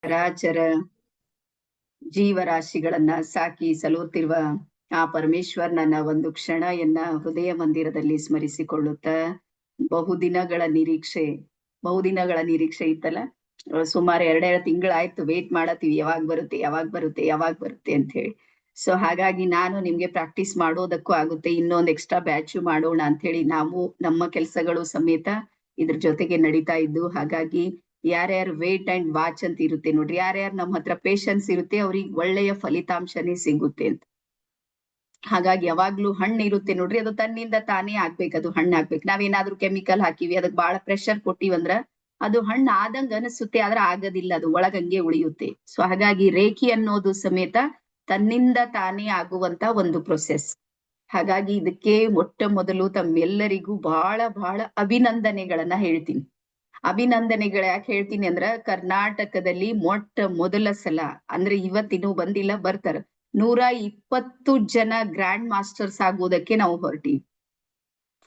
ಚರಾಚರ ಜೀವರಾಶಿಗಳನ್ನ ಸಾಕಿ ಸಲುತ್ತಿರುವ ಆ ಪರಮೇಶ್ವರನನ್ನ ಒಂದು ಕ್ಷಣ ಹೃದಯ ಮಂದಿರದಲ್ಲಿ ಸ್ಮರಿಸಿಕೊಳ್ಳುತ್ತಾ ಬಹುದಿನಗಳ ನಿರೀಕ್ಷೆ ಇತ್ತಲ್ಲ. ಸುಮಾರು 2 ತಿಂಗಳಾಯ್ತು ವೇಟ್ ಮಾಡತ್ತೀವಿ, ಯಾವಾಗ ಬರುತ್ತೆ ಅಂತ ಹೇಳಿ. ಸೊ ಹಾಗಾಗಿ ನಾನು ನಿಮ್ಗೆ ಪ್ರಾಕ್ಟೀಸ್ ಮಾಡೋದಕ್ಕೂ ಆಗುತ್ತೆ, ಇನ್ನೊಂದು ಎಕ್ಸ್ಟ್ರಾ ಬ್ಯಾಚ್ ಮಾಡೋಣ ಅಂತ ಹೇಳಿ ನಾವು ನಮ್ಮ ಕೆಲಸಗಳು ಸಮೇತ ಇದ್ರ ಜೊತೆಗೆ ನಡೀತಾ ಇದ್ದು. ಹಾಗಾಗಿ ಯಾರ್ಯಾರು ವೇಟ್ ಅಂಡ್ ವಾಚ್ ಅಂತ ಇರುತ್ತೆ ನೋಡ್ರಿ, ಯಾರ್ಯಾರು ನಮ್ಮ ಹತ್ರ ಪೇಶನ್ಸ್ ಇರುತ್ತೆ ಅವ್ರಿಗೆ ಒಳ್ಳೆಯ ಫಲಿತಾಂಶನೇ ಸಿಗುತ್ತೆ ಅಂತ. ಹಾಗಾಗಿ ಯಾವಾಗ್ಲೂ ಹಣ್ಣು ಇರುತ್ತೆ ನೋಡ್ರಿ, ಅದು ತನ್ನಿಂದ ತಾನೇ ಆಗ್ಬೇಕು, ಅದು ಹಣ್ಣು ಆಗ್ಬೇಕು. ನಾವೇನಾದ್ರೂ ಕೆಮಿಕಲ್ ಹಾಕಿವಿ, ಅದಕ್ಕೆ ಬಹಳ ಪ್ರೆಷರ್ ಕೊಟ್ಟಿವಂದ್ರ ಅದು ಹಣ್ಣು ಆದಂಗ ಅನಿಸುತ್ತೆ, ಆದ್ರೆ ಆಗೋದಿಲ್ಲ, ಅದು ಒಳಗಂಗೆ ಉಳಿಯುತ್ತೆ. ಸೊ ಹಾಗಾಗಿ ರೇಖಿ ಅನ್ನೋದು ಸಮೇತ ತನ್ನಿಂದ ತಾನೇ ಆಗುವಂತ ಒಂದು ಪ್ರೊಸೆಸ್. ಹಾಗಾಗಿ ಇದಕ್ಕೆ ಮೊಟ್ಟ ಮೊದಲು ತಮ್ಮೆಲ್ಲರಿಗೂ ಬಹಳ ಬಹಳ ಅಭಿನಂದನೆಗಳನ್ನ ಹೇಳ್ತೀನಿ. ಅಭಿನಂದನೆಗಳು ಯಾಕೆ ಹೇಳ್ತೀನಿ ಅಂದ್ರ, ಕರ್ನಾಟಕದಲ್ಲಿ ಮೊಟ್ಟ ಮೊದಲ ಸಲ ಅಂದ್ರೆ ಇವತ್ತಿನೂ ಬಂದಿಲ್ಲ, ಬರ್ತಾರ 120 ಜನ ಗ್ರ್ಯಾಂಡ್ ಮಾಸ್ಟರ್ಸ್ ಆಗೋದಕ್ಕೆ ನಾವು ಹೊರಟಿವಿ.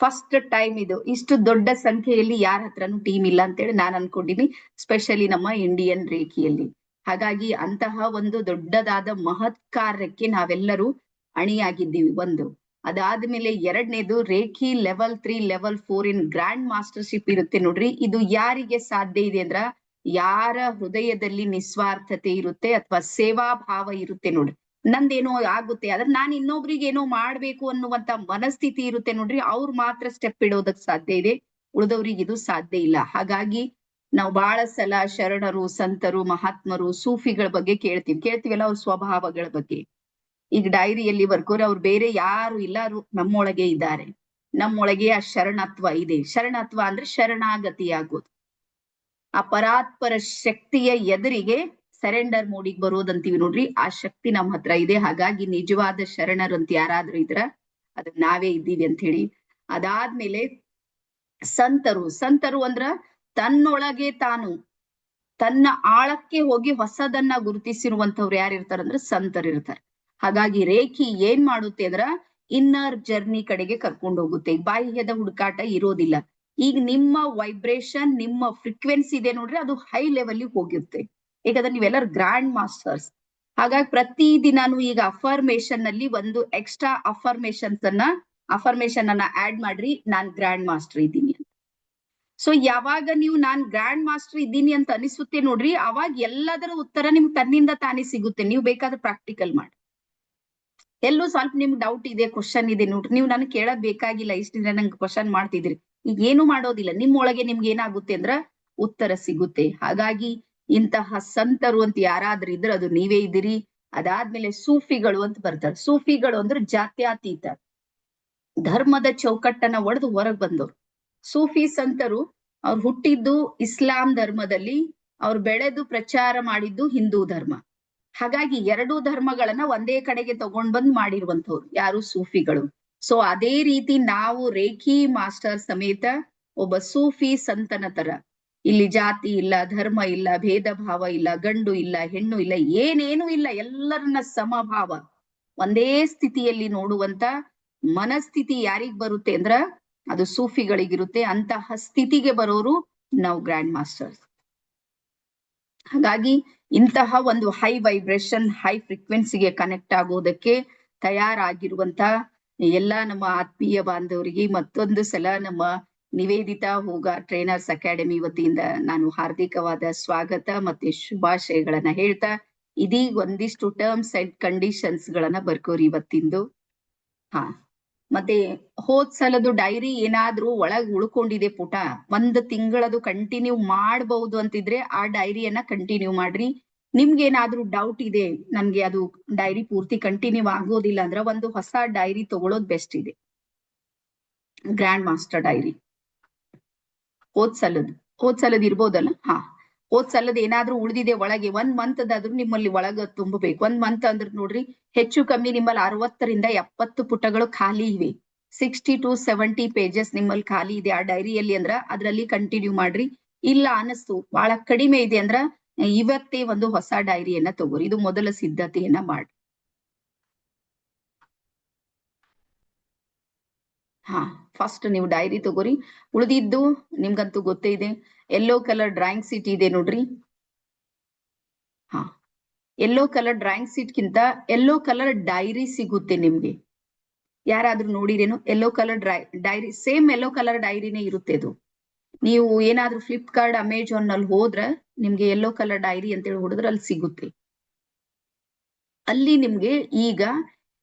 ಫಸ್ಟ್ ಟೈಮ್ ಇದು. ಇಷ್ಟು ದೊಡ್ಡ ಸಂಖ್ಯೆಯಲ್ಲಿ ಯಾರ ಹತ್ರನೂ ಟೀಮ್ ಇಲ್ಲ ಅಂತೇಳಿ ನಾನು ಅನ್ಕೊಂಡಿನಿ, ಸ್ಪೆಷಲಿ ನಮ್ಮ ಇಂಡಿಯನ್ ರೇಖಿಯಲ್ಲಿ. ಹಾಗಾಗಿ ಅಂತಹ ಒಂದು ದೊಡ್ಡದಾದ ಮಹತ್ ಕಾರ್ಯಕ್ಕೆ ನಾವೆಲ್ಲರೂ ಅಣಿಯಾಗಿದ್ದೀವಿ. ಒಂದು ಅದಾದ್ಮೇಲೆ ಎರಡನೇದು, ರೇಖಿ ಲೆವೆಲ್ 3 ಲೆವೆಲ್ 4 ಇನ್ ಗ್ರ್ಯಾಂಡ್ ಮಾಸ್ಟರ್ಶಿಪ್ ಇರುತ್ತೆ ನೋಡ್ರಿ. ಇದು ಯಾರಿಗೆ ಸಾಧ್ಯ ಇದೆ ಅಂದ್ರ, ಯಾರ ಹೃದಯದಲ್ಲಿ ನಿಸ್ವಾರ್ಥತೆ ಇರುತ್ತೆ ಅಥವಾ ಸೇವಾ ಭಾವ ಇರುತ್ತೆ ನೋಡ್ರಿ. ನಂದೇನೋ ಆಗುತ್ತೆ ಆದ್ರೆ ನಾನು ಇನ್ನೊಬ್ರಿಗೆ ಏನೋ ಮಾಡ್ಬೇಕು ಅನ್ನುವಂತ ಮನಸ್ಥಿತಿ ಇರುತ್ತೆ ನೋಡ್ರಿ, ಅವ್ರು ಮಾತ್ರ ಸ್ಟೆಪ್ ಇಡೋದಕ್ ಸಾಧ್ಯ ಇದೆ, ಉಳಿದವ್ರಿಗೆ ಇದು ಸಾಧ್ಯ ಇಲ್ಲ. ಹಾಗಾಗಿ ನಾವು ಬಹಳ ಸಲ ಶರಣರು, ಸಂತರು, ಮಹಾತ್ಮರು, ಸೂಫಿಗಳ ಬಗ್ಗೆ ಕೇಳ್ತೀವಲ್ಲ, ಅವ್ರ ಸ್ವಭಾವಗಳ ಬಗ್ಗೆ. ಈಗ ಡೈರಿಯಲ್ಲಿ ಬರ್ಕೋರಿ, ಅವ್ರು ಬೇರೆ ಯಾರು ಇಲ್ಲ, ನಮ್ಮೊಳಗೆ ಇದ್ದಾರೆ, ನಮ್ಮೊಳಗೆ ಆ ಶರಣತ್ವ ಇದೆ. ಶರಣತ್ವ ಅಂದ್ರೆ ಶರಣಾಗತಿ ಆಗೋದು, ಆ ಪರಾತ್ಪರ ಶಕ್ತಿಯ ಎದುರಿಗೆ ಸರೆಂಡರ್ ಮೋಡಿಗೆ ಬರೋದಂತೀವಿ ನೋಡ್ರಿ, ಆ ಶಕ್ತಿ ನಮ್ಮ ಹತ್ರ ಇದೆ. ಹಾಗಾಗಿ ನಿಜವಾದ ಶರಣರು ಅಂತ ಯಾರಾದ್ರೂ ಇದ್ರ ಅದು ನಾವೇ ಇದ್ದೀವಿ ಅಂತ ಹೇಳಿ. ಅದಾದ್ಮೇಲೆ ಸಂತರು ಅಂದ್ರ ತನ್ನೊಳಗೆ ತಾನು ತನ್ನ ಆಳಕ್ಕೆ ಹೋಗಿ ಹೊಸದನ್ನ ಗುರುತಿಸಿರುವಂತವ್ರು ಯಾರು ಇರ್ತಾರಂದ್ರ ಸಂತರು ಇರ್ತಾರೆ. ಹಾಗಾಗಿ ರೇಖಿ ಏನ್ ಮಾಡುತ್ತೆ ಅಂದ್ರ ಇನ್ನರ್ ಜರ್ನಿ ಕಡೆಗೆ ಕರ್ಕೊಂಡು ಹೋಗುತ್ತೆ, ಬಾಹ್ಯದ ಹುಡುಕಾಟ ಇರೋದಿಲ್ಲ. ಈಗ ನಿಮ್ಮ ವೈಬ್ರೇಷನ್, ನಿಮ್ಮ ಫ್ರೀಕ್ವೆನ್ಸಿ ಇದೆ ನೋಡ್ರಿ, ಅದು ಹೈ ಲೆವೆಲ್ ಹೋಗಿರುತ್ತೆ. ಯಾಕಂದ್ರೆ ನೀವೆಲ್ಲರೂ ಗ್ರ್ಯಾಂಡ್ ಮಾಸ್ಟರ್ಸ್. ಹಾಗಾಗಿ ಪ್ರತಿ ದಿನಾನು ಈಗ ಅಫರ್ಮೇಶನ್ ನಲ್ಲಿ ಒಂದು ಎಕ್ಸ್ಟ್ರಾ ಅಫರ್ಮೇಶನ್ ಅನ್ನ ಆಡ್ ಮಾಡ್ರಿ, ನಾನ್ ಗ್ರ್ಯಾಂಡ್ ಮಾಸ್ಟರ್ ಇದ್ದೀನಿ ಅಂತ. ಸೊ ಯಾವಾಗ ನೀವು ನಾನ್ ಗ್ರ್ಯಾಂಡ್ ಮಾಸ್ಟರ್ ಇದ್ದೀನಿ ಅಂತ ಅನಿಸುತ್ತೆ ನೋಡ್ರಿ, ಅವಾಗ ಎಲ್ಲದರ ಉತ್ತರ ನಿಮ್ಗೆ ತನ್ನಿಂದ ತಾನೇ ಸಿಗುತ್ತೆ. ನೀವು ಬೇಕಾದ್ರೆ ಪ್ರಾಕ್ಟಿಕಲ್ ಮಾಡಿ. ಎಲ್ಲೂ ಸ್ವಲ್ಪ ನಿಮ್ಗೆ ಡೌಟ್ ಇದೆ, ಕ್ವಶನ್ ಇದೆ ನೋಡ್ರಿ, ನೀವು ನನಗೆ ಕೇಳೋದ್ ಬೇಕಾಗಿಲ್ಲ, ಇಷ್ಟ ದಿನ ನಂಗೆ ಕ್ವಶನ್ ಮಾಡ್ತಿದ್ರಿ, ಈಗ ಏನು ಮಾಡೋದಿಲ್ಲ, ನಿಮ್ಮೊಳಗೆ ನಿಮ್ಗೆ ಏನಾಗುತ್ತೆ ಅಂದ್ರ ಉತ್ತರ ಸಿಗುತ್ತೆ. ಹಾಗಾಗಿ ಇಂತಹ ಸಂತರು ಅಂತ ಯಾರಾದ್ರೂ ಇದ್ರೆ ಅದು ನೀವೇ ಇದ್ದೀರಿ. ಅದಾದ್ಮೇಲೆ ಸೂಫಿಗಳು ಅಂತ ಬರ್ತಾರೆ. ಸೂಫಿಗಳು ಅಂದ್ರೆ ಜಾತ್ಯಾತೀತ, ಧರ್ಮದ ಚೌಕಟ್ಟನ್ನ ಒಡೆದು ಹೊರಗೆ ಬಂದವರು. ಸೂಫಿ ಸಂತರು ಅವ್ರು ಹುಟ್ಟಿದ್ದು ಇಸ್ಲಾಂ ಧರ್ಮದಲ್ಲಿ, ಅವ್ರು ಬೆಳೆದು ಪ್ರಚಾರ ಮಾಡಿದ್ದು ಹಿಂದೂ ಧರ್ಮ. ಹಾಗಾಗಿ ಎರಡೂ ಧರ್ಮಗಳನ್ನ ಒಂದೇ ಕಡೆಗೆ ತಗೊಂಡ್ ಬಂದ್ ಮಾಡಿರುವಂತವ್ರು ಯಾರು, ಸೂಫಿಗಳು. ಸೊ ಅದೇ ರೀತಿ ನಾವು ರೇಖಿ ಮಾಸ್ಟರ್ ಸಮೇತ ಒಬ್ಬ ಸೂಫಿ ಸಂತನ ತರ, ಇಲ್ಲಿ ಜಾತಿ ಇಲ್ಲ, ಧರ್ಮ ಇಲ್ಲ, ಭೇದ ಭಾವ ಇಲ್ಲ, ಗಂಡು ಇಲ್ಲ, ಹೆಣ್ಣು ಇಲ್ಲ, ಏನೇನು ಇಲ್ಲ, ಎಲ್ಲರನ್ನ ಸಮಭಾವ ಒಂದೇ ಸ್ಥಿತಿಯಲ್ಲಿ ನೋಡುವಂತ ಮನಸ್ಥಿತಿ ಯಾರಿಗ್ ಬರುತ್ತೆ ಅಂದ್ರ ಅದು ಸೂಫಿಗಳಿಗಿರುತ್ತೆ. ಅಂತಹ ಸ್ಥಿತಿಗೆ ಬರೋರು ನಾವು ಗ್ರ್ಯಾಂಡ್ ಮಾಸ್ಟರ್ಸ್. ಹಾಗಾಗಿ ಇಂತಹ ಒಂದು ಹೈ ವೈಬ್ರೇಷನ್, ಹೈ ಫ್ರೀಕ್ವೆನ್ಸಿಗೆ ಕನೆಕ್ಟ್ ಆಗೋದಕ್ಕೆ ತಯಾರಾಗಿರುವಂತ ಎಲ್ಲಾ ನಮ್ಮ ಆತ್ಮೀಯ ಬಾಂಧವರಿಗೆ ಮತ್ತೊಂದು ಸಲ ನಮ್ಮ ನಿವೇದಿತಾ ಹೋಗ ಟ್ರೈನರ್ಸ್ ಅಕಾಡೆಮಿ ವತಿಯಿಂದ ನಾನು ಹಾರ್ದಿಕವಾದ ಸ್ವಾಗತ ಮತ್ತೆ ಶುಭಾಶಯಗಳನ್ನ ಹೇಳ್ತಾ, ಇದೀಗ ಒಂದಿಷ್ಟು ಟರ್ಮ್ಸ್ ಅಂಡ್ ಕಂಡೀಷನ್ಸ್ ಗಳನ್ನ ಬರ್ಕೋರಿ ಇವತ್ತಿಂದು. ಮತ್ತೆ ಹೋದ್ ಸಲದು ಡೈರಿ ಏನಾದ್ರೂ ಒಳಗ್ ಉಳ್ಕೊಂಡಿದೆ ಪುಟ, 1 ತಿಂಗಳದು ಕಂಟಿನ್ಯೂ ಮಾಡಬಹುದು ಅಂತಿದ್ರೆ ಆ ಡೈರಿಯನ್ನ ಕಂಟಿನ್ಯೂ ಮಾಡ್ರಿ. ನಿಮ್ಗೇನಾದ್ರೂ ಡೌಟ್ ಇದೆ, ನನ್ಗೆ ಅದು ಡೈರಿ ಪೂರ್ತಿ ಕಂಟಿನ್ಯೂ ಆಗೋದಿಲ್ಲ ಅಂದ್ರೆ ಒಂದು ಹೊಸ ಡೈರಿ ತಗೊಳೋದ್ ಬೆಸ್ಟ್ ಇದೆ, ಗ್ರ್ಯಾಂಡ್ ಮಾಸ್ಟರ್ ಡೈರಿ. ಹೋದ್ ಸಲದ್ ಇರ್ಬೋದಲ್ಲ. ಹೋದ್ ಸಲದ್ ಏನಾದ್ರೂ ಉಳಿದಿದೆ ಒಳಗೆ, 1 ಮಂತ್ ಅದಾದ್ರೂ ನಿಮ್ಮಲ್ಲಿ ಒಳಗ ತುಂಬಬೇಕು. 1 ಮಂತ್ ಅಂದ್ರೆ ನೋಡ್ರಿ, ಹೆಚ್ಚು ಕಮ್ಮಿ ನಿಮ್ಮಲ್ಲಿ 60 ರಿಂದ 70 ಪುಟಗಳು ಖಾಲಿ ಇವೆ. 60 to 70 ಪೇಜಸ್ ನಿಮ್ಮಲ್ಲಿ ಖಾಲಿ ಇದೆ ಆ ಡೈರಿಯಲ್ಲಿ ಅಂದ್ರ ಅದ್ರಲ್ಲಿ ಕಂಟಿನ್ಯೂ ಮಾಡ್ರಿ. ಇಲ್ಲ ಅನಸ್ತು ಬಹಳ ಕಡಿಮೆ ಇದೆ ಅಂದ್ರ ಇವತ್ತೇ ಒಂದು ಹೊಸ ಡೈರಿಯನ್ನ ತಗೋರಿ. ಇದು ಮೊದಲ ಸಿದ್ಧತೆಯನ್ನ ಮಾಡಿ. ಫಸ್ಟ್ ನೀವು ಡೈರಿ ತಗೋರಿ. ಉಳಿದಿದ್ದು ನಿಮ್ಗಂತೂ ಗೊತ್ತೇ ಇದೆ, ಯೆಲ್ಲೋ ಕಲರ್ ಡ್ರಾಯಿಂಗ್ ಶೀಟ್ ಇದೆ ನೋಡ್ರಿ, ಹಾ, ಯೆಲ್ಲೋ ಕಲರ್ ಡ್ರಾಯಿಂಗ್ ಶೀಟ್ ಗಿಂತ ಯೆಲ್ಲೋ ಕಲರ್ ಡೈರಿ ಸಿಗುತ್ತೆ ನಿಮ್ಗೆ. ಯಾರಾದ್ರೂ ನೋಡಿರೇನು? Yellow colour diary, same yellow colour ಡೈರಿನೇ ಇರುತ್ತೆ ಅದು. ನೀವು ಏನಾದ್ರೂ ಫ್ಲಿಪ್ಕಾರ್ಟ್ ಅಮೆಜಾನ್ ನಲ್ಲಿ ಹೋದ್ರ ನಿಮ್ಗೆ ಯೆಲ್ಲೋ ಕಲರ್ ಡೈರಿ ಅಂತೇಳಿ ಹೊಡೆದ್ರೆ ಅಲ್ಲಿ ಸಿಗುತ್ತೆ. ಅಲ್ಲಿ ನಿಮ್ಗೆ ಈಗ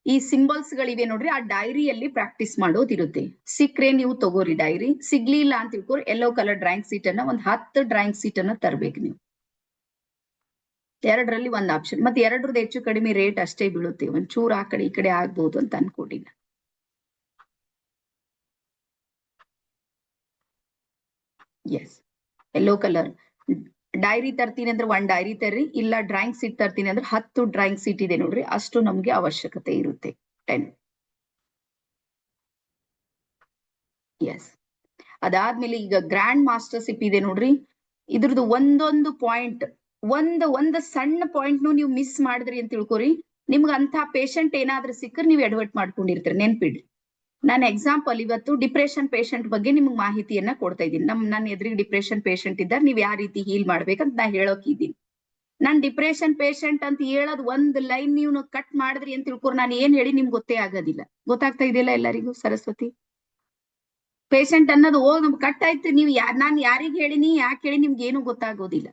ಈ ಸಿಂಬಲ್ಸ್ ಗಳಿವೆ ನೋಡ್ರಿ, ಆ ಡೈರಿಯಲ್ಲಿ ಪ್ರಾಕ್ಟೀಸ್ ಮಾಡೋದಿರುತ್ತೆ. ಸಿಕ್ಕ್ರೆ ನೀವು ತಗೋರಿ ಡೈರಿ, ಸಿಗ್ಲಿಲ್ಲ ಅಂತ ತಿಳ್ಕೊರಿ ಯೆಲ್ಲೋ ಕಲರ್ ಡ್ರಾಯಿಂಗ್ ಶೀಟ್ ಅನ್ನ ಒಂದ್ 10 ಡ್ರಾಯಿಂಗ್ ಶೀಟ್ ಅನ್ನ ತರ್ಬೇಕು ನೀವು. ಎರಡರಲ್ಲಿ ಒಂದ್ ಆಪ್ಷನ್, ಮತ್ತೆ ಎರಡರದ್ದು ಹೆಚ್ಚು ಕಡಿಮೆ ರೇಟ್ ಅಷ್ಟೇ ಬೀಳುತ್ತೆ. ಒಂಚೂರು ಆ ಕಡೆ ಈ ಕಡೆ ಆಗ್ಬಹುದು ಅಂತ ಅನ್ಕೊಂಡಿಲ್ಲ. ಎಸ್, ಯೆಲ್ಲೋ ಕಲರ್ ಡೈರಿ ತರ್ತೀನಿ ಅಂದ್ರೆ 1 ಡೈರಿ ತರ್ರಿ, ಇಲ್ಲ ಡ್ರಾಯಿಂಗ್ ಶೀಟ್ ತರ್ತೀನಿ ಅಂದ್ರೆ 10 ಡ್ರಾಯಿಂಗ್ ಶೀಟ್ ಇದೆ ನೋಡ್ರಿ, ಅಷ್ಟು ನಮ್ಗೆ ಅವಶ್ಯಕತೆ ಇರುತ್ತೆ. 10. ಎಸ್, ಅದಾದ್ಮೇಲೆ ಈಗ ಗ್ರ್ಯಾಂಡ್ ಮಾಸ್ಟರ್ಶಿಪ್ ಇದೆ ನೋಡ್ರಿ, ಇದ್ರದ್ದು ಒಂದೊಂದು ಪಾಯಿಂಟ್, ಒಂದು ಸಣ್ಣ ಪಾಯಿಂಟ್ ನೀವು ಮಿಸ್ ಮಾಡಿದ್ರಿ ಅಂತ ತಿಳ್ಕೊರಿ, ನಿಮ್ಗೆ ಅಂತ ಪೇಷಂಟ್ ಏನಾದ್ರೂ ಸಿಕ್ಕರ್ ನೀವು ಎಡವಟ್ ಮಾಡ್ಕೊಂಡಿರ್ತೀರಿ. ನೆನ್ಪಿಡ್ರಿ, ನಾನು ಎಕ್ಸಾಂಪಲ್ ಇವತ್ತು ಡಿಪ್ರೆಷನ್ ಪೇಷಂಟ್ ಬಗ್ಗೆ ನಿಮ್ಗೆ ಮಾಹಿತಿಯನ್ನ ಕೊಡ್ತಾ ಇದ್ದೀನಿ. ನನ್ನ ಎದುರಿಗೆ ಡಿಪ್ರೆಷನ್ ಪೇಷಂಟ್ ಇದ್ದಾರೆ, ನೀವ್ ಯಾವ ರೀತಿ ಹೀಲ್ ಮಾಡ್ಬೇಕಂತ ನಾ ಹೇಳೋಕಿದ್ದೀನಿ. ನಾನ್ ಡಿಪ್ರೆಷನ್ ಪೇಷಂಟ್ ಅಂತ ಹೇಳೋದ್ ಒಂದ್ ಲೈನ್ ನೀವು ಕಟ್ ಮಾಡಿದ್ರಿ ಅಂತ ತಿಳ್ಕೊರ್ ನಾನು ಏನ್ ಹೇಳಿ ನಿಮ್ಗೆ ಗೊತ್ತೇ ಆಗೋದಿಲ್ಲ. ಗೊತ್ತಾಗ್ತಾ ಇದೆಯಲ್ಲ ಎಲ್ಲರಿಗೂ? ಸರಸ್ವತಿ, ಪೇಷಂಟ್ ಅನ್ನೋದು ಕಟ್ ಆಯ್ತು, ನೀವು ನಾನ್ ಯಾರಿಗ್ ಹೇಳಿನಿ ಯಾಕೆ ಹೇಳಿ ನಿಮ್ಗೆ ಏನು ಗೊತ್ತಾಗೋದಿಲ್ಲ.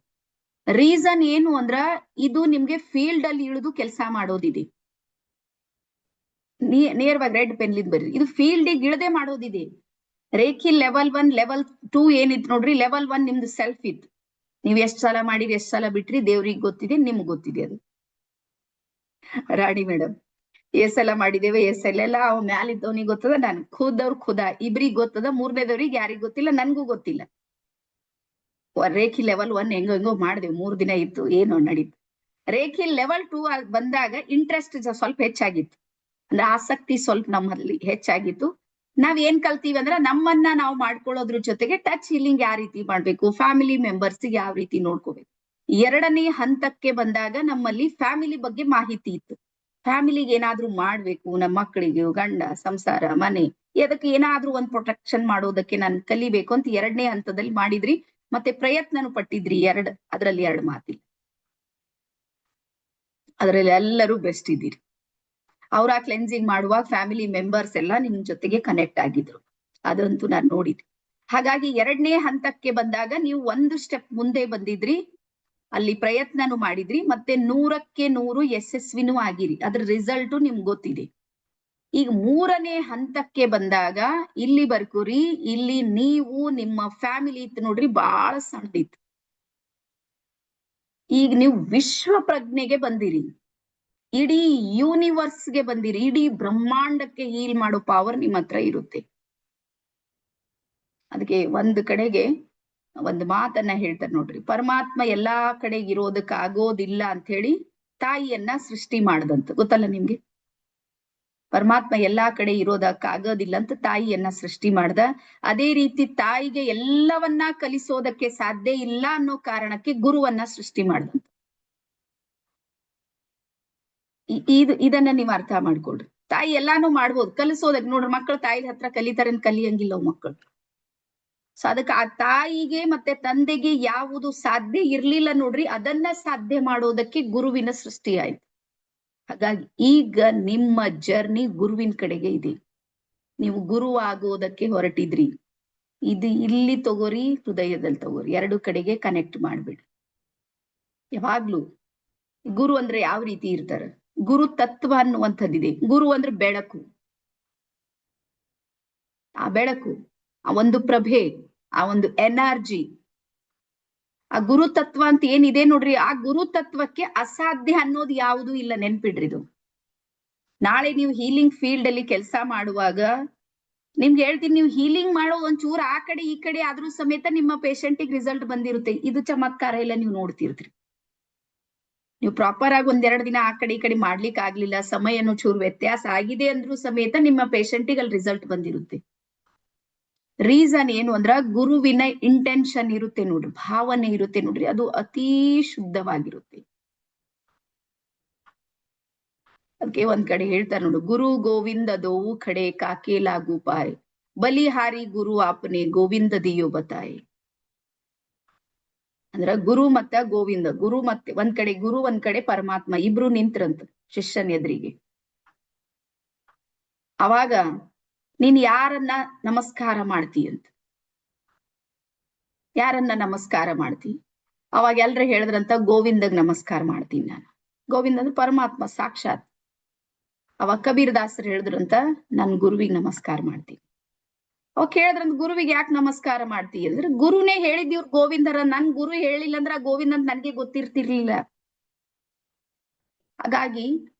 ರೀಸನ್ ಏನು ಅಂದ್ರ ಇದು ನಿಮ್ಗೆ ಫೀಲ್ಡ್ ಅಲ್ಲಿ ಇಳಿದು ಕೆಲಸ ಮಾಡೋದಿದೆ. ನೇರವಾಗಿ ರೆಡ್ ಪೆನ್ಲಿದ್ ಬರ್ರಿ, ಇದು ಫೀಲ್ಡ್ ಇಳದೆ ಮಾಡೋದಿದೆ. ರೇಖಿ ಲೆವೆಲ್ 1 ಲೆವೆಲ್ 2 ಏನಿತ್ತು ನೋಡ್ರಿ, ಲೆವೆಲ್ 1 ನಿಮ್ದು ಸೆಲ್ಫ್ ಇತ್ತು. ನೀವ್ ಎಷ್ಟ್ ಸಲ ಮಾಡಿರಿ ಎಷ್ಟ್ ಸಲ ಬಿಟ್ರಿ ದೇವ್ರಿಗೆ ಗೊತ್ತಿದೆ, ನಿಮ್ಗೆ ಗೊತ್ತಿದೆ. ಅದು ರಾಣಿ ಮೇಡಮ್, ಎಷ್ಟ್ ಸಲ ಮಾಡಿದೇವೆ ಎಷ್ಟ್ ಸಲ ಎಲ್ಲ ಅವ್ ಮ್ಯಾಲಿದ್ದವನಿಗೆ ಗೊತ್ತದ, ನನ್ ಖುದಾ ಇಬ್ರಿಗೆ ಗೊತ್ತದ, ಮೂರನೇದವ್ರಿಗೆ ಯಾರಿಗ್ ಗೊತ್ತಿಲ್ಲ, ನನ್ಗೂ ಗೊತ್ತಿಲ್ಲ. ರೇಖಿ ಲೆವೆಲ್ 1 ಹೆಂಗೋ ಮಾಡಿದೆವು, 3 ದಿನ ಇತ್ತು, ಏನೋ ನಡೀತು. ರೇಖಿ ಲೆವೆಲ್ 2 ಬಂದಾಗ ಇಂಟ್ರೆಸ್ಟ್ ಸ್ವಲ್ಪ ಹೆಚ್ಚಾಗಿತ್ತು, ಅಂದ್ರೆ ಆಸಕ್ತಿ ಸ್ವಲ್ಪ ನಮ್ಮಲ್ಲಿ ಹೆಚ್ಚಾಗಿತ್ತು. ನಾವ್ ಏನ್ ಕಲ್ತೀವಿ ಅಂದ್ರೆ ನಮ್ಮನ್ನ ನಾವು ಮಾಡ್ಕೊಳ್ಳೋದ್ರ ಜೊತೆಗೆ ಟಚ್ ಹೀಲಿಂಗ್ ಯಾವ ರೀತಿ ಮಾಡ್ಬೇಕು, ಫ್ಯಾಮಿಲಿ ಮೆಂಬರ್ಸ್ ಯಾವ ರೀತಿ ನೋಡ್ಕೋಬೇಕು. 2ನೇ ಹಂತಕ್ಕೆ ಬಂದಾಗ ನಮ್ಮಲ್ಲಿ ಫ್ಯಾಮಿಲಿ ಬಗ್ಗೆ ಮಾಹಿತಿ ಇತ್ತು. ಫ್ಯಾಮಿಲಿಗೆ ಏನಾದ್ರೂ ಮಾಡ್ಬೇಕು, ನಮ್ಮ ಮಕ್ಕಳಿಗೆ ಗಂಡ ಸಂಸಾರ ಮನೆ ಅದಕ್ಕೆ ಏನಾದ್ರೂ ಒಂದ್ ಪ್ರೊಟೆಕ್ಷನ್ ಮಾಡೋದಕ್ಕೆ ನಾನು ಕಲಿಬೇಕು ಅಂತ 2ನೇ ಹಂತದಲ್ಲಿ ಮಾಡಿದ್ರಿ. ಮತ್ತೆ ಪ್ರಯತ್ನನು ಪಟ್ಟಿದ್ರಿ. ಅದ್ರಲ್ಲಿ 2 ಮಾತಿಲ್ಲ, ಅದ್ರಲ್ಲಿ ಎಲ್ಲರೂ ಬೆಸ್ಟ್ ಇದ್ದೀರಿ. ಅವ್ರ ಕ್ಲೆನ್ಸಿಂಗ್ ಮಾಡುವಾಗ ಫ್ಯಾಮಿಲಿ ಮೆಂಬರ್ಸ್ ಎಲ್ಲ ನಿಮ್ ಜೊತೆಗೆ ಕನೆಕ್ಟ್ ಆಗಿದ್ರು, ಅದಂತೂ ನಾನು ನೋಡಿದ್ರಿ. ಹಾಗಾಗಿ 2ನೇ ಹಂತಕ್ಕೆ ಬಂದಾಗ ನೀವು ಒಂದು ಸ್ಟೆಪ್ ಮುಂದೆ ಬಂದಿದ್ರಿ, ಅಲ್ಲಿ ಪ್ರಯತ್ನನು ಮಾಡಿದ್ರಿ, ಮತ್ತೆ 100ಕ್ಕೆ 100 ಯಶಸ್ವಿನೂ ಆಗಿರಿ. ಅದ್ರ ರಿಸಲ್ಟ್ ನಿಮ್ಗೆ ಗೊತ್ತಿದೆ. ಈಗ 3ನೇ ಹಂತಕ್ಕೆ ಬಂದಾಗ ಇಲ್ಲಿ ಬರ್ಕೋರಿ, ಇಲ್ಲಿ ನೀವು ನಿಮ್ಮ ಫ್ಯಾಮಿಲಿ ಇತ್ತು ನೋಡ್ರಿ, ಬಹಳ ಸಣ್ಣದಿತ್ತು. ಈಗ ನೀವು ವಿಶ್ವ ಪ್ರಜ್ಞೆಗೆ ಬಂದಿರಿ, ಇಡೀ ಯೂನಿವರ್ಸ್ಗೆ ಬಂದಿರಿ, ಇಡೀ ಬ್ರಹ್ಮಾಂಡಕ್ಕೆ ಹೀಲ್ ಮಾಡೋ ಪವರ್ ನಿಮ್ಮ ಹತ್ರ ಇರುತ್ತೆ. ಅದಕ್ಕೆ ಒಂದು ಕಡೆಗೆ ಒಂದು ಮಾತನ್ನ ಹೇಳ್ತಾರೆ ನೋಡ್ರಿ, ಪರಮಾತ್ಮ ಎಲ್ಲಾ ಕಡೆ ಇರೋದಕ್ಕೆ ಆಗೋದಿಲ್ಲ ಅಂತ ಹೇಳಿ ತಾಯಿಯನ್ನ ಸೃಷ್ಟಿ ಮಾಡದಂತ. ಗೊತ್ತಲ್ಲ ನಿಮ್ಗೆ? ಪರಮಾತ್ಮ ಎಲ್ಲಾ ಕಡೆ ಇರೋದಕ್ಕೆ ಆಗೋದಿಲ್ಲ ಅಂತ ತಾಯಿಯನ್ನ ಸೃಷ್ಟಿ ಮಾಡ್ದ. ಅದೇ ರೀತಿ ತಾಯಿಗೆ ಎಲ್ಲವನ್ನ ಕಲಿಸೋದಕ್ಕೆ ಸಾಧ್ಯ ಇಲ್ಲ ಅನ್ನೋ ಕಾರಣಕ್ಕೆ ಗುರುವನ್ನ ಸೃಷ್ಟಿ ಮಾಡ್ದಂತ. ಇದನ್ನ ನೀವ್ ಅರ್ಥ ಮಾಡ್ಕೊಳ್ರಿ. ತಾಯಿ ಎಲ್ಲಾನು ಮಾಡ್ಬೋದು, ಕಲಿಸೋದಕ್ಕೆ. ನೋಡ್ರಿ, ಮಕ್ಕಳು ತಾಯಿ ಹತ್ರ ಕಲಿತಾರೆ, ಕಲಿಯಂಗಿಲ್ಲ ಮಕ್ಕಳು. ಸೊ ಅದಕ್ಕೆ ಆ ತಾಯಿಗೆ ಮತ್ತೆ ತಂದೆಗೆ ಯಾವುದು ಸಾಧ್ಯ ಇರ್ಲಿಲ್ಲ ನೋಡ್ರಿ, ಅದನ್ನ ಸಾಧ್ಯ ಮಾಡೋದಕ್ಕೆ ಗುರುವಿನ ಸೃಷ್ಟಿ ಆಯ್ತು. ಹಾಗಾಗಿ ಈಗ ನಿಮ್ಮ ಜರ್ನಿ ಗುರುವಿನ ಕಡೆಗೆ ಇದೆ. ನೀವು ಗುರು ಆಗೋದಕ್ಕೆ ಹೊರಟಿದ್ರಿ. ಇದು ಇಲ್ಲಿ ತಗೋರಿ, ಹೃದಯದಲ್ಲಿ ತಗೋರಿ, 2 ಕಡೆಗೆ ಕನೆಕ್ಟ್ ಮಾಡ್ಬಿಡ್ರಿ. ಯಾವಾಗ್ಲೂ ಗುರು ಅಂದ್ರೆ ಯಾವ ರೀತಿ ಇರ್ತಾರೆ? ಗುರು ತತ್ವ ಅನ್ನುವಂಥದ್ದಿದೆ. ಗುರು ಅಂದ್ರೆ ಬೆಳಕು. ಆ ಬೆಳಕು, ಆ ಒಂದು ಪ್ರಭೆ, ಆ ಒಂದು ಎನರ್ಜಿ, ಆ ಗುರು ತತ್ವ ಅಂತ ಏನಿದೆ ನೋಡ್ರಿ, ಆ ಗುರು ತತ್ವಕ್ಕೆ ಅಸಾಧ್ಯ ಅನ್ನೋದು ಯಾವುದು ಇಲ್ಲ. ನೆನ್ಪಿಡ್ರಿದು. ನಾಳೆ ನೀವು ಹೀಲಿಂಗ್ ಫೀಲ್ಡ್ ಅಲ್ಲಿ ಕೆಲಸ ಮಾಡುವಾಗ ನಿಮ್ಗೆ ಹೇಳ್ತೀನಿ, ನೀವು ಹೀಲಿಂಗ್ ಮಾಡೋ ಒಂಚೂರು ಆ ಕಡೆ ಈ ಕಡೆ ಆದ್ರೂ ಸಮೇತ ನಿಮ್ಮ ಪೇಷಂಟಿಗೆ ರಿಸಲ್ಟ್ ಬಂದಿರುತ್ತೆ. ಇದು ಚಮತ್ಕಾರ ಎಲ್ಲ ನೀವು ನೋಡ್ತಿರ್ತೀರಿ. ನೀವು ಪ್ರಾಪರ್ ಆಗಿ 1-2 ದಿನ ಆ ಕಡೆ ಈ ಕಡೆ ಮಾಡ್ಲಿಕ್ಕೆ ಆಗ್ಲಿಲ್ಲ, ಸಮಯನು ಚೂರು ವ್ಯತ್ಯಾಸ ಆಗಿದೆ ಅಂದ್ರೂ ಸಮೇತ ನಿಮ್ಮ ಪೇಷಂಟಿಗೆ ಅಲ್ಲಿ ರಿಸಲ್ಟ್ ಬಂದಿರುತ್ತೆ. ರೀಸನ್ ಏನು ಅಂದ್ರ ಗುರುವಿನ ಇಂಟೆನ್ಷನ್ ಇರುತ್ತೆ ನೋಡ್ರಿ, ಭಾವನೆ ಇರುತ್ತೆ ನೋಡ್ರಿ, ಅದು ಅತೀ ಶುದ್ಧವಾಗಿರುತ್ತೆ. ಅದಕ್ಕೆ ಒಂದ್ ಕಡೆ ಹೇಳ್ತಾರೆ ನೋಡು, ಗುರು ಗೋವಿಂದ ದೋವು ಖಡೆ ಕಾಕೆ ಲಾಗು ಪಾಯ್, ಬಲಿಹಾರಿ ಗುರು ಆಪ್ನೆ ಗೋವಿಂದ ದಿಯೋ ಬತಾಯ್ ಅಂದ್ರ ಗುರು ಮತ್ತ ಗೋವಿಂದ, ಗುರು ಮತ್ತೆ ಒಂದ್ ಕಡೆ ಗುರು ಒಂದ್ ಕಡೆ ಪರಮಾತ್ಮ ಇಬ್ರು ನಿಂತ್ರಂತ ಶಿಷ್ಯನ ಎದುರಿಗೆ. ಅವಾಗ ನೀನ್ ಯಾರನ್ನ ನಮಸ್ಕಾರ ಮಾಡ್ತಿ ಅಂತ, ಯಾರನ್ನ ನಮಸ್ಕಾರ ಮಾಡ್ತಿ? ಅವಾಗ ಎಲ್ರು ಹೇಳಿದ್ರಂತ ಗೋವಿಂದಗ್ ನಮಸ್ಕಾರ ಮಾಡ್ತೀನಿ ನಾನು. ಗೋವಿಂದ ಅಂದ್ರೆ ಪರಮಾತ್ಮ ಸಾಕ್ಷಾತ್. ಅವಾಗ ಕಬೀರ್ ದಾಸರು ಹೇಳಿದ್ರಂತ ನನ್ ಗುರುವಿಗೆ ನಮಸ್ಕಾರ ಮಾಡ್ತೀನಿ. ಅವಾಗ ಕೇಳಿದ್ರಂತ ಗುರುವಿಗೆ ಯಾಕೆ ನಮಸ್ಕಾರ ಮಾಡ್ತಿ ಅಂದ್ರೆ, ಗುರುನೇ ಹೇಳಿದ್ದಿವ್ರು ಗೋವಿಂದರ, ನನ್ ಗುರು ಹೇಳಿಲ್ಲ ಅಂದ್ರ ಆ ಗೋವಿಂದ ಅಂತ ನನ್ಗೆ ಗೊತ್ತಿರ್ತಿರ್ಲಿಲ್ಲ. ಹಾಗಾಗಿ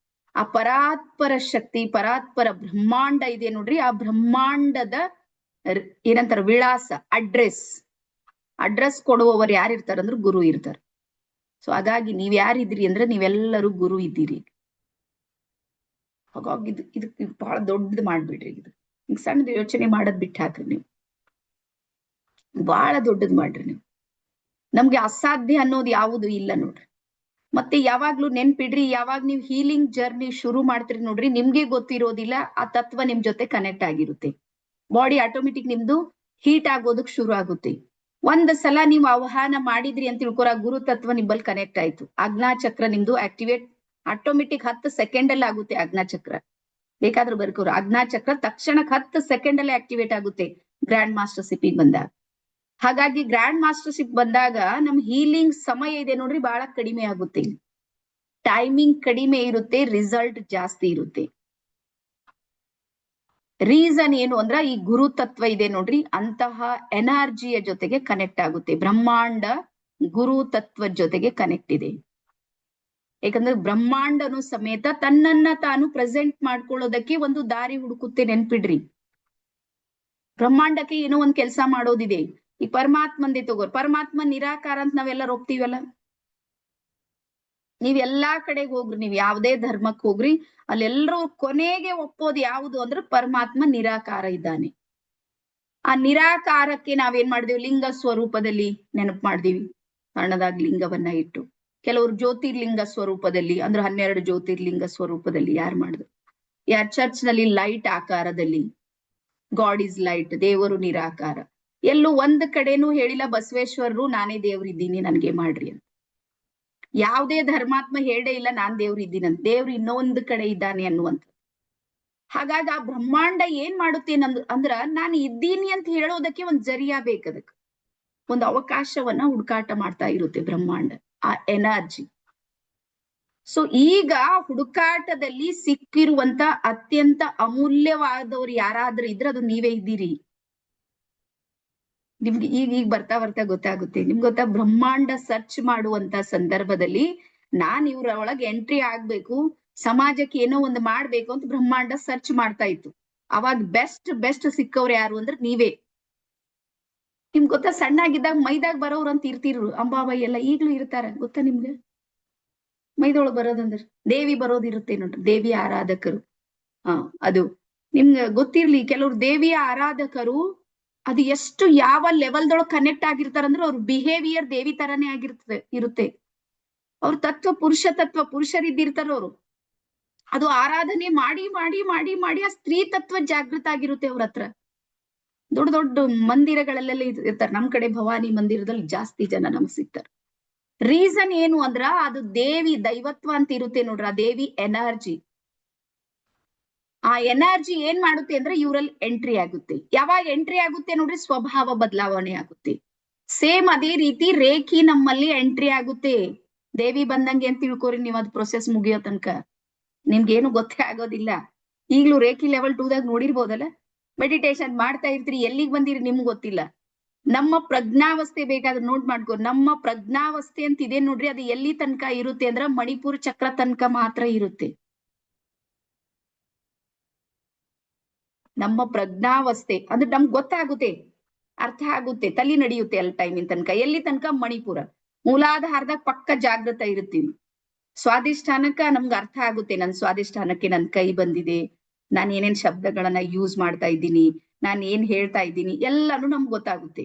ಆ ಪರಾತ್ಪರ ಶಕ್ತಿ, ಪರಾತ್ಪರ ಬ್ರಹ್ಮಾಂಡ ಇದೆ ನೋಡ್ರಿ, ಆ ಬ್ರಹ್ಮಾಂಡದ ಏನಂತಾರ ವಿಳಾಸ, ಅಡ್ರೆಸ್ ಕೊಡುವವರು ಯಾರಿರ್ತಾರಂದ್ರ ಗುರು ಇರ್ತಾರ. ಸೊ ಹಾಗಾಗಿ ನೀವ್ ಯಾರಿದ್ರಿ ಅಂದ್ರೆ ನೀವೆಲ್ಲರೂ ಗುರು ಇದ್ದೀರಿ. ಹಾಗಾಗಿ ಇದಕ್ಕೆ ಬಹಳ ದೊಡ್ಡದು ಮಾಡ್ಬಿಡ್ರಿ. ಇದು ಹಿಂಗ್ ಸಣ್ಣದು ಯೋಚನೆ ಮಾಡೋದ್ ಬಿಟ್ಟು ಹಾಕ್ರಿ, ನೀವು ಬಹಳ ದೊಡ್ಡದ್ ಮಾಡ್ರಿ. ನೀವು ನಮ್ಗೆ ಅಸಾಧ್ಯ ಅನ್ನೋದು ಯಾವುದು ಇಲ್ಲ ನೋಡ್ರಿ. ಮತ್ತೆ ಯಾವಾಗ್ಲೂ ನೆನ್ಪಿಡ್ರಿ, ಯಾವಾಗ ನೀವು ಹೀಲಿಂಗ್ ಜರ್ನಿ ಶುರು ಮಾಡ್ತೀರಿ ನೋಡ್ರಿ, ನಿಮ್ಗೆ ಗೊತ್ತಿರೋದಿಲ್ಲ ಆ ತತ್ವ ನಿಮ್ ಜೊತೆ ಕನೆಕ್ಟ್ ಆಗಿರುತ್ತೆ. ಬಾಡಿ ಆಟೋಮೆಟಿಕ್ ನಿಮ್ದು ಹೀಟ್ ಆಗೋದಕ್ ಶುರು ಆಗುತ್ತೆ. ಒಂದ್ ಸಲ ನೀವು ಆಹ್ವಾನ ಮಾಡಿದ್ರಿ ಅಂತ ತಿಳ್ಕೊರ, ಗುರು ತತ್ವ ನಿಮ್ಮಲ್ಲಿ ಕನೆಕ್ಟ್ ಆಯ್ತು. ಆಜ್ಞಾ ಚಕ್ರ ನಿಮ್ದು ಆಕ್ಟಿವೇಟ್ ಆಟೋಮೆಟಿಕ್ 10 ಸೆಕೆಂಡ್ ಅಲ್ಲಿ ಆಗುತ್ತೆ. ಆಜ್ಞಾ ಚಕ್ರ ಬೇಕಾದ್ರೂ ಬರ್ಕೋರು, ಆಜ್ಞಾ ಚಕ್ರ ತಕ್ಷಣಕ್ಕೆ 10 ಸೆಕೆಂಡ್ ಅಲ್ಲಿ ಆಕ್ಟಿವೇಟ್ ಆಗುತ್ತೆ ಗ್ರ್ಯಾಂಡ್ ಮಾಸ್ಟರ್ಶಿಪ್ ಬಂದಾಗ. ಹಾಗಾಗಿ ಗ್ರ್ಯಾಂಡ್ ಮಾಸ್ಟರ್ಶಿಪ್ ಬಂದಾಗ ನಮ್ ಹೀಲಿಂಗ್ ಸಮಯ ಇದೆ ನೋಡ್ರಿ ಬಹಳ ಕಡಿಮೆ ಆಗುತ್ತೆ. ಟೈಮಿಂಗ್ ಕಡಿಮೆ ಇರುತ್ತೆ, ರಿಸಲ್ಟ್ ಜಾಸ್ತಿ ಇರುತ್ತೆ. ರೀಸನ್ ಏನು ಅಂದ್ರ ಈ ಗುರು ತತ್ವ ಇದೆ ನೋಡ್ರಿ, ಅಂತಹ ಎನರ್ಜಿಯ ಜೊತೆಗೆ ಕನೆಕ್ಟ್ ಆಗುತ್ತೆ. ಬ್ರಹ್ಮಾಂಡ ಗುರು ತತ್ವದ ಜೊತೆಗೆ ಕನೆಕ್ಟ್ ಇದೆ. ಯಾಕಂದ್ರೆ ಬ್ರಹ್ಮಾಂಡನು ಸಮೇತ ತನ್ನನ್ನ ತಾನು ಪ್ರೆಸೆಂಟ್ ಮಾಡ್ಕೊಳ್ಳೋದಕ್ಕೆ ಒಂದು ದಾರಿ ಹುಡುಕುತ್ತೆ. ನೆನ್ಪಿಡ್ರಿ, ಬ್ರಹ್ಮಾಂಡಕ್ಕೆ ಏನೋ ಒಂದ್ ಕೆಲಸ ಮಾಡೋದಿದೆ. ಈ ಪರಮಾತ್ಮಂದೇ ತಗೋರ್, ಪರಮಾತ್ಮ ನಿರಾಕಾರ ಅಂತ ನಾವೆಲ್ಲರೂ ಒಪ್ತೀವಲ್ಲ. ನೀವ್ ಎಲ್ಲಾ ಕಡೆಗೆ ಹೋಗ್ರಿ, ನೀವ್ ಯಾವ್ದೇ ಧರ್ಮಕ್ಕೆ ಹೋಗ್ರಿ, ಅಲ್ಲೆಲ್ಲರೂ ಕೊನೆಗೆ ಒಪ್ಪೋದು ಯಾವುದು ಅಂದ್ರೆ ಪರಮಾತ್ಮ ನಿರಾಕಾರ ಇದ್ದಾನೆ. ಆ ನಿರಾಕಾರಕ್ಕೆ ನಾವೇನ್ ಮಾಡಿದೀವಿ, ಲಿಂಗ ಸ್ವರೂಪದಲ್ಲಿ ನೆನಪು ಮಾಡಿದೀವಿ. ಸಣ್ಣದಾಗಿ ಲಿಂಗವನ್ನ ಇಟ್ಟು, ಕೆಲವರು ಜ್ಯೋತಿರ್ಲಿಂಗ ಸ್ವರೂಪದಲ್ಲಿ ಅಂದ್ರೆ 12 ಜ್ಯೋತಿರ್ಲಿಂಗ ಸ್ವರೂಪದಲ್ಲಿ ಯಾರು ಮಾಡಿದ್ರು, ಯಾರ್ ಚರ್ಚ್ ನಲ್ಲಿ ಲೈಟ್ ಆಕಾರದಲ್ಲಿ, ಗಾಡ್ ಇಸ್ ಲೈಟ್, ದೇವರು ನಿರಾಕಾರ. ಎಲ್ಲೂ ಒಂದ್ ಕಡೆನೂ ಹೇಳಿಲ್ಲ ಬಸವೇಶ್ವರರು ನಾನೇ ದೇವ್ರಿದ್ದೀನಿ ನನ್ಗೆ ಮಾಡ್ರಿ ಅಂತ. ಯಾವುದೇ ಧರ್ಮಾತ್ಮ ಹೇಳೇ ಇಲ್ಲ ನಾನ್ ದೇವ್ರು ಇದ್ದೀನಂತ. ದೇವ್ರು ಇನ್ನೊಂದು ಕಡೆ ಇದ್ದಾನೆ ಅನ್ನುವಂಥ. ಹಾಗಾಗಿ ಆ ಬ್ರಹ್ಮಾಂಡ ಏನ್ ಮಾಡುತ್ತೆ ಅಂದ್ರ ನಾನು ಇದ್ದೀನಿ ಅಂತ ಹೇಳೋದಕ್ಕೆ ಒಂದ್ ಜರಿಯಾ ಬೇಕದಕ್ಕೆ, ಒಂದು ಅವಕಾಶವನ್ನ ಹುಡುಕಾಟ ಮಾಡ್ತಾ ಇರುತ್ತೆ ಬ್ರಹ್ಮಾಂಡ, ಆ ಎನರ್ಜಿ. ಸೊ ಈಗ ಹುಡುಕಾಟದಲ್ಲಿ ಸಿಕ್ಕಿರುವಂತ ಅತ್ಯಂತ ಅಮೂಲ್ಯವಾದವ್ರು ಯಾರಾದ್ರೂ ಇದ್ರೆ ಅದು ನೀವೇ ಇದ್ದೀರಿ. ನಿಮ್ಗೆ ಈಗ ಬರ್ತಾ ಗೊತ್ತಾಗುತ್ತೆ. ನಿಮ್ಗೆ ಗೊತ್ತಾ, ಬ್ರಹ್ಮಾಂಡ ಸರ್ಚ್ ಮಾಡುವಂತ ಸಂದರ್ಭದಲ್ಲಿ ನಾನ್ ಇವ್ರ ಒಳಗೆ ಎಂಟ್ರಿ ಆಗ್ಬೇಕು, ಸಮಾಜಕ್ಕೆ ಏನೋ ಒಂದು ಮಾಡ್ಬೇಕು ಅಂತ ಬ್ರಹ್ಮಾಂಡ ಸರ್ಚ್ ಮಾಡ್ತಾ ಇತ್ತು. ಅವಾಗ ಬೆಸ್ಟ್ ಸಿಕ್ಕವ್ರು ಯಾರು ಅಂದ್ರೆ ನೀವೇ. ನಿಮ್ಗೆ ಗೊತ್ತಾ, ಸಣ್ಣಾಗಿದ್ದಾಗ ಮೈದಾಗ ಬರೋರು ಅಂತ ಇರ್ತಿರು, ಅಂಬಾಬಾಯಿ ಎಲ್ಲ ಈಗ್ಲೂ ಇರ್ತಾರ ಗೊತ್ತಾ ನಿಮ್ಗೆ. ಮೈದೊಳಗ್ ಬರೋದಂದ್ರೆ ದೇವಿ ಬರೋದಿರುತ್ತೆ ನೋಡ್ರಿ, ದೇವಿಯ ಆರಾಧಕರು. ಅದು ನಿಮ್ಗೆ ಗೊತ್ತಿರ್ಲಿ, ಕೆಲವ್ರು ದೇವಿಯ ಆರಾಧಕರು ಅದು ಎಷ್ಟು ಯಾವ ಲೆವೆಲ್ದೊಳಗೆ ಕನೆಕ್ಟ್ ಆಗಿರ್ತಾರಂದ್ರೆ ಅವ್ರ ಬಿಹೇವಿಯರ್ ದೇವಿ ತರಾನೇ ಇರುತ್ತೆ. ಅವ್ರ ತತ್ವ ಪುರುಷರಿದ್ದಿರ್ತಾರ ಅವರು. ಅದು ಆರಾಧನೆ ಮಾಡಿ ಮಾಡಿ ಮಾಡಿ ಮಾಡಿ ಆ ಸ್ತ್ರೀ ತತ್ವ ಜಾಗೃತ ಆಗಿರುತ್ತೆ ಅವ್ರ ಹತ್ರ. ದೊಡ್ಡ ಮಂದಿರಗಳಲ್ಲೆಲ್ಲ ಇರ್ತಾರೆ. ನಮ್ ಕಡೆ ಭವಾನಿ ಮಂದಿರದಲ್ಲಿ ಜಾಸ್ತಿ ಜನ ನಮ್ಗೆ ಸಿಗ್ತಾರೆ. ರೀಸನ್ ಏನು ಅಂದ್ರ ಅದು ದೇವಿ ದೈವತ್ವ ಅಂತ ಇರುತ್ತೆ ನೋಡ್ರ, ಆ ದೇವಿ ಎನರ್ಜಿ. ಆ ಎನರ್ಜಿ ಏನ್ ಮಾಡುತ್ತೆ ಅಂದ್ರೆ ಇವ್ರಲ್ಲಿ ಎಂಟ್ರಿ ಆಗುತ್ತೆ. ಯಾವಾಗ ಎಂಟ್ರಿ ಆಗುತ್ತೆ ನೋಡ್ರಿ, ಸ್ವಭಾವ ಬದಲಾವಣೆ ಆಗುತ್ತೆ. ಸೇಮ್ ಅದೇ ರೀತಿ ರೇಖಿ ನಮ್ಮಲ್ಲಿ ಎಂಟ್ರಿ ಆಗುತ್ತೆ. ದೇವಿ ಬಂದಂಗೆ ಅಂತ ತಿಳ್ಕೊರಿ ನೀವ್, ಅದ್ ಪ್ರೊಸೆಸ್ ಮುಗಿಯೋ ತನಕ ನಿಮ್ಗೇನು ಗೊತ್ತೇ ಆಗೋದಿಲ್ಲ. ಈಗ್ಲೂ ರೇಖಿ ಲೆವೆಲ್ 2ದಾಗ ನೋಡಿರ್ಬೋದಲ್ಲ, ಮೆಡಿಟೇಷನ್ ಮಾಡ್ತಾ ಇರ್ತೀರಿ, ಎಲ್ಲಿಗ್ ಬಂದಿರಿ ನಿಮ್ಗೆ ಗೊತ್ತಿಲ್ಲ. ನಮ್ಮ ಪ್ರಜ್ಞಾವಸ್ಥೆ ಬೇಕಾದ್ರೆ ನೋಟ್ ಮಾಡ್ಕೊ, ನಮ್ಮ ಪ್ರಜ್ಞಾವಸ್ಥೆ ಅಂತ ಇದೆ ನೋಡ್ರಿ, ಅದು ಎಲ್ಲಿ ತನಕ ಇರುತ್ತೆ ಅಂದ್ರ ಮಣಿಪುರ ಚಕ್ರ ತನಕ ಮಾತ್ರ ಇರುತ್ತೆ. ನಮ್ಮ ಪ್ರಜ್ಞಾವಸ್ಥೆ ಅಂದ್ರೆ ನಮ್ಗೆ ಗೊತ್ತಾಗುತ್ತೆ, ಅರ್ಥ ಆಗುತ್ತೆ, ತಲೆ ನಡೆಯುತ್ತೆ ಅಲ್ಲಿ ಟೈಮಿನ ತನಕ. ಎಲ್ಲಿ ತನಕ? ಮಣಿಪುರ ಮೂಲಾಧಾರದಾಗ ಪಕ್ಕ ಜಾಗೃತ ಇರ್ತೀವಿ. ಸ್ವಾಧಿಷ್ಠಾನಕ್ಕ ನಮ್ಗೆ ಅರ್ಥ ಆಗುತ್ತೆ, ನನ್ ಸ್ವಾಧಿಷ್ಠಾನಕ್ಕೆ ನನ್ ಕೈ ಬಂದಿದೆ, ನಾನು ಏನೇನ್ ಶಬ್ದಗಳನ್ನ ಯೂಸ್ ಮಾಡ್ತಾ ಇದ್ದೀನಿ, ನಾನು ಏನ್ ಹೇಳ್ತಾ ಇದ್ದೀನಿ ಎಲ್ಲಾನು ನಮ್ಗೆ ಗೊತ್ತಾಗುತ್ತೆ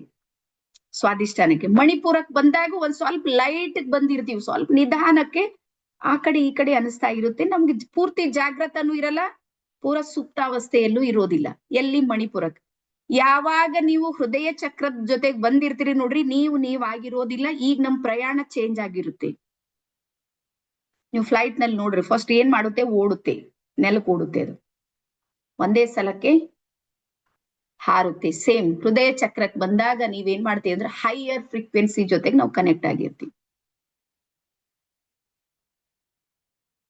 ಸ್ವಾಧಿಷ್ಠಾನಕ್ಕೆ. ಮಣಿಪುರಕ್ಕೆ ಬಂದಾಗ ಒಂದ್ ಸ್ವಲ್ಪ ಲೈಟ್ ಬಂದಿರ್ತೀವಿ, ಸ್ವಲ್ಪ ನಿಧಾನಕ್ಕೆ ಆ ಕಡೆ ಈ ಕಡೆ ಅನಿಸ್ತಾ ಇರುತ್ತೆ. ನಮ್ಗೆ ಪೂರ್ತಿ ಜಾಗೃತನೂ ಇರಲ್ಲ, ಪೂರ ಸುಪ್ತಾವಸ್ಥೆಯಲ್ಲೂ ಇರೋದಿಲ್ಲ. ಎಲ್ಲಿ? ಮಣಿಪುರಕ್ಕೆ. ಯಾವಾಗ ನೀವು ಹೃದಯ ಚಕ್ರದ ಜೊತೆಗೆ ಬಂದಿರ್ತೀರಿ ನೋಡ್ರಿ, ನೀವು ಆಗಿರೋದಿಲ್ಲ. ಈಗ ನಮ್ ಪ್ರಯಾಣ ಚೇಂಜ್ ಆಗಿರುತ್ತೆ. ನೀವು ಫ್ಲೈಟ್ ನಲ್ಲಿ ನೋಡ್ರಿ, ಫಸ್ಟ್ ಏನ್ ಮಾಡುತ್ತೆ? ಓಡುತ್ತೆ, ನೆಲಕ್ಕೆ ಓಡುತ್ತೆ. ಅದು ಒಂದೇ ಸಲಕ್ಕೆ ಹಾರುತ್ತೆ. ಸೇಮ್ ಹೃದಯ ಚಕ್ರಕ್ಕೆ ಬಂದಾಗ ನೀವೇನ್ ಮಾಡ್ತೀವಿ ಅಂದ್ರೆ ಹೈಯರ್ ಫ್ರೀಕ್ವೆನ್ಸಿ ಜೊತೆಗೆ ನಾವು ಕನೆಕ್ಟ್ ಆಗಿರ್ತೀವಿ.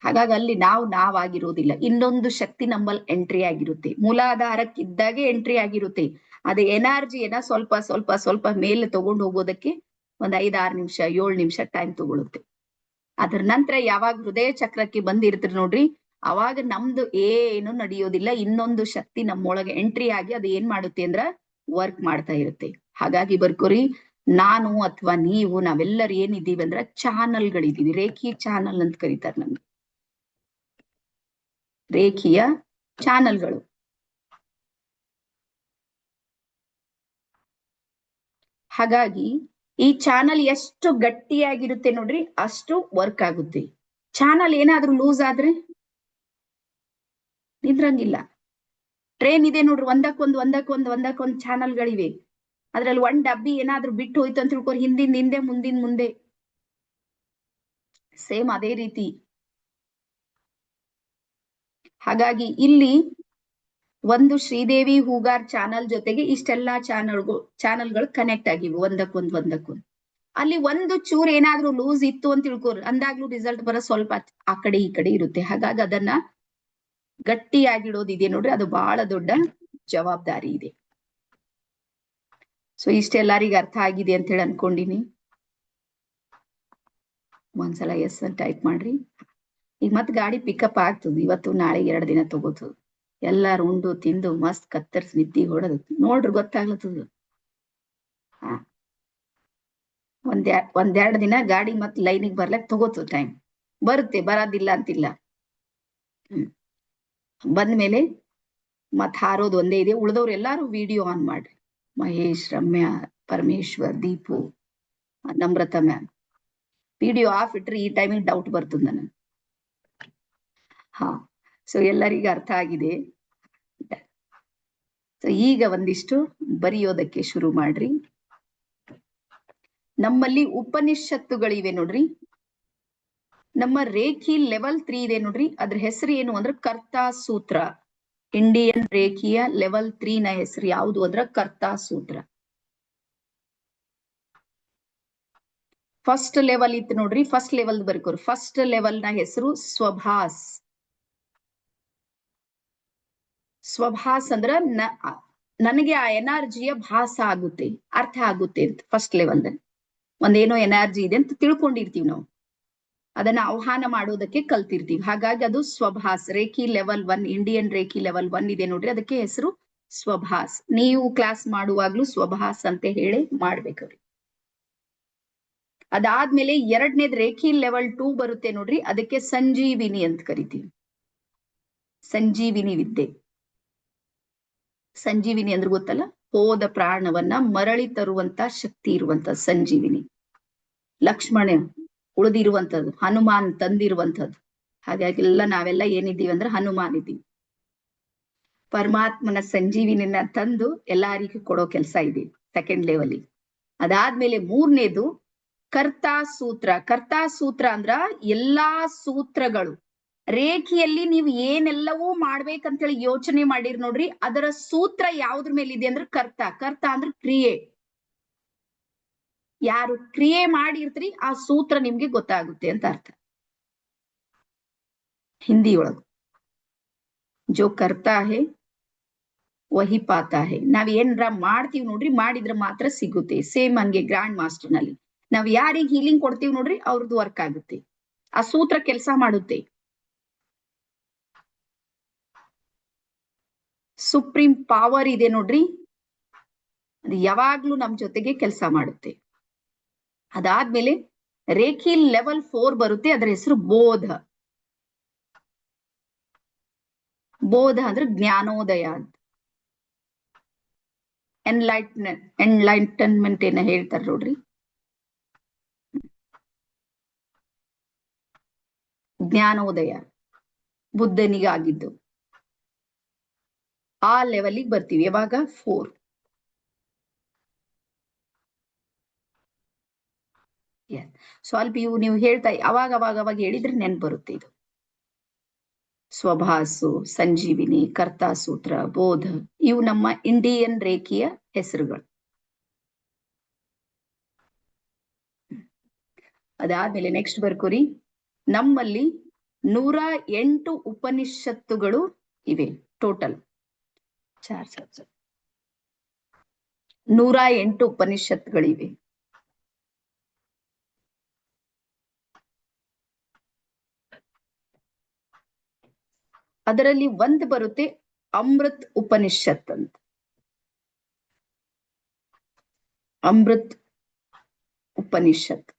ಹಾಗಾಗಿ ಅಲ್ಲಿ ನಾವಾಗಿರೋದಿಲ್ಲ. ಇನ್ನೊಂದು ಶಕ್ತಿ ನಮ್ಮಲ್ಲಿ ಎಂಟ್ರಿ ಆಗಿರುತ್ತೆ. ಮೂಲಾಧಾರಕ್ಕಿದ್ದಾಗೆ ಎಂಟ್ರಿ ಆಗಿರುತ್ತೆ. ಅದೇ ಎನರ್ಜಿಯನ್ನ ಸ್ವಲ್ಪ ಸ್ವಲ್ಪ ಸ್ವಲ್ಪ ಮೇಲೆ ತಗೊಂಡು ಹೋಗೋದಕ್ಕೆ ಒಂದ್ 5-6 ನಿಮಿಷ 7 ನಿಮಿಷ ಟೈಮ್ ತಗೊಳುತ್ತೆ. ಅದ್ರ ನಂತರ ಯಾವಾಗ ಹೃದಯ ಚಕ್ರಕ್ಕೆ ಬಂದಿರ್ತೀರಿ ನೋಡ್ರಿ, ಅವಾಗ ನಮ್ದು ಏನು ನಡೆಯೋದಿಲ್ಲ. ಇನ್ನೊಂದು ಶಕ್ತಿ ನಮ್ಮೊಳಗೆ ಎಂಟ್ರಿ ಆಗಿ ಅದು ಏನ್ ಮಾಡುತ್ತೆ ಅಂದ್ರ ವರ್ಕ್ ಮಾಡ್ತಾ ಇರುತ್ತೆ. ಹಾಗಾಗಿ ಬರ್ಕೋರಿ, ನಾನು ಅಥವಾ ನೀವು ನಾವೆಲ್ಲರೂ ಏನಿದ್ದೀವಿ ಅಂದ್ರ ಚಾನಲ್ಗಳಿದೀವಿ. ರೇಖಿ ಚಾನಲ್ ಅಂತ ಕರೀತಾರೆ ನಮ್ಗೆ, ರೇಖಿಯ ಚಾನಲ್ಗಳು. ಹಾಗಾಗಿ ಈ ಚಾನಲ್ ಎಷ್ಟು ಗಟ್ಟಿಯಾಗಿರುತ್ತೆ ನೋಡ್ರಿ, ಅಷ್ಟು ವರ್ಕ್ ಆಗುತ್ತೆ. ಚಾನಲ್ ಏನಾದ್ರೂ ಲೂಸ್ ಆದ್ರೆ ನಿಂದ್ರಂಗಿಲ್ಲ. ಟ್ರೈನ್ ಇದೆ ನೋಡ್ರಿ, ಒಂದಕ್ಕೊಂದು ಚಾನಲ್ಗಳಿವೆ. ಅದ್ರಲ್ಲಿ ಒಂದ್ ಡಬ್ಬಿ ಏನಾದ್ರೂ ಬಿಟ್ಟು ಹೋಯ್ತು ಅಂತ ತಿಳ್ಕೊರಿ, ಹಿಂದಿನ ಹಿಂದೆ ಮುಂದಿನ ಮುಂದೆ. ಸೇಮ್ ಅದೇ ರೀತಿ. ಹಾಗಾಗಿ ಇಲ್ಲಿ ಒಂದು ಶ್ರೀದೇವಿ ಹೂಗಾರ್ ಚಾನಲ್ ಜೊತೆಗೆ ಇಷ್ಟೆಲ್ಲಾ ಚಾನಲ್ಗಳು ಕನೆಕ್ಟ್ ಆಗಿವೆ ಒಂದಕ್ಕೊಂದು. ಅಲ್ಲಿ ಒಂದು ಚೂರ್ ಏನಾದ್ರೂ ಲೂಸ್ ಇತ್ತು ಅಂತ ತಿಳ್ಕೊರಿ, ಅಂದಾಗ್ಲೂ ರಿಸಲ್ಟ್ ಬರೋ ಸ್ವಲ್ಪ ಆ ಕಡೆ ಈ ಕಡೆ ಇರುತ್ತೆ. ಹಾಗಾಗಿ ಅದನ್ನ ಗಟ್ಟಿಯಾಗಿಡೋದಿದೆ ನೋಡ್ರಿ, ಅದು ಬಹಳ ದೊಡ್ಡ ಜವಾಬ್ದಾರಿ ಇದೆ. ಸೊ ಇಷ್ಟೆಲ್ಲರಿಗೂ ಅರ್ಥ ಆಗಿದೆ ಅಂತ ಹೇಳಿ ಅನ್ಕೊಂಡಿನಿ. ಒಂದ್ಸಲ ಎಸ್ ಅಂತ ಟೈಪ್ ಮಾಡ್ರಿ. ಈಗ ಮತ್ ಗಾಡಿ ಪಿಕಪ್ ಆಗ್ತದ. ಇವತ್ತು ನಾಳೆ 2 ದಿನ ತಗೋತದ. ಎಲ್ಲಾರು ಉಂಡು ತಿಂದು ಮಸ್ತ್ ಕತ್ತರ್ಸ್ ನಿದ್ದಿ ಹೊಡೆದು ನೋಡ್ರಿ ಗೊತ್ತಾಗ್ಲತ್ತದ. ಒಂದೆರಡು ದಿನ ಗಾಡಿ ಮತ್ ಲೈನಿಗೆ ಬರ್ಲಕ್ ತಗೋತದ ಟೈಮ್. ಬರುತ್ತೆ, ಬರೋದಿಲ್ಲ ಅಂತಿಲ್ಲ. ಬಂದ್ಮೇಲೆ ಮತ್ ಹಾರೋದು ಒಂದೇ ಇದೆ. ಉಳ್ದವ್ರು ಎಲ್ಲಾರು ವಿಡಿಯೋ ಆನ್ ಮಾಡ್ರಿ. Mahesh, Ramya, Parameshwar, Deepu, Namrata ma'am. Video off ಇಟ್ರಿ ಈ ಟೈಮಿಗೆ ಡೌಟ್ ಬರ್ತದ ನನಗೆ. ಹಾ, ಸೊ ಎಲ್ಲರಿಗೂ ಅರ್ಥ ಆಗಿದೆ. ಸೊ ಈಗ ಒಂದಿಷ್ಟು ಬರೆಯೋದಕ್ಕೆ ಶುರು ಮಾಡ್ರಿ. ನಮ್ಮಲ್ಲಿ ಉಪನಿಷತ್ತುಗಳಿವೆ ನೋಡ್ರಿ. ನಮ್ಮ ರೇಖಿ ಲೆವೆಲ್ 3 ಇದೆ ನೋಡ್ರಿ, ಅದ್ರ ಹೆಸರು ಏನು ಅಂದ್ರೆ ಕರ್ತಾ ಸೂತ್ರ. ಇಂಡಿಯನ್ ರೇಖಿಯ ಲೆವೆಲ್ 3 ನ ಹೆಸರು ಯಾವುದು ಅಂದ್ರೆ ಕರ್ತಾ ಸೂತ್ರ. ಫಸ್ಟ್ ಲೆವೆಲ್ ಇತ್ತು ನೋಡ್ರಿ, ಫಸ್ಟ್ ಲೆವೆಲ್ ಬರ್ಕೋರು. ಫಸ್ಟ್ ಲೆವೆಲ್ ನ ಹೆಸರು ಸ್ವಭಾಸ್. ಸ್ವಭಾಸ್ ಅಂದ್ರ ನನಗೆ ಆ ಎನರ್ಜಿಯ ಭಾಸ ಆಗುತ್ತೆ, ಅರ್ಥ ಆಗುತ್ತೆ ಅಂತ. ಫಸ್ಟ್ ಲೆವೆಲ್ ಒಂದೇನೋ ಎನರ್ಜಿ ಇದೆ ಅಂತ ತಿಳ್ಕೊಂಡಿರ್ತೀವಿ ನಾವು, ಅದನ್ನ ಆಹ್ವಾನ ಮಾಡೋದಕ್ಕೆ ಕಲ್ತಿರ್ತೀವಿ. ಹಾಗಾಗಿ ಅದು ಸ್ವಭಾಸ್. Reiki level 1, Indian reiki level 1 ಇದೆ ನೋಡ್ರಿ, ಅದಕ್ಕೆ ಹೆಸರು ಸ್ವಭಾಸ್. ನೀವು ಕ್ಲಾಸ್ ಮಾಡುವಾಗ್ಲೂ ಸ್ವಭಾಸ್ ಅಂತ ಹೇಳಿ ಮಾಡ್ಬೇಕ್ರಿ. ಅದಾದ್ಮೇಲೆ ಎರಡನೇದ್ ರೇಖಿ ಲೆವೆಲ್ 2 ಬರುತ್ತೆ ನೋಡ್ರಿ, ಅದಕ್ಕೆ ಸಂಜೀವಿನಿ ಅಂತ ಕರಿತೀವಿ. ಸಂಜೀವಿನಿ ವಿದ್ಯೆ. ಸಂಜೀವಿನಿ ಅಂದ್ರೆ ಗೊತ್ತಲ್ಲ, ಹೋದ ಪ್ರಾಣವನ್ನ ಮರಳಿ ತರುವಂತ ಶಕ್ತಿ ಇರುವಂತ ಸಂಜೀವಿನಿ. ಲಕ್ಷ್ಮಣ ಉಳಿದಿರುವಂತದ್ದು, ಹನುಮಾನ್ ತಂದಿರುವಂತದ್ದು. ಹಾಗಾಗಿ ನಾವೆಲ್ಲ ಏನಿದ್ದೀವಿ ಅಂದ್ರೆ ಹನುಮಾನ್ ಇದ್ದೀವಿ. ಪರಮಾತ್ಮನ ಸಂಜೀವಿನಿನ ತಂದು ಎಲ್ಲಾರಿಗೂ ಕೊಡೋ ಕೆಲಸ ಇದೆ ಸೆಕೆಂಡ್ ಲೆವೆಲ್. ಅದಾದ್ಮೇಲೆ ಮೂರನೇದು ಕರ್ತಾ ಸೂತ್ರ. ಕರ್ತಾ ಸೂತ್ರ ಅಂದ್ರ ಎಲ್ಲಾ ಸೂತ್ರಗಳು ರೇಖೆಯಲ್ಲಿ ನೀವು ಏನೆಲ್ಲವೂ ಮಾಡ್ಬೇಕಂತೇಳಿ ಯೋಚನೆ ಮಾಡಿರ್ ನೋಡ್ರಿ, ಅದರ ಸೂತ್ರ ಯಾವ್ದ್ರ ಮೇಲಿದೆ ಅಂದ್ರೆ ಕರ್ತಾ. ಕರ್ತಾ ಅಂದ್ರೆ ಕ್ರಿಯೆ. ಯಾರು ಕ್ರಿಯೆ ಮಾಡಿರ್ತೀರಿ ಆ ಸೂತ್ರ ನಿಮ್ಗೆ ಗೊತ್ತಾಗುತ್ತೆ ಅಂತ ಅರ್ಥ. ಹಿಂದಿ ಒಳಗು ಜೋ ಕರ್ತಾ ಹೇ ವಹಿ ಪಾತಾ ಹೇ. ನಾವ್ ಏನ್ರ ಮಾಡ್ತೀವಿ ನೋಡ್ರಿ, ಮಾಡಿದ್ರೆ ಮಾತ್ರ ಸಿಗುತ್ತೆ. ಸೇಮ್ ಹಂಗೆ ಗ್ರ್ಯಾಂಡ್ ಮಾಸ್ಟರ್ ನಲ್ಲಿ ನಾವ್ ಯಾರಿಗೆ ಹೀಲಿಂಗ್ ಕೊಡ್ತೀವಿ ನೋಡ್ರಿ, ಅವ್ರದ್ದು ವರ್ಕ್ ಆಗುತ್ತೆ. ಆ ಸೂತ್ರ ಕೆಲಸ ಮಾಡುತ್ತೆ. ಸುಪ್ರೀಂ ಪವರ್ ಇದೆ ನೋಡ್ರಿ, ಅದು ಯಾವಾಗ್ಲೂ ನಮ್ ಜೊತೆಗೆ ಕೆಲಸ ಮಾಡುತ್ತೆ. ಅದಾದ್ಮೇಲೆ ರೇಖಿ ಲೆವೆಲ್ 4 ಬರುತ್ತೆ, ಅದರ ಹೆಸರು ಬೋಧ. ಬೋಧ ಅಂದ್ರೆ ಜ್ಞಾನೋದಯ ಅಂತ. ಎನ್ಲೈಟನ್ಮೆಂಟ್ ಏನ ಹೇಳ್ತಾರ ನೋಡ್ರಿ, ಜ್ಞಾನೋದಯ ಬುದ್ಧನಿಗಾಗಿದ್ದು. ಆ ಲೆವೆಲ್ಗೆ ಬರ್ತೀವಿ ಯಾವಾಗ 4. ಸ್ವಲ್ಪ ಇವು ನೀವು ಹೇಳ್ತಾ ಅವಾಗ ಹೇಳಿದ್ರೆ ನೆನ್ಪು ಬರುತ್ತೆ ಇದು. ಸ್ವಭಾಸು, ಸಂಜೀವಿನಿ, ಕರ್ತಾಸೂತ್ರ, ಬೋಧ, ಇವು ನಮ್ಮ ಇಂಡಿಯನ್ ರೇಖಿಯ ಹೆಸರುಗಳು. ಅದಾದ್ಮೇಲೆ ನೆಕ್ಸ್ಟ್ ಬರ್ಕೋರಿ, ನಮ್ಮಲ್ಲಿ 108 ಉಪನಿಷತ್ತುಗಳು ಇವೆ ಟೋಟಲ್. 108 ಉಪನಿಷತ್ತುಗಳಿವೆ. ಅದರಲ್ಲಿ ಒಂದು ಬರುತ್ತೆ ಅಮೃತ್ ಉಪನಿಷತ್ ಅಂತ. ಅಮೃತ್ ಉಪನಿಷತ್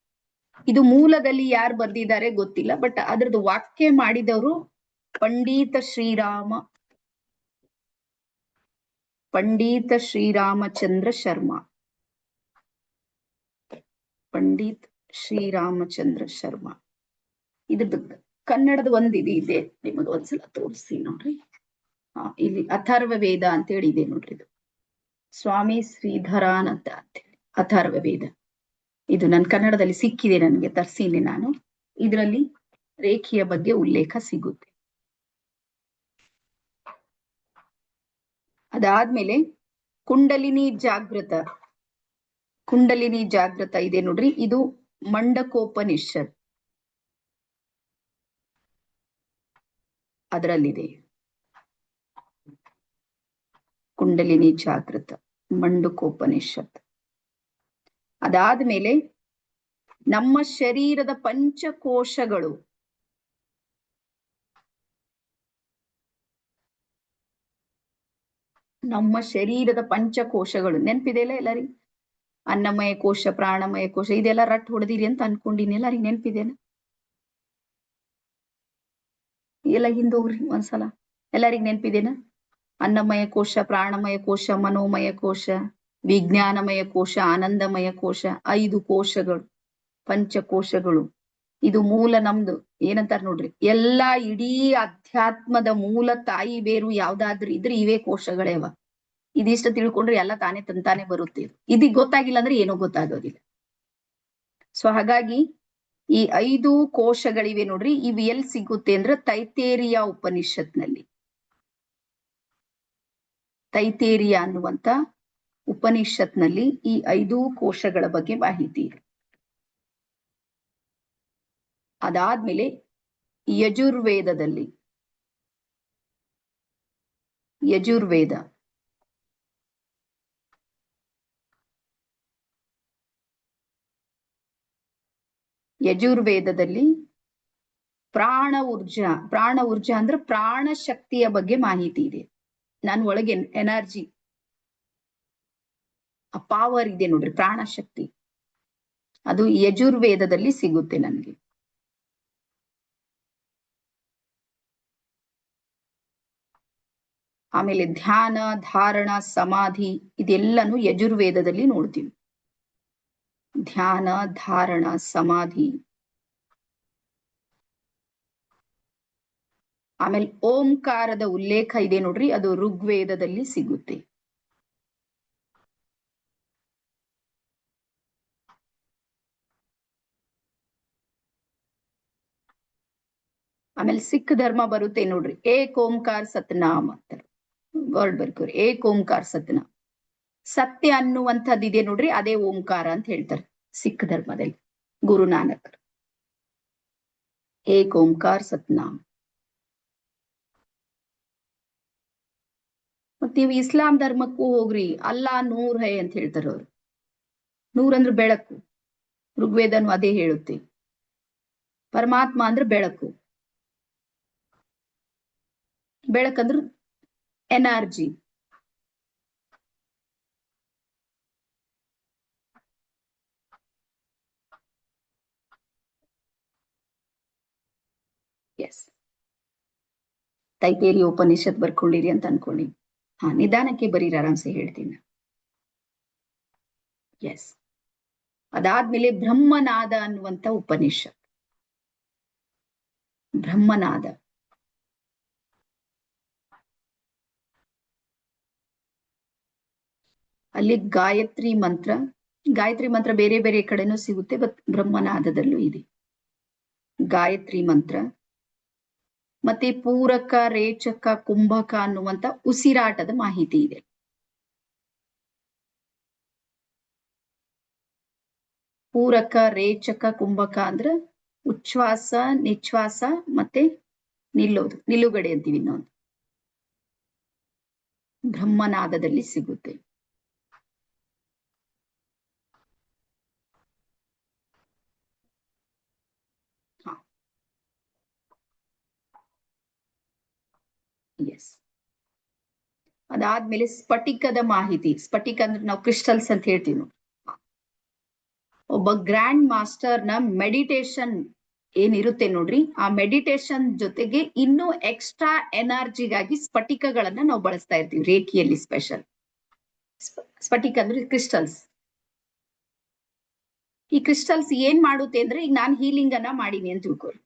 ಇದು ಮೂಲದಲ್ಲಿ ಯಾರು ಬರ್ದಿದ್ದಾರೆ ಗೊತ್ತಿಲ್ಲ, ಬಟ್ ಅದ್ರದ್ದು ವಾಕ್ಯ ಮಾಡಿದವರು ಪಂಡಿತ ಶ್ರೀರಾಮಚಂದ್ರ ಶರ್ಮಾ. ಪಂಡಿತ್ ಶ್ರೀರಾಮಚಂದ್ರ ಶರ್ಮಾ. ಇದ್ರದ್ದು ಕನ್ನಡದ ಇದೆ, ನಿಮಗೆ ಒಂದ್ಸಲ ತೋರಿಸ್ತೀನಿ ನೋಡ್ರಿ. ಇಲ್ಲಿ ಅಥರ್ವ ವೇದ ಅಂತ ಹೇಳಿ ಇದೆ ನೋಡ್ರಿ. ಇದು ಸ್ವಾಮಿ ಶ್ರೀಧರಾನಂದ ಅಂತೇಳಿ ಅಥರ್ವ ವೇದ. ಇದು ನನ್ನ ಕನ್ನಡದಲ್ಲಿ ಸಿಕ್ಕಿದೆ, ನನಗೆ ತರ್ಸೀನಿ ನಾನು. ಇದರಲ್ಲಿ ರೇಖೆಯ ಬಗ್ಗೆ ಉಲ್ಲೇಖ ಸಿಗುತ್ತೆ. ಅದಾದ್ಮೇಲೆ ಕುಂಡಲಿನಿ ಜಾಗೃತ ಇದೆ ನೋಡ್ರಿ. ಇದು ಮಂಡಕೋಪನಿಷತ್ ಅದರಲ್ಲಿದೆ. ಕುಂಡಲಿನಿ ಜಾಗೃತ, ಮಂಡಕೋಪನಿಷತ್. ಅದಾದ್ಮೇಲೆ ನಮ್ಮ ಶರೀರದ ಪಂಚಕೋಶಗಳು, ನೆನ್ಪಿದೆಯಲ್ಲ ಎಲ್ಲರಿಗೂ? ಅನ್ನಮಯ ಕೋಶ, ಪ್ರಾಣಮಯ ಕೋಶ, ಇದೆಲ್ಲ ರಟ್ ಹೊಡೆದಿರಿ ಅಂತ ಅನ್ಕೊಂಡಿನಿ. ಎಲ್ಲರಿಗೂ ನೆನ್ಪಿದೆಯಲ್ಲ? ಎಲ್ಲ ಹಿಂದೋಗ್ರಿ ಒಂದ್ಸಲ. ಎಲ್ಲರಿಗೂ ನೆನ್ಪಿದೇನ? ಅನ್ನಮಯ ಕೋಶ, ಪ್ರಾಣಮಯ ಕೋಶ, ಮನೋಮಯ ಕೋಶ, ವಿಜ್ಞಾನಮಯ ಕೋಶ, ಆನಂದಮಯ ಕೋಶ, 5 ಕೋಶಗಳು, ಪಂಚಕೋಶಗಳು. ಇದು ಮೂಲ ನಮ್ದು ಏನಂತಾರ ನೋಡ್ರಿ, ಎಲ್ಲಾ ಇಡೀ ಅಧ್ಯಾತ್ಮದ ಮೂಲ ತಾಯಿ ಬೇರು ಯಾವ್ದಾದ್ರೂ ಇದ್ರೆ ಇವೇ ಕೋಶಗಳೇವ. ಇದಿಷ್ಟ ತಿಳ್ಕೊಂಡ್ರೆ ಎಲ್ಲ ತಾನೇ ತಂತಾನೆ ಬರುತ್ತೆ. ಇದೀಗ ಗೊತ್ತಾಗಿಲ್ಲ ಅಂದ್ರೆ ಏನೋ ಗೊತ್ತಾಗೋದಿಲ್ಲ. ಸೊ ಹಾಗಾಗಿ ಈ 5 ಕೋಶಗಳಿವೆ ನೋಡ್ರಿ. ಇವು ಎಲ್ಲಿ ಸಿಗುತ್ತೆ ಅಂದ್ರೆ ತೈತೇರಿಯ ಉಪನಿಷತ್ನಲ್ಲಿ. ತೈತೇರಿಯ ಅನ್ನುವಂತ ಉಪನಿಷತ್ನಲ್ಲಿ ಈ 5 ಕೋಶಗಳ ಬಗ್ಗೆ ಮಾಹಿತಿ ಇದೆ. ಅದಾದ್ಮೇಲೆ ಯಜುರ್ವೇದದಲ್ಲಿ, ಯಜುರ್ವೇದದಲ್ಲಿ ಪ್ರಾಣ ಊರ್ಜಾ ಅಂದ್ರೆ ಪ್ರಾಣ ಶಕ್ತಿಯ ಬಗ್ಗೆ ಮಾಹಿತಿ ಇದೆ. ನಾನು ಒಳಗೆ ಎನರ್ಜಿ, ಪವರ್ ಇದೆ ನೋಡ್ರಿ, ಪ್ರಾಣ ಶಕ್ತಿ. ಅದು ಯಜುರ್ವೇದದಲ್ಲಿ ಸಿಗುತ್ತೆ ನನಗೆ. ಆಮೇಲೆ ಧ್ಯಾನ, ಧಾರಣ, ಸಮಾಧಿ ಇದೆಲ್ಲನೂ ಯಜುರ್ವೇದದಲ್ಲಿ ನೋಡ್ತೀವಿ. ಧ್ಯಾನ, ಧಾರಣ, ಸಮಾಧಿ. ಆಮೇಲೆ ಓಂಕಾರದ ಉಲ್ಲೇಖ ಇದೆ ನೋಡ್ರಿ, ಅದು ಋಗ್ವೇದದಲ್ಲಿ ಸಿಗುತ್ತೆ. ಆಮೇಲೆ ಸಿಖ್ ಧರ್ಮ ಬರುತ್ತೆ ನೋಡ್ರಿ, ಏಕ್ ಓಂಕಾರ ಸತ್ನಾಮ್ ಅಂತಾರೆ. ವರ್ಡ್ ಬರ್ಕೋರಿ, ಏಕ್ ಓಂಕಾರ ಸತ್ನಾಮ್. ಸತ್ಯ ಅನ್ನುವಂಥದ್ದಿದೆ ನೋಡ್ರಿ, ಅದೇ ಓಂಕಾರ ಅಂತ ಹೇಳ್ತಾರೆ ಸಿಖ್ ಧರ್ಮದಲ್ಲಿ. ಗುರುನಾನಕ್ ಏಕ್ ಓಂಕಾರ ಸತ್ನಾಮ್. ಮತ್ ನೀವು ಇಸ್ಲಾಂ ಧರ್ಮಕ್ಕೂ ಹೋಗ್ರಿ, ಅಲ್ಲಾ ನೂರ್ ಹೈ ಅಂತ ಹೇಳ್ತಾರೆ ಅವ್ರು. ನೂರ್ ಅಂದ್ರೆ ಬೆಳಕು, ಋಗ್ವೇದನು ಅದೇ ಹೇಳುತ್ತೆ. ಪರಮಾತ್ಮ ಅಂದ್ರೆ ಬೆಳಕು, ಬೆಳಕಂದ್ರೆ ಎನರ್ಜಿ. ಎಸ್, ತೈತೇರಿ ಉಪನಿಷತ್ ಬರ್ಕೊಂಡಿರಿ ಅಂತ ಅನ್ಕೊಂಡಿ. ನಿಧಾನಕ್ಕೆ ಬರೀರಿ, ಆರಾಮ್ಸೆ ಹೇಳ್ತೀನಿ. ಎಸ್. ಅದಾದ್ಮೇಲೆ ಬ್ರಹ್ಮನಾದ ಅನ್ನುವಂತ ಉಪನಿಷತ್. ಬ್ರಹ್ಮನಾದ ಅಲ್ಲಿ ಗಾಯತ್ರಿ ಮಂತ್ರ, ಗಾಯತ್ರಿ ಮಂತ್ರ ಬೇರೆ ಬೇರೆ ಕಡೆನೂ ಸಿಗುತ್ತೆ, ಬಟ್ ಬ್ರಹ್ಮನಾದದಲ್ಲೂ ಇದೆ ಗಾಯತ್ರಿ ಮಂತ್ರ. ಮತ್ತೆ ಪೂರಕ, ರೇಚಕ, ಕುಂಭಕ ಅನ್ನುವಂತ ಉಸಿರಾಟದ ಮಾಹಿತಿ ಇದೆ. ಪೂರಕ, ರೇಚಕ, ಕುಂಭಕ ಅಂದ್ರ ಉಚ್ಛ್ವಾಸ, ನಿಶ್ವಾಸ ಮತ್ತೆ ನಿಲ್ಲೋದು, ನಿಲುಗಡೆ ಅಂತೀವಿ ಇನ್ನೊಂದು. ಬ್ರಹ್ಮನಾದದಲ್ಲಿ ಸಿಗುತ್ತೆ. ಎಸ್. ಅದಾದ್ಮೇಲೆ ಸ್ಫಟಿಕದ ಮಾಹಿತಿ. ಸ್ಫಟಿಕ ಅಂದ್ರೆ ನಾವು ಕ್ರಿಸ್ಟಲ್ಸ್ ಅಂತ ಹೇಳ್ತೀವಿ. ಒಬ್ಬ ಗ್ರ್ಯಾಂಡ್ ಮಾಸ್ಟರ್ ನ ಮೆಡಿಟೇಷನ್ ಏನಿರುತ್ತೆ ನೋಡ್ರಿ, ಆ ಮೆಡಿಟೇಷನ್ ಜೊತೆಗೆ ಇನ್ನೂ ಎಕ್ಸ್ಟ್ರಾ ಎನರ್ಜಿಗಾಗಿ ಸ್ಫಟಿಕಗಳನ್ನ ನಾವು ಬಳಸ್ತಾ ಇರ್ತೀವಿ ರೇಖಿಯಲ್ಲಿ. ಸ್ಪೆಷಲ್ ಸ್ಫಟಿಕ ಅಂದ್ರೆ ಕ್ರಿಸ್ಟಲ್ಸ್. ಈ ಕ್ರಿಸ್ಟಲ್ಸ್ ಏನ್ ಮಾಡುತ್ತೆ ಅಂದ್ರೆ, ಈಗ ನಾನು ಹೀಲಿಂಗ್ ಅನ್ನ ಮಾಡೀನಿ ಅಂತ ತಿಳ್ಕೊಳ್ಳಿ,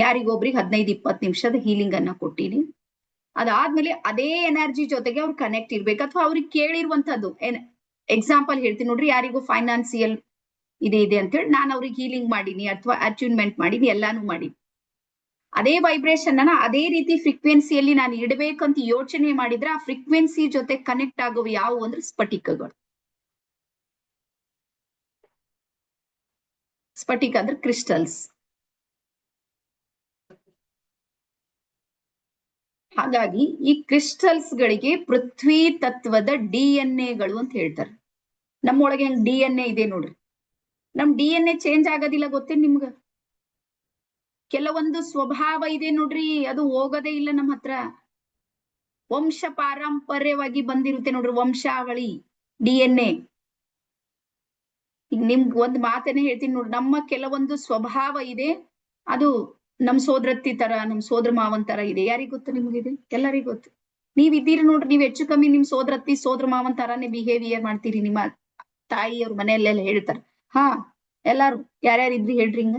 ಯಾರಿಗೊಬ್ರಿಗೆ 15-20 ನಿಮಿಷದ ಹೀಲಿಂಗ್ ಅನ್ನ ಕೊಟ್ಟಿನಿ. ಅದಾದ್ಮೇಲೆ ಅದೇ ಎನರ್ಜಿ ಜೊತೆಗೆ ಅವ್ರು ಕನೆಕ್ಟ್ ಇರ್ಬೇಕು, ಅಥವಾ ಅವ್ರಿಗೆ ಕೇಳಿರುವಂತದ್ದು ಎಕ್ಸಾಂಪಲ್ ಹೇಳ್ತೀನಿ ನೋಡ್ರಿ, ಯಾರಿಗೂ ಫೈನಾನ್ಸಿಯಲ್ ಇದೆ ಅಂತ ಹೇಳಿ ನಾನು ಅವ್ರಿಗೆ ಹೀಲಿಂಗ್ ಮಾಡೀನಿ ಅಥವಾ ಅಚೀವ್ಮೆಂಟ್ ಮಾಡೀನಿ, ಎಲ್ಲಾನು ಮಾಡೀನಿ. ಅದೇ ವೈಬ್ರೇಷನ್ ಅನ್ನ ಅದೇ ರೀತಿ ಫ್ರೀಕ್ವೆನ್ಸಿಯಲ್ಲಿ ನಾನು ಇಡಬೇಕಂತ ಯೋಚನೆ ಮಾಡಿದ್ರೆ ಆ ಫ್ರೀಕ್ವೆನ್ಸಿ ಜೊತೆ ಕನೆಕ್ಟ್ ಆಗುವ ಯಾವುವು ಅಂದ್ರೆ ಸ್ಫಟಿಕಗಳು. ಸ್ಫಟಿಕ ಅಂದ್ರೆ ಕ್ರಿಸ್ಟಲ್ಸ್. ಹಾಗಾಗಿ ಈ ಕ್ರಿಸ್ಟಲ್ಸ್ ಗಳಿಗೆ ಪೃಥ್ವಿ ತತ್ವದ DNA-ಗಳು ಅಂತ ಹೇಳ್ತಾರೆ. ನಮ್ಮೊಳಗೆ ಹೆಂಗ್ DNA ಇದೆ ನೋಡ್ರಿ, ನಮ್ DNA ಚೇಂಜ್ ಆಗೋದಿಲ್ಲ, ಗೊತ್ತೇ ನಿಮ್ಗ? ಕೆಲವೊಂದು ಸ್ವಭಾವ ಇದೆ ನೋಡ್ರಿ, ಅದು ಹೋಗೋದೇ ಇಲ್ಲ ನಮ್ಮ ಹತ್ರ. ವಂಶ ಪಾರಂಪರ್ಯವಾಗಿ ಬಂದಿರುತ್ತೆ ನೋಡ್ರಿ, ವಂಶಾವಳಿ DNA. ಈಗ ನಿಮ್ಗೆ ಒಂದ್ ಮಾತನ್ನೇ ಹೇಳ್ತೀನಿ ನೋಡ್ರಿ, ನಮ್ಮ ಕೆಲವೊಂದು ಸ್ವಭಾವ ಇದೆ, ಅದು ನಮ್ ಸೋದರತ್ತಿ ತರ, ನಮ್ ಸೋದರ ಮಾವನ್ ತರ ಇದೆ. ಯಾರಿಗ್ ಗೊತ್ತು? ನಿಮ್ಗಿದೆ, ಎಲ್ಲರಿಗೂ ಗೊತ್ತು. ನೀವ್ ಇದ್ದೀರಿ ನೋಡ್ರಿ, ನೀವ್ ಹೆಚ್ಚು ಕಮ್ಮಿ ನಿಮ್ ಸೋದರತ್ತಿ ಸೋದರ ಮಾವನ್ ತರಾನೇ ಬಿಹೇವಿಯರ್ ಮಾಡ್ತೀರಿ. ನಿಮ್ಮ ತಾಯಿಯವ್ರ ಮನೆಯಲ್ಲೆಲ್ಲ ಹೇಳ್ತಾರ. ಹಾ, ಎಲ್ಲಾರು ಯಾರ್ಯಾರು ಇದ್ರಿ ಹೇಳ್ರಿ ಹಿಂಗ.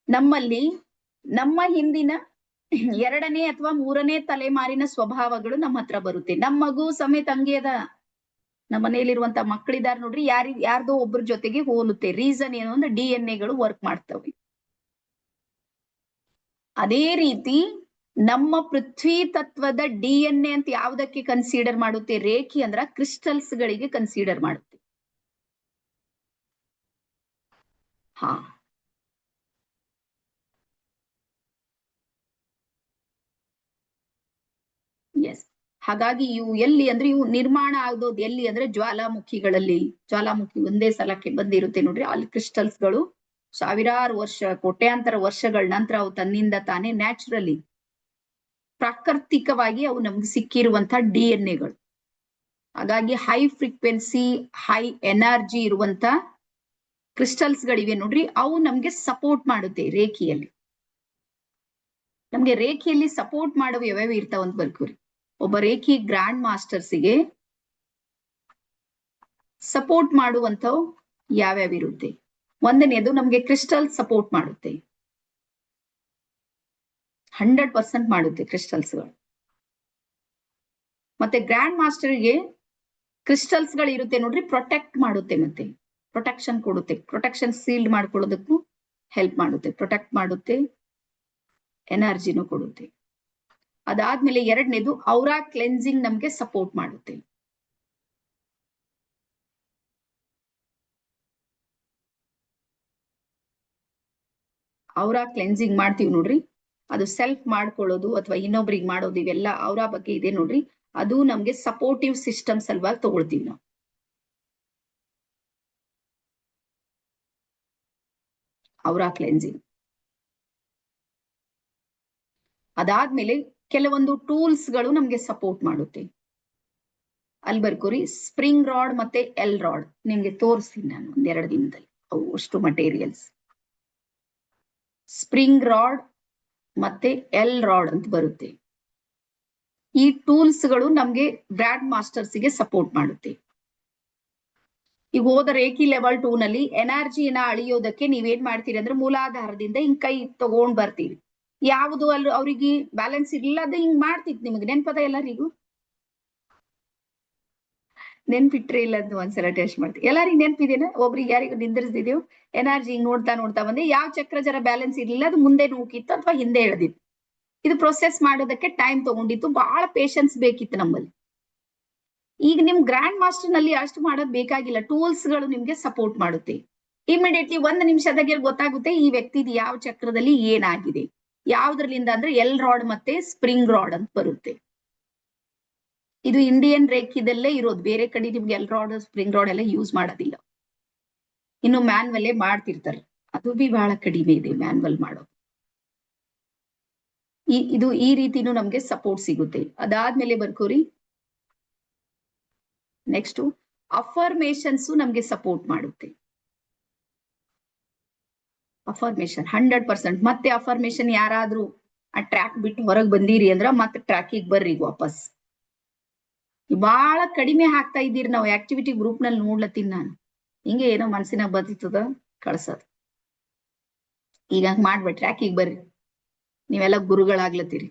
ನಮ್ಮಲ್ಲಿ ನಮ್ಮ ಹಿಂದಿನ 2ನೇ ಅಥವಾ 3ನೇ ತಲೆಮಾರಿನ ಸ್ವಭಾವಗಳು ನಮ್ಮ ಹತ್ರ ಬರುತ್ತೆ. ನಮ್ಮ ಮಗು ಸಮೇತ ಹಂಗೆ ಅದ. ನಮ್ಮ ಮನೆಯಲ್ಲಿರುವಂತ ಮಕ್ಕಳಿದಾರ ನೋಡ್ರಿ, ಯಾರ್ದೋ ಒಬ್ಬರ ಜೊತೆಗೆ ಹೋಲುತ್ತೆ. ರೀಸನ್ ಏನು ಅಂದ್ರೆ DNA-ಗಳು ವರ್ಕ್ ಮಾಡ್ತವೆ. ಅದೇ ರೀತಿ ನಮ್ಮ ಪೃಥ್ವಿ ತತ್ವದ DNA ಅಂತ ಯಾವ್ದಕ್ಕೆ ಕನ್ಸಿಡರ್ ಮಾಡುತ್ತೆ? ರೇಖಿ ಅಂದ್ರ ಕ್ರಿಸ್ಟಲ್ಸ್ ಗಳಿಗೆ ಕನ್ಸಿಡರ್ ಮಾಡುತ್ತೆ. ಹಾ, ಎಸ್. ಹಾಗಾಗಿ ಇವು ಎಲ್ಲಿ ಅಂದ್ರೆ, ಇವು ನಿರ್ಮಾಣ ಆಗೋದು ಎಲ್ಲಿ ಅಂದ್ರೆ ಜ್ವಾಲಾಮುಖಿಗಳಲ್ಲಿ. ಜ್ವಾಲಾಮುಖಿ ಒಂದೇ ಸಲಕ್ಕೆ ಬಂದಿರುತ್ತೆ ನೋಡ್ರಿ, ಅಲ್ಲಿ ಕ್ರಿಸ್ಟಲ್ಸ್ಗಳು ಸಾವಿರಾರು ವರ್ಷ, ಕೋಟ್ಯಾಂತರ ವರ್ಷಗಳ ನಂತರ ಅವು ತನ್ನಿಂದ ತಾನೇ ನ್ಯಾಚುರಲಿ, ಪ್ರಾಕೃತಿಕವಾಗಿ ಅವು ನಮ್ಗೆ ಸಿಕ್ಕಿರುವಂತಹ DNA-ಗಳು. ಹಾಗಾಗಿ ಹೈ ಫ್ರೀಕ್ವೆನ್ಸಿ, ಹೈ ಎನರ್ಜಿ ಇರುವಂತ ಕ್ರಿಸ್ಟಲ್ಸ್ ಗಳಿವೆ ನೋಡ್ರಿ, ಅವು ನಮ್ಗೆ ಸಪೋರ್ಟ್ ಮಾಡುತ್ತೆ ರೇಖಿಯಲ್ಲಿ. ನಮ್ಗೆ ರೇಖಿಯಲ್ಲಿ ಸಪೋರ್ಟ್ ಮಾಡುವ ಯಾವ್ಯಾವ ಇರ್ತಾವಂತ ಬರ್ಕೋರಿ. ಒಬ್ಬ ರೇಖಿ ಗ್ರ್ಯಾಂಡ್ ಮಾಸ್ಟರ್ಸಿಗೆ ಸಪೋರ್ಟ್ ಮಾಡುವಂತವು ಯಾವ್ಯಾವ ಇರುತ್ತೆ? ಒಂದನೇದು ನಮ್ಗೆ ಕ್ರಿಸ್ಟಲ್ ಸಪೋರ್ಟ್ ಮಾಡುತ್ತೆ, 100% ಮಾಡುತ್ತೆ ಕ್ರಿಸ್ಟಲ್ಸ್ಗಳು. ಮತ್ತೆ ಗ್ರ್ಯಾಂಡ್ ಮಾಸ್ಟರ್ಗೆ ಕ್ರಿಸ್ಟಲ್ಸ್ ಗಳು ಇರುತ್ತೆ ನೋಡ್ರಿ, ಪ್ರೊಟೆಕ್ಟ್ ಮಾಡುತ್ತೆ, ಮತ್ತೆ ಪ್ರೊಟೆಕ್ಷನ್ ಕೊಡುತ್ತೆ. ಪ್ರೊಟೆಕ್ಷನ್ ಸೀಲ್ಡ್ ಮಾಡ್ಕೊಳ್ಳೋದಕ್ಕೂ ಹೆಲ್ಪ್ ಮಾಡುತ್ತೆ, ಪ್ರೊಟೆಕ್ಟ್ ಮಾಡುತ್ತೆ, ಎನರ್ಜಿನೂ ಕೊಡುತ್ತೆ. ಅದಾದ್ಮೇಲೆ 2ನೇದು ಔರಾ ಕ್ಲೆನ್ಸಿಂಗ್ ನಮ್ಗೆ ಸಪೋರ್ಟ್ ಮಾಡುತ್ತೆ. ಔರಾ ಕ್ಲೆನ್ಸಿಂಗ್ ಮಾಡ್ತೀವಿ ನೋಡ್ರಿ, ಅದು ಸೆಲ್ಫ್ ಮಾಡ್ಕೊಳ್ಳೋದು ಅಥವಾ ಇನ್ನೊಬ್ರಿಗೆ ಮಾಡೋದು, ಇವೆಲ್ಲ ಔರಾ ಬಗ್ಗೆ ಇದೆ ನೋಡ್ರಿ. ಅದು ನಮ್ಗೆ ಸಪೋರ್ಟಿವ್ ಸಿಸ್ಟಮ್ ಸಲುವಾಗಿ ತಗೊಳ್ತೀವಿ ನಾವು. Aura cleansing. ಅದಾದ್ಮೇಲೆ ಕೆಲವೊಂದು ಟೂಲ್ಸ್ ಗಳು ನಮ್ಗೆ ಸಪೋರ್ಟ್ ಮಾಡುತ್ತೆ. ಅಲ್ಲಿ ಬರ್ಕೋರಿ, ಸ್ಪ್ರಿಂಗ್ ರಾಡ್ ಮತ್ತೆ ಎಲ್ ರಾಡ್. ನಿಮ್ಗೆ ತೋರಿಸ್ತೀನಿ ನಾನು 1-2 ದಿನದಲ್ಲಿ ಅವು ಅಷ್ಟು ಮಟೀರಿಯಲ್ಸ್. ಸ್ಪ್ರಿಂಗ್ ರಾಡ್ ಮತ್ತೆ ಎಲ್ ರಾಡ್ ಅಂತ ಬರುತ್ತೆ. ಈ ಟೂಲ್ಸ್ ಗಳು ನಮ್ಗೆ ಗ್ರ್ಯಾಂಡ್ ಮಾಸ್ಟರ್ಸ್ಗೆ ಸಪೋರ್ಟ್ ಮಾಡುತ್ತೆ. ಈಗ ಹೋದ ರೇಖಿ ಲೆವೆಲ್ 2 ನಲ್ಲಿ ಎನರ್ಜಿನ ಅಳಿಯೋದಕ್ಕೆ ನೀವೇನ್ ಮಾಡ್ತೀರಿ ಅಂದ್ರೆ, ಮೂಲಾಧಾರದಿಂದ ಹಿಂಗ್ ಕೈ ತಗೊಂಡ್ ಬರ್ತೀರಿ. ಯಾವುದು ಅಲ್ಲಿ ಅವ್ರಿಗೆ ಬ್ಯಾಲೆನ್ಸ್ ಇಲ್ಲದೆ ಹಿಂಗ್ ಮಾಡ್ತಿತ್ತು. ನಿಮ್ಗೆ ನೆನ್ಪದ ಎಲ್ಲರಿಗೂ? ನೆನ್ಪಿಟ್ರೆ ಇಲ್ಲ ಅಂತ ಒಂದ್ಸಲ ಟೆಸ್ಟ್ ಮಾಡ್ತೀವಿ. ಎಲ್ಲರಿಗೂ ನೆನ್ಪಿದೇನ? ಒಬ್ರಿಗೆ ಯಾರಿಗೂ ನಿಂದಿರ್ಸಿದೀವಿ ಎನರ್ಜಿ ನೋಡ್ತಾ ನೋಡ್ತಾ ಬಂದೆ, ಯಾವ ಚಕ್ರ ಜರ ಬ್ಯಾಲೆನ್ಸ್ ಇರ್ಲಿಲ್ಲ, ಅದು ಮುಂದೆ ನೂಕಿತ್ತು ಅಥವಾ ಹಿಂದೆ ಎಳೆದಿತ್ತು. ಇದು ಪ್ರೊಸೆಸ್ ಮಾಡೋದಕ್ಕೆ ಟೈಮ್ ತಗೊಂಡಿತ್ತು, ಬಹಳ ಪೇಶನ್ಸ್ ಬೇಕಿತ್ತು ನಮ್ಮಲ್ಲಿ. ಈಗ ನಿಮ್ ಗ್ರ್ಯಾಂಡ್ ಮಾಸ್ಟರ್ ನಲ್ಲಿ ಅಷ್ಟು ಮಾಡೋದ್ ಬೇಕಾಗಿಲ್ಲ, ಟೂಲ್ಸ್ ಗಳು ನಿಮ್ಗೆ ಸಪೋರ್ಟ್ ಮಾಡುತ್ತೆ. ಇಮಿಡಿಯೇಟ್ಲಿ 1 ನಿಮಿಷದಾಗೆ ಗೊತ್ತಾಗುತ್ತೆ ಈ ವ್ಯಕ್ತಿದು ಯಾವ ಚಕ್ರದಲ್ಲಿ ಏನಾಗಿದೆ. ಯಾವ್ದ್ರಲಿಂದ ಅಂದ್ರೆ ಎಲ್ ರಾಡ್ ಮತ್ತೆ ಸ್ಪ್ರಿಂಗ್ ರಾಡ್ ಅಂತ ಬರುತ್ತೆ. ಇದು ಇಂಡಿಯನ್ ರೇಖಿದಲ್ಲೇ ಇರೋದು, ಬೇರೆ ಕಡೆ ನಿಮ್ಗೆ ಎಲ್ ರಾಡ್ ಸ್ಪ್ರಿಂಗ್ ರಾಡ್ ಎಲ್ಲ ಯೂಸ್ ಮಾಡೋದಿಲ್ಲ. ಇನ್ನು ಮ್ಯಾನ್ವಲ್ಲೇ ಮಾಡ್ತಿರ್ತಾರೆ, ಅದು ಬಿ ಬಹಳ ಕಡಿಮೆ ಇದೆ ಮ್ಯಾನ್ವಲ್ ಮಾಡೋದು. ಇದು ಈ ರೀತಿನೂ ನಮ್ಗೆ ಸಪೋರ್ಟ್ ಸಿಗುತ್ತೆ. ಅದಾದ್ಮೇಲೆ ಬರ್ಕೋರಿ ನೆಕ್ಸ್ಟ್ ಅಫರ್ಮೇಶನ್ಸ್ ನಮ್ಗೆ ಸಪೋರ್ಟ್ ಮಾಡುತ್ತೆ. ಅಫರ್ಮೇಶನ್ 100%. ಮತ್ತೆ ಅಫರ್ಮೇಶನ್ ಯಾರಾದ್ರೂ ಆ ಟ್ರ್ಯಾಕ್ ಬಿಟ್ಟು ಹೊರಗೆ ಬಂದಿರಿ ಅಂದ್ರ ಮತ್ತೆ ಟ್ರ್ಯಾಕಿಗೆ ಬರ್ರಿ ವಾಪಸ್. ಬಹಳ ಕಡಿಮೆ ಹಾಕ್ತಾ ಇದ್ದೀರಿ ನಾವು ಆಕ್ಟಿವಿಟಿ ಗ್ರೂಪ್ ನಲ್ಲಿ ನೋಡ್ಲತ್ತೀನಿ ನಾನು. ಹಿಂಗೆ ಏನೋ ಮನ್ಸಿನಾಗ ಬರ್ತದ ಕಳ್ಸೋದು. ಈಗ ಹಂಗ್ ಮಾಡ್ಬೇಡಿ, ಟ್ರ್ಯಾಕಿಗೆ ಬರ್ರಿ, ನೀವೆಲ್ಲ ಗುರುಗಳಾಗ್ಲತ್ತೀರಿ.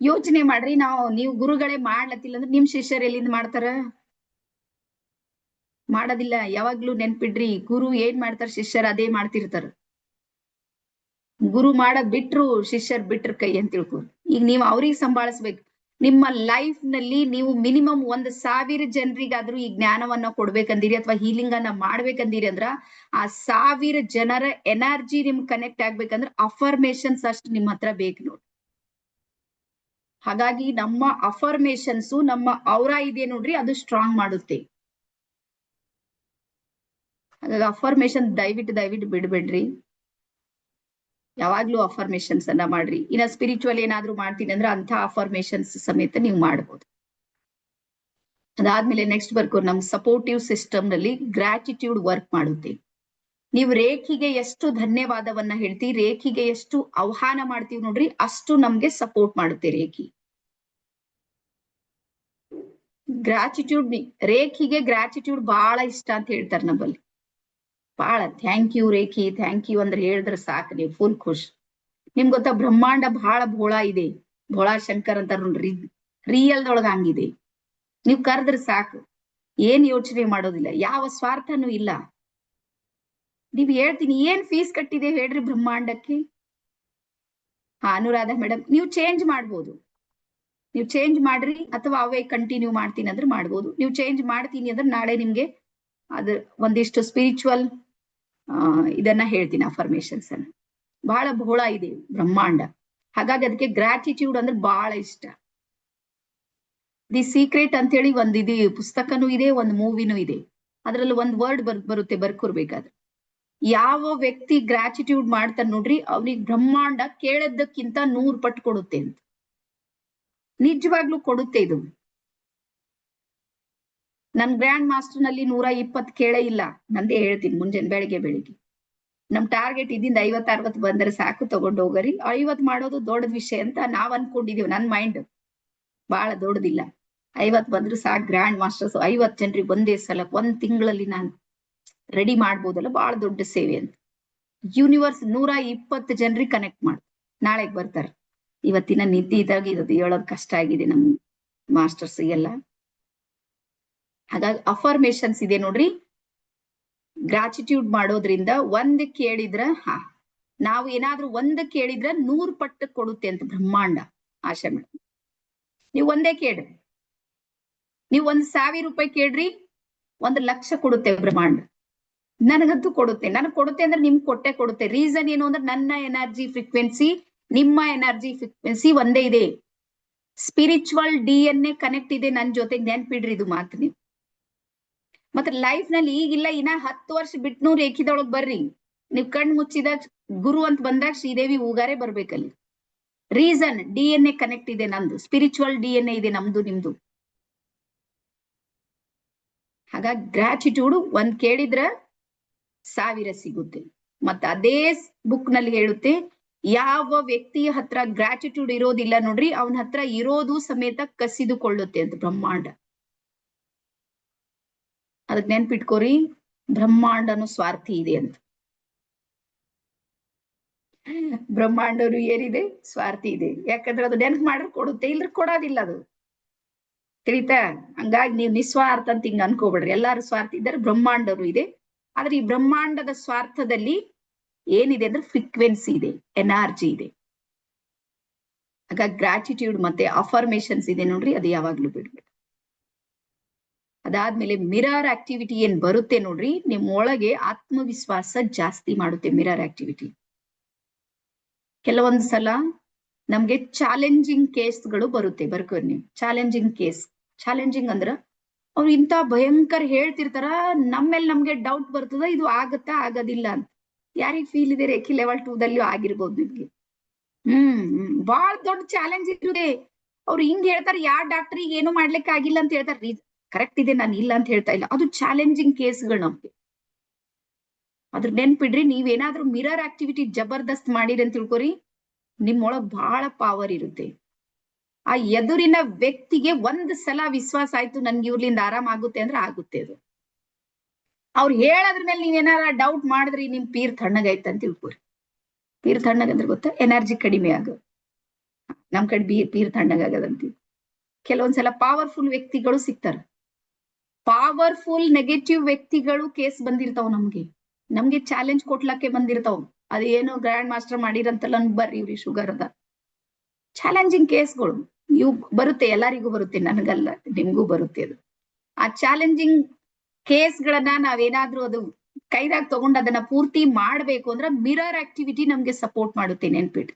ಯೋಚನೆ ಮಾಡ್ರಿ, ನೀವು ಗುರುಗಳೇ ಮಾಡ್ಲತ್ತಿಲ್ಲ ಅಂದ್ರೆ ನಿಮ್ ಶಿಷ್ಯರು ಎಲ್ಲಿಂದ ಮಾಡ್ತಾರ? ಮಾಡೋದಿಲ್ಲ. ಯಾವಾಗ್ಲೂ ನೆನ್ಪಿಡ್ರಿ, ಗುರು ಏನ್ ಮಾಡ್ತಾರ ಶಿಷ್ಯರು ಅದೇ ಮಾಡ್ತಿರ್ತಾರ. ಗುರು ಮಾಡದ್ ಬಿಟ್ರು ಶಿಷ್ಯರ್ ಬಿಟ್ರ ಕೈ ಅಂತ ತಿಳ್ಕೊ. ಈಗ ನೀವು ಅವ್ರಿಗೆ ಸಂಭಾಳಿಸ್ಬೇಕು. ನಿಮ್ಮ ಲೈಫ್ ನಲ್ಲಿ ನೀವು ಮಿನಿಮಮ್ 1,000 ಜನರಿಗಾದ್ರೂ ಈ ಜ್ಞಾನವನ್ನ ಕೊಡ್ಬೇಕಂದಿರಿ ಅಥವಾ ಹೀಲಿಂಗ್ ಅನ್ನ ಮಾಡ್ಬೇಕಂದಿರಿ ಅಂದ್ರ ಆ 1000 ಜನರ ಎನರ್ಜಿ ನಿಮ್ ಕನೆಕ್ಟ್ ಆಗ್ಬೇಕಂದ್ರ ಅಫರ್ಮೇಶನ್ಸ್ ಅಷ್ಟು ನಿಮ್ ಹತ್ರ ಬೇಕು ನೋಡಿ. ಹಾಗಾಗಿ ನಮ್ಮ ಅಫರ್ಮೇಶನ್ಸ್ ನಮ್ಮ ಔರಾ ಇದೆ ನೋಡ್ರಿ, ಅದು ಸ್ಟ್ರಾಂಗ್ ಮಾಡುತ್ತೆ. ಹಾಗಾಗಿ ಅಫರ್ಮೇಶನ್ ದಯವಿಟ್ಟು ಬಿಡ್ಬೇಡ್ರಿ, ಯಾವಾಗ್ಲೂ ಅಫರ್ಮೇಶನ್ಸ್ ಅನ್ನ ಮಾಡ್ರಿ. ಇನ್ನ ಸ್ಪಿರಿಚುವಲ್ ಏನಾದ್ರೂ ಮಾಡ್ತೀನಿ ಅಂದ್ರೆ ಅಂತ ಅಫರ್ಮೇಶನ್ಸ್ ಸಮೇತ ನೀವು ಮಾಡ್ಬೋದು. ಅದಾದ್ಮೇಲೆ ನೆಕ್ಸ್ಟ್ ಬರ್ಕೋ, ನಮ್ ಸಪೋರ್ಟಿವ್ ಸಿಸ್ಟಮ್ ನಲ್ಲಿ ಗ್ರಾಟಿಟ್ಯೂಡ್ ವರ್ಕ್ ಮಾಡುತ್ತೆ. ನೀವು ರೇಖಿಗೆ ಎಷ್ಟು ಧನ್ಯವಾದವನ್ನ ಹೇಳ್ತೀವಿ, ರೇಖಿಗೆ ಎಷ್ಟು ಆಹ್ವಾನ ಮಾಡ್ತೀವಿ ನೋಡ್ರಿ, ಅಷ್ಟು ನಮ್ಗೆ ಸಪೋರ್ಟ್ ಮಾಡುತ್ತೆ ರೇಖಿ. ಗ್ರಾಟಿಟ್ಯೂಡ್, ರೇಖಿಗೆ ಗ್ರಾಟಿಟ್ಯೂಡ್ ಬಹಳ ಇಷ್ಟ ಅಂತ ಹೇಳ್ತಾರೆ ನಮ್ಮಲ್ಲಿ. ಬಹಳ thank you Rekhi, thank you ಅಂದ್ರೆ ಹೇಳಿದ್ರೆ ಸಾಕು, ನೀವು ಫುಲ್ ಖುಷ್. ನಿಮ್ಗೆ ಗೊತ್ತಾ ಬ್ರಹ್ಮಾಂಡ ಬಹಳ ಭೋಳ ಇದೆ, ಭೋಳಾ ಶಂಕರ್ ಅಂತಾರ ನೋಡ್ರಿ, ರಿಯಲ್ದೊಳಗ ಹಂಗಿದೆ. ನೀವು ಕರೆದ್ರೆ ಸಾಕು, ಏನ್ ಯೋಚನೆ ಮಾಡೋದಿಲ್ಲ, ಯಾವ ಸ್ವಾರ್ಥನೂ ಇಲ್ಲ. ನೀವ್ ಹೇಳ್ತೀನಿ, ಏನ್ ಫೀಸ್ ಕಟ್ಟಿದೆ ಹೇಳ್ರಿ ಬ್ರಹ್ಮಾಂಡಕ್ಕೆ? ಅನುರಾಧ ಮೇಡಮ್, ನೀವು ಚೇಂಜ್ ಮಾಡ್ಬೋದು, ನೀವು ಚೇಂಜ್ ಮಾಡ್ರಿ, ಅಥವಾ ಅವೇ ಕಂಟಿನ್ಯೂ ಮಾಡ್ತೀನಿ ಅಂದ್ರೆ ಮಾಡ್ಬೋದು. ನೀವು ಚೇಂಜ್ ಮಾಡ್ತೀನಿ ಅಂದ್ರೆ ನಾಳೆ ನಿಮ್ಗೆ ಅದು ಒಂದಿಷ್ಟು ಸ್ಪಿರಿಚುವಲ್ ಇದನ್ನ ಹೇಳ್ತೀನಿ, ಅಫರ್ಮೇಶನ್ಸ್ ಅನ್ನ. ಬಹಳ ಭೋಳ ಇದೆ ಬ್ರಹ್ಮಾಂಡ, ಹಾಗಾಗಿ ಅದಕ್ಕೆ ಗ್ರಾಟಿಟ್ಯೂಡ್ ಅಂದ್ರೆ ಬಹಳ ಇಷ್ಟ. ದಿ ಸೀಕ್ರೆಟ್ ಅಂತ ಹೇಳಿ ಒಂದ್ ಇದು ಪುಸ್ತಕನೂ ಇದೆ, ಒಂದ್ ಮೂವಿನೂ ಇದೆ. ಅದ್ರಲ್ಲಿ ಒಂದ್ ವರ್ಡ್ ಬರುತ್ತೆ, ಬರ್ಕೊರ್ಬೇಕಾದ್ರೆ. ಯಾವ ವ್ಯಕ್ತಿ ಗ್ರಾಟಿಟ್ಯೂಡ್ ಮಾಡ್ತಾನೆ ನೋಡ್ರಿ, ಅವ್ನಿಗೆ ಬ್ರಹ್ಮಾಂಡ ಕೇಳದ್ದಕ್ಕಿಂತ 100 ಪಟ್ಟು ಕೊಡುತ್ತೆ ಅಂತ. ನಿಜವಾಗ್ಲೂ ಕೊಡುತ್ತೆ ಇದು. ನನ್ ಗ್ರ್ಯಾಂಡ್ ಮಾಸ್ಟರ್ ನಲ್ಲಿ 120 ಕೇಳೇ ಇಲ್ಲ, ನಂದೇ ಹೇಳ್ತೀನಿ. ಮುಂಜಾನೆ ಬೆಳಿಗ್ಗೆ ನಮ್ ಟಾರ್ಗೆಟ್ ಇದಿಂದ 50-60 ಬಂದ್ರೆ ಸಾಕು, ತಗೊಂಡು ಹೋಗರಿ. 50 ಮಾಡೋದು ದೊಡ್ಡದ ವಿಷಯ ಅಂತ ನಾವ್ ಅನ್ಕೊಂಡಿದೀವಿ, ನನ್ ಮೈಂಡ್ ಬಹಳ ದೊಡ್ಡದಿಲ್ಲ. 50 ಬಂದ್ರು ಸಾಕು ಗ್ರ್ಯಾಂಡ್ ಮಾಸ್ಟರ್ಸ್. 50 ಜನರಿಗೆ ಒಂದೇ ಸಲ 1 ತಿಂಗಳಲ್ಲಿ ನಾನು ರೆಡಿ ಮಾಡ್ಬೋದಲ್ಲ, ಬಹಳ ದೊಡ್ಡ ಸೇವೆ ಅಂತ. ಯೂನಿವರ್ಸ್ 120 ಜನರಿಗೆ ಕನೆಕ್ಟ್ ಮಾಡ್, ನಾಳೆಗ್ ಬರ್ತಾರೆ. ಇವತ್ತಿನ ನಿದ್ದೆ ಇದ್ದಾಗ ಇದು ಹೇಳೋದು ಕಷ್ಟ ಆಗಿದೆ ನಮ್ ಮಾಸ್ಟರ್ಸ್ ಎಲ್ಲ. ಹಾಗಾಗಿ ಅಫರ್ಮೇಶನ್ಸ್ ಇದೆ ನೋಡ್ರಿ, ಗ್ರಾಟಿಟ್ಯೂಡ್ ಮಾಡೋದ್ರಿಂದ ಒಂದ್ ಕೇಳಿದ್ರ ನಾವು ಏನಾದ್ರೂ ಒಂದ್ ಕೇಳಿದ್ರ 100 ಪಟ್ಟು ಕೊಡುತ್ತೆ ಅಂತ ಬ್ರಹ್ಮಾಂಡ. ಆಶಾ ಮೇಡಮ್, ನೀವು ಒಂದೇ ಕೇಳ್ರಿ, ನೀವು 1,000 ರೂಪಾಯಿ ಕೇಳ್ರಿ, 1,00,000 ಕೊಡುತ್ತೆ ಬ್ರಹ್ಮಾಂಡ. ನನಗಂತೂ ಕೊಡುತ್ತೆ, ನನಗ್ ಕೊಡುತ್ತೆ ಅಂದ್ರೆ ನಿಮ್ಗೆ ಕೊಟ್ಟೆ ಕೊಡುತ್ತೆ. ರೀಸನ್ ಏನು ಅಂದ್ರೆ ನನ್ನ ಎನರ್ಜಿ ಫ್ರೀಕ್ವೆನ್ಸಿ ನಿಮ್ಮ ಎನರ್ಜಿ ಫ್ರೀಕ್ವೆನ್ಸಿ ಒಂದೇ ಇದೆ. ಸ್ಪಿರಿಚುವಲ್ DNA ಕನೆಕ್ಟ್ ಇದೆ ನನ್ ಜೊತೆಗೆ, ನೆನ್ಪಿಡ್ರಿ ಇದು ಮಾತು ನೀವು. ಮತ್ತೆ ಲೈಫ್ ನಲ್ಲಿ ಈಗಿಲ್ಲ, ಇನ್ನ 10 ವರ್ಷ ಬಿಟ್ನೂ ರೇಖಿದೊಳಗ್ ಬರ್ರಿ. ನೀವ್ ಕಣ್ ಮುಚ್ಚಿದಾಗ ಗುರು ಅಂತ ಬಂದಾಗ ಶ್ರೀದೇವಿ ಹೂಗಾರೆ ಬರ್ಬೇಕಲ್ಲಿ. ರೀಸನ್ DNA ಕನೆಕ್ಟ್ ಇದೆ ನಮ್ದು, ಸ್ಪಿರಿಚುವಲ್ DNA ಇದೆ ನಮ್ದು ನಿಮ್ದು. ಹಾಗಾಗಿ ಗ್ರಾಟಿಟ್ಯೂಡ್ ಒಂದ್ ಕೇಳಿದ್ರ 1000 ಸಿಗುತ್ತೆ. ಮತ್ತೆ ಅದೇ ಬುಕ್ ನಲ್ಲಿ ಹೇಳುತ್ತೆ, ಯಾವ ವ್ಯಕ್ತಿಯ ಹತ್ರ ಗ್ರಾಟಿಟ್ಯೂಡ್ ಇರೋದಿಲ್ಲ ನೋಡ್ರಿ, ಅವನ ಹತ್ರ ಇರೋದು ಸಮೇತ ಕಸಿದುಕೊಳ್ಳುತ್ತೆ ಅಂತ ಬ್ರಹ್ಮಾಂಡ. ಅದಕ್ಕೆ ನೆನ್ಪಿಟ್ಕೋರಿ, ಬ್ರಹ್ಮಾಂಡನು ಸ್ವಾರ್ಥಿ ಇದೆ ಅಂತ. ಬ್ರಹ್ಮಾಂಡನು ಏನಿದೆ, ಸ್ವಾರ್ಥಿ ಇದೆ. ಯಾಕಂದ್ರೆ ಅದು ನೆನ್ಪು ಮಾಡ್ರೆ ಕೊಡುತ್ತೆ, ಇಲ್ರ ಕೊಡೋದಿಲ್ಲ ಅದು. ತಿಳಿತಾ? ಹಂಗಾಗಿ ನೀವು ನಿಸ್ವಾರ್ಥ ಅಂತ ಹಿಂಗ ಅನ್ಕೋಬೇಡ್ರಿ. ಎಲ್ಲಾರು ಸ್ವಾರ್ಥ ಇದ್ದಾರೆ, ಬ್ರಹ್ಮಾಂಡರು ಇದೆ. ಆದ್ರೆ ಈ ಬ್ರಹ್ಮಾಂಡದ ಸ್ವಾರ್ಥದಲ್ಲಿ ಏನಿದೆ ಅಂದ್ರೆ ಫ್ರೀಕ್ವೆನ್ಸಿ ಇದೆ, ಎನರ್ಜಿ ಇದೆ. ಹಾಗಾಗಿ ಗ್ರಾಟಿಟ್ಯೂಡ್ ಮತ್ತೆ ಅಫರ್ಮೇಶನ್ಸ್ ಇದೆ ನೋಡ್ರಿ, ಅದು ಯಾವಾಗ್ಲೂ ಬಿಡ್ಬೇಡಿ. ಅದಾದ್ಮೇಲೆ ಮಿರರ್ ಆಕ್ಟಿವಿಟಿ ಏನ್ ಬರುತ್ತೆ ನೋಡ್ರಿ, ನಿಮ್ ಒಳಗೆ ಆತ್ಮವಿಶ್ವಾಸ ಜಾಸ್ತಿ ಮಾಡುತ್ತೆ ಮಿರರ್ ಆಕ್ಟಿವಿಟಿ. ಕೆಲವೊಂದ್ ಸಲ ನಮ್ಗೆ ಚಾಲೆಂಜಿಂಗ್ ಕೇಸ್ಗಳು ಬರುತ್ತೆ. ಬರ್ಕೋರಿ ನೀವು, ಚಾಲೆಂಜಿಂಗ್ ಕೇಸ್. ಚಾಲೆಂಜಿಂಗ್ ಅಂದ್ರ ಅವ್ರು ಇಂತ ಭಯಂಕರ ಹೇಳ್ತಿರ್ತಾರ, ನಮ್ಮೇಲೆ ನಮ್ಗೆ ಡೌಟ್ ಬರ್ತದ, ಇದು ಆಗತ್ತಾ ಆಗೋದಿಲ್ಲ ಅಂತ. ಯಾರಿಗ್ ಫೀಲ್ ಇದೆ ರೇಖಿ ಲೆವೆಲ್ 2 ದಲ್ಲಿಯೂ ಆಗಿರ್ಬೋದು ನಿಮ್ಗೆ. ಬಾಳ ದೊಡ್ಡ ಚಾಲೆಂಜ್ ಇರುತ್ತೆ. ಅವ್ರು ಹಿಂಗ್ ಹೇಳ್ತಾರೆ, ಯಾವ ಡಾಕ್ಟರಿಗೆ ಏನು ಮಾಡ್ಲಿಕ್ಕೆ ಆಗಿಲ್ಲ ಅಂತ ಹೇಳ್ತಾರೆ. ಕರೆಕ್ಟ್ ಇದೆ, ನಾನು ಇಲ್ಲ ಅಂತ ಹೇಳ್ತಾ ಇಲ್ಲ, ಅದು ಚಾಲೆಂಜಿಂಗ್ ಕೇಸ್ಗಳು ನಮ್ಗೆ. ಅದ್ರ ನೆನ್ಪಿಡ್ರಿ, ನೀವೇನಾದ್ರೂ ಮಿರರ್ ಆಕ್ಟಿವಿಟಿ ಜಬರ್ದಸ್ತ್ ಮಾಡಿರಿ ಅಂತ ತಿಳ್ಕೊರಿ, ನಿಮ್ಮೊಳಗ್ ಬಹಳ ಪವರ್ ಇರುತ್ತೆ. ಆ ಎದುರಿನ ವ್ಯಕ್ತಿಗೆ ಒಂದ್ ಸಲ ವಿಶ್ವಾಸ ಆಯ್ತು, ನನ್ಗೆ ಇವ್ರಲಿಂದ ಆರಾಮ್ ಆಗುತ್ತೆ ಅಂದ್ರೆ ಆಗುತ್ತೆ ಅದು. ಅವ್ರು ಹೇಳೋದ್ರ ಮೇಲೆ ನೀವೇನಾರ ಡೌಟ್ ಮಾಡಿದ್ರಿ, ನಿಮ್ ಪೀರ್ ತಣ್ಣಗೈತೆ ಅಂತ ತಿಳ್ಕೊರಿ. ಪೀರ್ ತಣ್ಣಗಂದ್ರೆ ಗೊತ್ತಾ, ಎನರ್ಜಿ ಕಡಿಮೆ ಆಗೋದು. ನಮ್ ಕಡೆ ಪೀರ್ ತಣ್ಣಗಾಗದಂತೀವಿ. ಕೆಲವೊಂದ್ಸಲ ಪವರ್ಫುಲ್ ವ್ಯಕ್ತಿಗಳು ಸಿಗ್ತಾರ. ಪವರ್ಫುಲ್ ನೆಗೆಟಿವ್ ವ್ಯಕ್ತಿಗಳು ಕೇಸ್ ಬಂದಿರ್ತಾವ ನಮ್ಗೆ ಚಾಲೆಂಜ್ ಕೊಟ್ಲಕ್ಕೆ ಬಂದಿರ್ತಾವ. ಅದೇನೋ ಗ್ರ್ಯಾಂಡ್ ಮಾಸ್ಟರ್ ಮಾಡಿರಂತಲ್ಲ, ಬರ್ರಿ ಇವ್ರಿ ಶುಗರ್ ಅದ. ಚಾಲೆಂಜಿಂಗ್ ಕೇಸ್ಗಳು ಇವು ಬರುತ್ತೆ, ಎಲ್ಲರಿಗೂ ಬರುತ್ತೆ, ನನಗಲ್ಲ ನಿಮ್ಗೂ ಬರುತ್ತೆ ಅದು. ಆ ಚಾಲೆಂಜಿಂಗ್ ಕೇಸ್ಗಳನ್ನ ನಾವೇನಾದ್ರೂ ಅದು ಕೈದಾಗ ತಗೊಂಡು ಅದನ್ನ ಪೂರ್ತಿ ಮಾಡ್ಬೇಕು ಅಂದ್ರೆ ಮಿರರ್ ಆಕ್ಟಿವಿಟಿ ನಮ್ಗೆ ಸಪೋರ್ಟ್ ಮಾಡುತ್ತೆ. ನೆನ್ಪಿಟ್ಟು,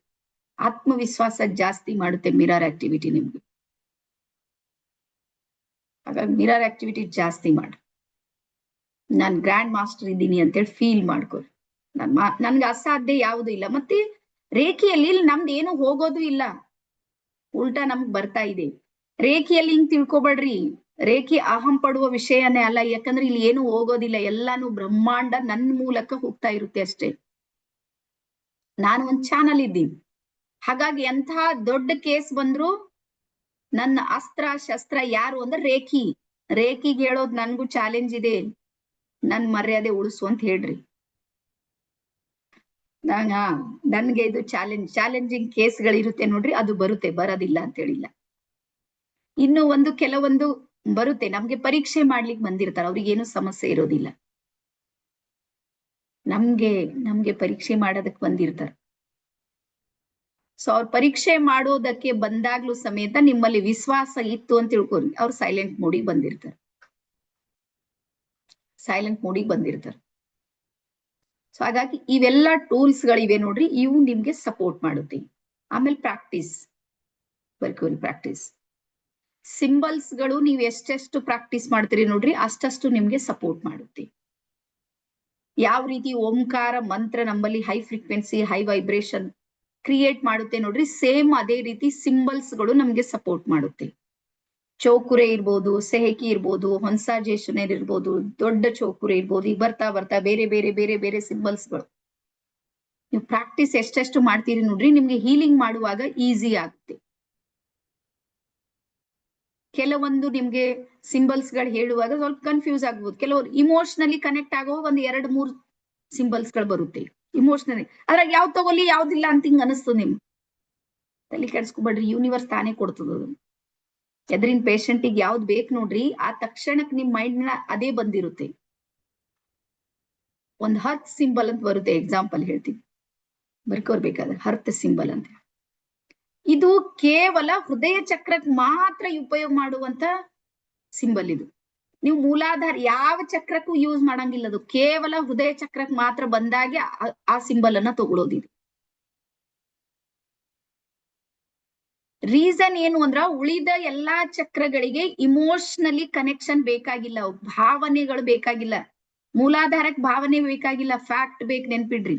ಆತ್ಮವಿಶ್ವಾಸ ಜಾಸ್ತಿ ಮಾಡುತ್ತೆ ಮಿರರ್ ಆಕ್ಟಿವಿಟಿ ನಿಮ್ಗೆ. ಹಾಗಾಗಿ ಮಿರರ್ ಆಕ್ಟಿವಿಟಿ ಜಾಸ್ತಿ ಮಾಡಿ. ನಾನ್ ಗ್ರ್ಯಾಂಡ್ ಮಾಸ್ಟರ್ ಇದ್ದೀನಿ ಅಂತೇಳಿ ಫೀಲ್ ಮಾಡ್ಕೊರಿ. ನನ್ಗೆ ಅಸಾಧ್ಯ ಯಾವುದು ಇಲ್ಲ. ಮತ್ತೆ ರೇಖೆಯಲ್ಲಿ ನಮ್ದು ಏನು ಹೋಗೋದು ಇಲ್ಲ, ಉಲ್ಟಾ ನಮ್ಗ್ ಬರ್ತಾ ಇದೆ. ರೇಖೆಯಲ್ಲಿ ಹಿಂಗ್ ತಿಳ್ಕೊಬೇಡ್ರಿ, ರೇಖೆ ಅಹಂ ಪಡುವ ವಿಷಯನೇ ಅಲ್ಲ. ಯಾಕಂದ್ರೆ ಇಲ್ಲಿ ಏನು ಹೋಗೋದಿಲ್ಲ, ಎಲ್ಲಾನು ಬ್ರಹ್ಮಾಂಡ ನನ್ ಮೂಲಕ ಹೋಗ್ತಾ ಇರುತ್ತೆ ಅಷ್ಟೇ. ನಾನು ಒಂದ್ ಚಾನಲ್ ಇದ್ದೀನಿ. ಹಾಗಾಗಿ ಎಂಥ ದೊಡ್ಡ ಕೇಸ್ ಬಂದ್ರು ನನ್ನ ಅಸ್ತ್ರ ಶಸ್ತ್ರ ಯಾರು ಅಂದ್ರೆ ರೇಖಿಗೆ ಹೇಳೋದು, ನನ್ಗೂ ಚಾಲೆಂಜ್ ಇದೆ, ನನ್ ಮರ್ಯಾದೆ ಉಳಿಸು ಅಂತ ಹೇಳ್ರಿ. ನನ್ಗೆ ಇದು ಚಾಲೆಂಜಿಂಗ್ ಕೇಸ್ಗಳಿರುತ್ತೆ ನೋಡ್ರಿ, ಅದು ಬರುತ್ತೆ, ಬರೋದಿಲ್ಲ ಅಂತ ಹೇಳಿಲ್ಲ. ಇನ್ನು ಕೆಲವೊಂದು ಬರುತ್ತೆ, ನಮ್ಗೆ ಪರೀಕ್ಷೆ ಮಾಡ್ಲಿಕ್ಕೆ ಬಂದಿರ್ತಾರ, ಅವ್ರಿಗೆ ಏನು ಸಮಸ್ಯೆ ಇರೋದಿಲ್ಲ. ನಮ್ಗೆ ಪರೀಕ್ಷೆ ಮಾಡೋದಕ್ ಬಂದಿರ್ತಾರ. ಸೊ ಅವ್ರ ಪರೀಕ್ಷೆ ಮಾಡೋದಕ್ಕೆ ಬಂದಾಗ್ಲೂ ಸಮೇತ ನಿಮ್ಮಲ್ಲಿ ವಿಶ್ವಾಸ ಇತ್ತು ಅಂತ ತಿಳ್ಕೊರಿ, ಅವ್ರು ಸೈಲೆಂಟ್ ಮೋಡಿಗೆ ಬಂದಿರ್ತಾರೆ. ಸೊ ಹಾಗಾಗಿ ಇವೆಲ್ಲ ಟೂಲ್ಸ್ ಗಳಿವೆ ನೋಡ್ರಿ, ಇವು ನಿಮ್ಗೆ ಸಪೋರ್ಟ್ ಮಾಡುತ್ತೆ. ಆಮೇಲೆ ಪ್ರಾಕ್ಟೀಸ್, ಬರ್ಕೋರಿ ಪ್ರಾಕ್ಟೀಸ್. ಸಿಂಬಲ್ಸ್ ಗಳು ನೀವು ಎಷ್ಟೆಷ್ಟು ಪ್ರಾಕ್ಟೀಸ್ ಮಾಡ್ತೀರಿ ನೋಡ್ರಿ, ಅಷ್ಟಷ್ಟು ನಿಮ್ಗೆ ಸಪೋರ್ಟ್ ಮಾಡುತ್ತೆ. ಯಾವ ರೀತಿ ಓಂಕಾರ ಮಂತ್ರ ನಮ್ಮಲ್ಲಿ high frequency, high vibration create ಮಾಡುತ್ತೆ ನೋಡ್ರಿ, ಸೇಮ್ ಅದೇ ರೀತಿ ಸಿಂಬಲ್ಸ್ ಗಳು ನಮ್ಗೆ ಸಪೋರ್ಟ್ ಮಾಡುತ್ತೆ. ಚೌಕುರೆ ಇರ್ಬೋದು, ಸೆಹಕಿ ಇರ್ಬೋದು, ಹೊನ್ಸಾಜೇಶ್ವರ್ ಇರ್ಬೋದು, ದೊಡ್ಡ ಚೌಕುರೆ ಇರ್ಬೋದು, ಈಗ ಬರ್ತಾ ಬೇರೆ ಬೇರೆ ಬೇರೆ ಬೇರೆ ಸಿಂಬಲ್ಸ್ ಗಳು. ನೀವು ಪ್ರಾಕ್ಟೀಸ್ ಎಷ್ಟೆಷ್ಟು ಮಾಡ್ತೀರಿ ನೋಡ್ರಿ, ನಿಮ್ಗೆ ಹೀಲಿಂಗ್ ಮಾಡುವಾಗ ಈಸಿ ಆಗುತ್ತೆ. ಕೆಲವೊಂದು ನಿಮ್ಗೆ ಸಿಂಬಲ್ಸ್ ಗಳು ಹೇಳುವಾಗ ಸ್ವಲ್ಪ ಕನ್ಫ್ಯೂಸ್ ಆಗ್ಬೋದು. ಕೆಲವರು ಇಮೋಷನಲಿ ಕನೆಕ್ಟ್ ಆಗೋ 1-2-3 ಸಿಂಬಲ್ಸ್ ಗಳು ಬರುತ್ತೆ ಇಮೋಷನಲಿ. ಅದ್ರಾಗ ಯಾವ್ದು ತಗೊಳ್ಳಿ ಯಾವ್ದಿಲ್ಲ ಅಂತ ಹಿಂಗ ಅನಿಸ್ತು ನಿಮ್ ತಲೆ ಕೆಡ್ಸ್ಕೊಬೇಡ್ರಿ, ಯೂನಿವರ್ಸ್ ತಾನೇ ಕೊಡ್ತದ. ಎದ್ರಿನ ಪೇಷಂಟಿಗೆ ಯಾವ್ದು ಬೇಕು ನೋಡ್ರಿ, ಆ ತಕ್ಷಣಕ್ ನಿಮ್ ಮೈಂಡ್ ನ ಅದೇ ಬಂದಿರುತ್ತೆ. ಒಂದ್ ಹರ್ತ್ ಸಿಂಬಲ್ ಅಂತ ಬರುತ್ತೆ, ಎಕ್ಸಾಂಪಲ್ ಹೇಳ್ತೀವಿ, ಬರ್ಕೋರ್ಬೇಕಾದ್ರೆ ಹರ್ತ್ ಸಿಂಬಲ್ ಅಂತ. ಇದು ಕೇವಲ ಹೃದಯ ಚಕ್ರಕ್ ಮಾತ್ರ ಉಪಯೋಗ ಮಾಡುವಂತ ಸಿಂಬಲ್ ಇದು. ನೀವು ಮೂಲಾಧಾರ ಯಾವ ಚಕ್ರಕ್ಕೂ ಯೂಸ್ ಮಾಡಂಗಿಲ್ಲ, ಅದು ಕೇವಲ ಹೃದಯ ಚಕ್ರಕ್ ಮಾತ್ರ ಬಂದಾಗೆ ಆ ಸಿಂಬಲ್ ಅನ್ನ ತಗೊಳ್ಳೋದಿದೆ. ರೀಸನ್ ಏನು ಅಂದ್ರ, ಉಳಿದ ಎಲ್ಲಾ ಚಕ್ರಗಳಿಗೆ ಇಮೋಷನಲಿ ಕನೆಕ್ಷನ್ ಬೇಕಾಗಿಲ್ಲ, ಭಾವನೆಗಳು ಬೇಕಾಗಿಲ್ಲ. ಮೂಲಾಧಾರಕ್ಕೆ ಭಾವನೆ ಬೇಕಾಗಿಲ್ಲ, ಫ್ಯಾಕ್ಟ್ ಬೇಕು, ನೆನ್ಪಿಡ್ರಿ.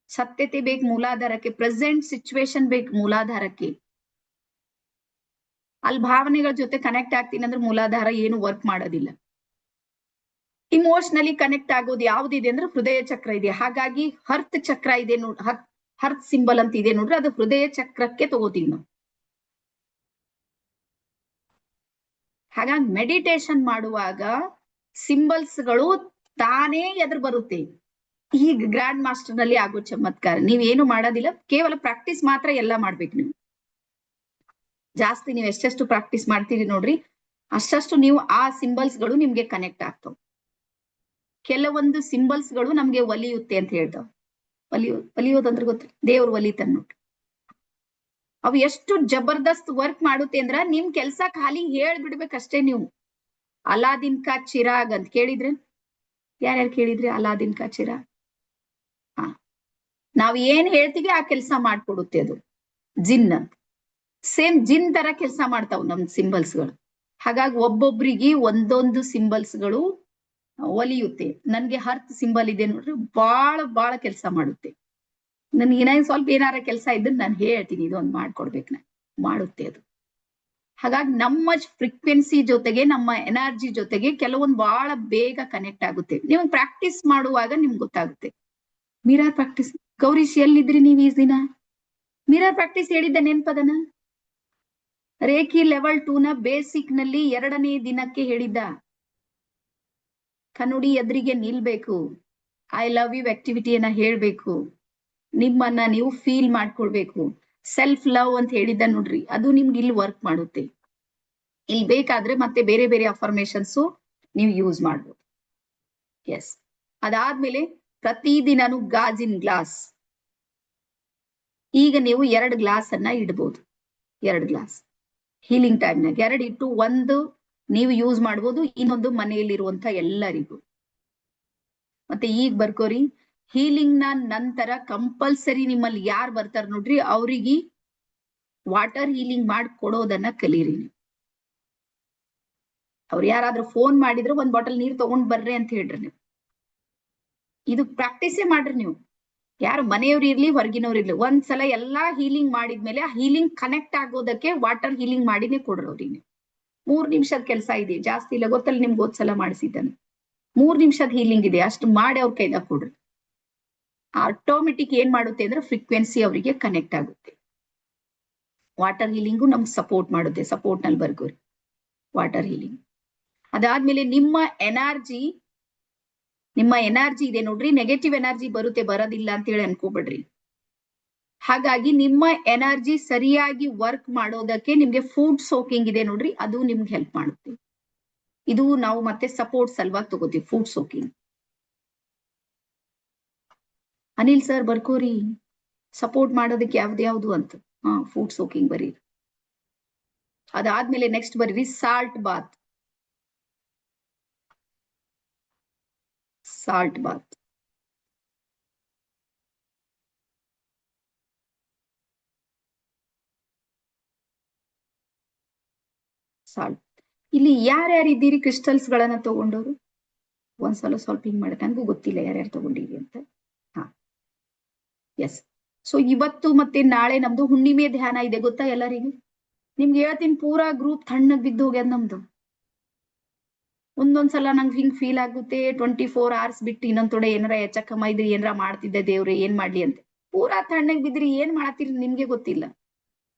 ಸತ್ಯತೆ ಬೇಕು ಮೂಲಾಧಾರಕ್ಕೆ, ಪ್ರೆಸೆಂಟ್ ಸಿಚುವೇಶನ್ ಬೇಕು ಮೂಲಾಧಾರಕ್ಕೆ. ಅಲ್ಲಿ ಭಾವನೆಗಳ ಜೊತೆ ಕನೆಕ್ಟ್ ಆಗ್ತೀನಿ ಅಂದ್ರೆ ಮೂಲಾಧಾರ ಏನು ವರ್ಕ್ ಮಾಡೋದಿಲ್ಲ. ಇಮೋಷನಲಿ ಕನೆಕ್ಟ್ ಆಗೋದು ಯಾವ್ದಿದೆ ಅಂದ್ರೆ ಹೃದಯ ಚಕ್ರ ಇದೆ. ಹಾಗಾಗಿ ಹರ್ತ್ ಚಕ್ರ ಇದೆ ನೋಡ್, ಹರ್ತ್ ಸಿಂಬಲ್ ಅಂತ ಇದೆ ನೋಡ್ರಿ, ಅದು ಹೃದಯ ಚಕ್ರಕ್ಕೆ ತಗೋತೀವಿ ನಾವು. ಹಾಗಾಗಿ ಮೆಡಿಟೇಷನ್ ಮಾಡುವಾಗ ಸಿಂಬಲ್ಸ್ ಗಳು ತಾನೇ ಎದುರು ಬರುತ್ತೆ. ಈಗ ಗ್ರ್ಯಾಂಡ್ ಮಾಸ್ಟರ್ ನಲ್ಲಿ ಆಗೋ ಚಮತ್ಕಾರ, ನೀವೇನು ಮಾಡೋದಿಲ್ಲ, ಕೇವಲ ಪ್ರಾಕ್ಟೀಸ್ ಮಾತ್ರ ಎಲ್ಲ ಮಾಡ್ಬೇಕು ನೀವು. ಜಾಸ್ತಿ ನೀವು ಎಷ್ಟೆಷ್ಟು ಪ್ರಾಕ್ಟೀಸ್ ಮಾಡ್ತೀರಿ ನೋಡ್ರಿ, ಅಷ್ಟಷ್ಟು ನೀವು ಆ ಸಿಂಬಲ್ಸ್ ಗಳು ನಿಮ್ಗೆ ಕನೆಕ್ಟ್ ಆಗ್ತಾವ. ಕೆಲವೊಂದು ಸಿಂಬಲ್ಸ್ ಗಳು ನಮ್ಗೆ ಒಲಿಯುತ್ತೆ ಅಂತ ಹೇಳ್ತಾವ. ಒಲಿಯೋದಂದ್ರೆ ಗೊತ್ತ, ದೇವ್ರ ಒಲಿತಾನ ನೋಡ್ರಿ. ಅವು ಎಷ್ಟು ಜಬರ್ದಸ್ತ್ ವರ್ಕ್ ಮಾಡುತ್ತೆ ಅಂದ್ರ ನಿಮ್ ಕೆಲ್ಸ ಖಾಲಿ ಹೇಳ್ಬಿಡ್ಬೇಕಷ್ಟೇ ನೀವು. ಅಲಾದಿನ್ ಕಾ ಚಿರಾಗ್ ಅಂತ ಕೇಳಿದ್ರೆ, ಯಾರ್ಯಾರು ಕೇಳಿದ್ರಿ ಅಲಾದಿನ್ ಕಾ ಚಿರಾಗ್? ಹಾ, ನಾವ್ ಏನ್ ಹೇಳ್ತೀವಿ ಆ ಕೆಲಸ ಮಾಡ್ಕೊಡುತ್ತೆ ಅದು. ಜಿನ್ ಅಂತ, ಸೇಮ್ ಜಿನ್ ತರ ಕೆಲಸ ಮಾಡ್ತಾವ್ ನಮ್ ಸಿಂಬಲ್ಸ್ಗಳು. ಹಾಗಾಗಿ ಒಬ್ಬೊಬ್ರಿಗೆ ಒಂದೊಂದು ಸಿಂಬಲ್ಸ್ಗಳು ಒಲಿಯುತ್ತೆ. ನನ್ಗೆ ಹರ್ತ್ ಸಿಂಬಲ್ ಇದೆ ನೋಡ್ರಿ, ಬಾಳ ಕೆಲಸ ಮಾಡುತ್ತೆ. ನನ್ಗೆ ಇನ್ನೊಂದ್ ಸ್ವಲ್ಪ ಏನಾರ ಕೆಲಸ ಇದ್ರೆ ನಾನು ಹೇಳ್ತೀನಿ, ಇದೊಂದು ಮಾಡ್ಕೊಡ್ಬೇಕು, ನಾನು ಮಾಡುತ್ತೆ ಅದು. ಹಾಗಾಗಿ ನಮ್ಮ ಫ್ರೀಕ್ವೆನ್ಸಿ ಜೊತೆಗೆ ನಮ್ಮ ಎನರ್ಜಿ ಜೊತೆಗೆ ಕೆಲವೊಂದು ಬಹಳ ಬೇಗ ಕನೆಕ್ಟ್ ಆಗುತ್ತೆ. ನೀವು ಪ್ರಾಕ್ಟೀಸ್ ಮಾಡುವಾಗ ನಿಮ್ಗೆ ಗೊತ್ತಾಗುತ್ತೆ. ಮಿರರ್ ಪ್ರಾಕ್ಟೀಸ್, ಗೌರೀಶ್ ಎಲ್ಲಿದ್ರಿ ನೀವು ಈ ದಿನ? ಮಿರರ್ ಪ್ರಾಕ್ಟೀಸ್ ಹೇಳಿದ್ದ ನೆನ್ಪದನ? ರೇಖಿ ಲೆವೆಲ್ 2 ನ ಬೇಸಿಕ್ ನಲ್ಲಿ 2ನೇ ದಿನಕ್ಕೆ ಹೇಳಿದ್ದ. ಕನ್ನಡಿ ಎದುರಿಗೆ ನಿಲ್ಬೇಕು, ಐ ಲವ್ ಯು ಆಕ್ಟಿವಿಟಿಯನ್ನ ಹೇಳ್ಬೇಕು, ನಿಮ್ಮನ್ನ ನೀವು ಫೀಲ್ ಮಾಡ್ಕೊಳ್ಬೇಕು, ಸೆಲ್ಫ್ ಲವ್ ಅಂತ ಹೇಳಿದ್ದ ನೋಡ್ರಿ. ಅದು ನಿಮ್ಗೆ ಇಲ್ಲಿ ವರ್ಕ್ ಮಾಡುತ್ತೆ. ಇಲ್ಲಿ ಬೇಕಾದ್ರೆ ಮತ್ತೆ ಬೇರೆ ಬೇರೆ ಅಫರ್ಮೇಶನ್ಸ್ ನೀವು ಯೂಸ್ ಮಾಡ್ಬೋದು. ಎಸ್, ಅದಾದ್ಮೇಲೆ ಪ್ರತಿದಿನನು ಗಾಜಿನ ಗ್ಲಾಸ್. ಈಗ ನೀವು 2 ಗ್ಲಾಸ್ ಅನ್ನ ಇಡ್ಬೋದು. 2 ಗ್ಲಾಸ್ ಹೀಲಿಂಗ್ ಟೈಮ್ನಾಗ 2 ಇಟ್ಟು, ಒಂದು ನೀವು ಯೂಸ್ ಮಾಡ್ಬೋದು, ಇನ್ನೊಂದು ಮನೆಯಲ್ಲಿರುವಂತ ಎಲ್ಲರಿಗೂ. ಮತ್ತೆ ಈಗ ಬರ್ಕೋರಿ, ಹೀಲಿಂಗ್ ನ ನಂತರ ಕಂಪಲ್ಸರಿ ನಿಮ್ಮಲ್ಲಿ ಯಾರು ಬರ್ತಾರ ನೋಡ್ರಿ, ಅವ್ರಿಗೆ ವಾಟರ್ ಹೀಲಿಂಗ್ ಮಾಡಿ ಕೊಡೋದನ್ನ ಕಲೀರಿ. ಅವ್ರು ಯಾರಾದ್ರೂ ಫೋನ್ ಮಾಡಿದ್ರೆ 1 ಬಾಟಲ್ ನೀರ್ ತಗೊಂಡ್ ಬರ್ರಿ ಅಂತ ಹೇಳ್ರಿ. ನೀವು ಇದು ಪ್ರಾಕ್ಟೀಸೇ ಮಾಡ್ರಿ. ನೀವು ಯಾರು ಮನೆಯವ್ರು ಇರ್ಲಿ ಹೊರಗಿನವ್ರು ಇರ್ಲಿ, ಒಂದ್ಸಲ ಎಲ್ಲಾ ಹೀಲಿಂಗ್ ಮಾಡಿದ್ಮೇಲೆ ಆ ಹೀಲಿಂಗ್ ಕನೆಕ್ಟ್ ಆಗೋದಕ್ಕೆ ವಾಟರ್ ಹೀಲಿಂಗ್ ಮಾಡಿನೇ ಕೊಡ್ರಿ ಅವ್ರಿಗೆ. ನೀವು 3 ನಿಮಿಷದ ಕೆಲಸ ಇದೆ, ಜಾಸ್ತಿ ಇಲ್ಲ, ಗೊತ್ತಲ್ಲ ನಿಮ್ಗೆ ಹೋದ್ಸಲ ಮಾಡಿಸಿದ್ದಾನೆ. 3 ನಿಮಿಷದ ಹೀಲಿಂಗ್ ಇದೆ, ಅಷ್ಟು ಮಾಡಿ ಅವ್ರ ಕೈದಾಗ ಕೊಡ್ರಿ. ಆಟೋಮೆಟಿಕ್ ಏನ್ ಮಾಡುತ್ತೆ ಅಂದ್ರೆ ಫ್ರೀಕ್ವೆನ್ಸಿ ಅವರಿಗೆ ಕನೆಕ್ಟ್ ಆಗುತ್ತೆ. ವಾಟರ್ ಹೀಲಿಂಗು ನಮ್ಗೆ ಸಪೋರ್ಟ್ ಮಾಡುತ್ತೆ. ಸಪೋರ್ಟ್ ನಲ್ಲಿ ಬರ್ಕೋರಿ ವಾಟರ್ ಹೀಲಿಂಗ್. ಅದಾದ್ಮೇಲೆ ನಿಮ್ಮ ಎನರ್ಜಿ ಇದೆ ನೋಡ್ರಿ, ನೆಗೆಟಿವ್ ಎನರ್ಜಿ ಬರುತ್ತೆ, ಬರೋದಿಲ್ಲ ಅಂತ ಹೇಳಿ ಅನ್ಕೋಬೇಡ್ರಿ. ಹಾಗಾಗಿ ನಿಮ್ಮ ಎನರ್ಜಿ ಸರಿಯಾಗಿ ವರ್ಕ್ ಮಾಡೋದಕ್ಕೆ ನಿಮ್ಗೆ ಫುಡ್ ಸೋಕಿಂಗ್ ಇದೆ ನೋಡ್ರಿ, ಅದು ನಿಮ್ಗೆ ಹೆಲ್ಪ್ ಮಾಡುತ್ತೆ. ಇದು ನಾವು ಮತ್ತೆ ಸಪೋರ್ಟ್ ಸಲುವಾಗಿ ತಗೋತೀವಿ, ಫುಡ್ ಸೋಕಿಂಗ್. ಅನಿಲ್ ಸರ್ ಬರ್ಕೋರಿ, ಸಪೋರ್ಟ್ ಮಾಡೋದಕ್ಕೆ ಯಾವ್ದು ಅಂತ. ಫುಡ್ ಸೋಕಿಂಗ್ ಬರೀರಿ. ಅದಾದ್ಮೇಲೆ ನೆಕ್ಸ್ಟ್ ಬರೀರಿ salt bath. Salt bath salt. ಇಲ್ಲಿ ಯಾರ್ಯಾರು ಇದ್ದೀರಿ ಕ್ರಿಸ್ಟಲ್ಸ್ ಗಳನ್ನ ತಗೊಂಡವರು? ಒಂದ್ಸಲ ಸ್ವಲ್ಪ ಹಿಂಗ್ ಮಾಡಿ, ನನಗೂ ಗೊತ್ತಿಲ್ಲ ಯಾರ್ಯಾರು ತಗೊಂಡಿರಿ ಅಂತ. ಹಾ, ಎಸ್. ಸೊ ಇವತ್ತು ಮತ್ತೆ ನಾಳೆ ನಮ್ದು ಹುಣ್ಣಿಮೆ ಧ್ಯಾನ ಇದೆ, ಗೊತ್ತಾ ಎಲ್ಲರಿಗೂ? ನಿಮ್ಗೆ ಹೇಳ್ತೀನಿ, ಪೂರಾ ಗ್ರೂಪ್ ತಣ್ಣಗ್ ಬಿದ್ದು ಹೋಗ್ಯದ ನಮ್ದು. ಒಂದೊಂದ್ಸಲ ನಂಗೆ ಹಿಂಗ್ ಫೀಲ್ ಆಗುತ್ತೆ, 24 hours ಬಿಟ್ಟು ಇನ್ನೊಂದ್ ತೊಡೆ ಏನಾರ ಹೆಚ್ಚಕಮ್ಮ ಇದ್ರಿ, ಏನಾರ ಮಾಡ್ತಿದ್ದೆ ದೇವ್ರೆ, ಏನ್ ಮಾಡ್ಲಿ ಅಂತ. ಪೂರಾ ತಣ್ಣಗ್ ಬಿದ್ರಿ, ಏನ್ ಮಾಡತ್ತೀರಿ ನಿಮ್ಗೆ ಗೊತ್ತಿಲ್ಲ.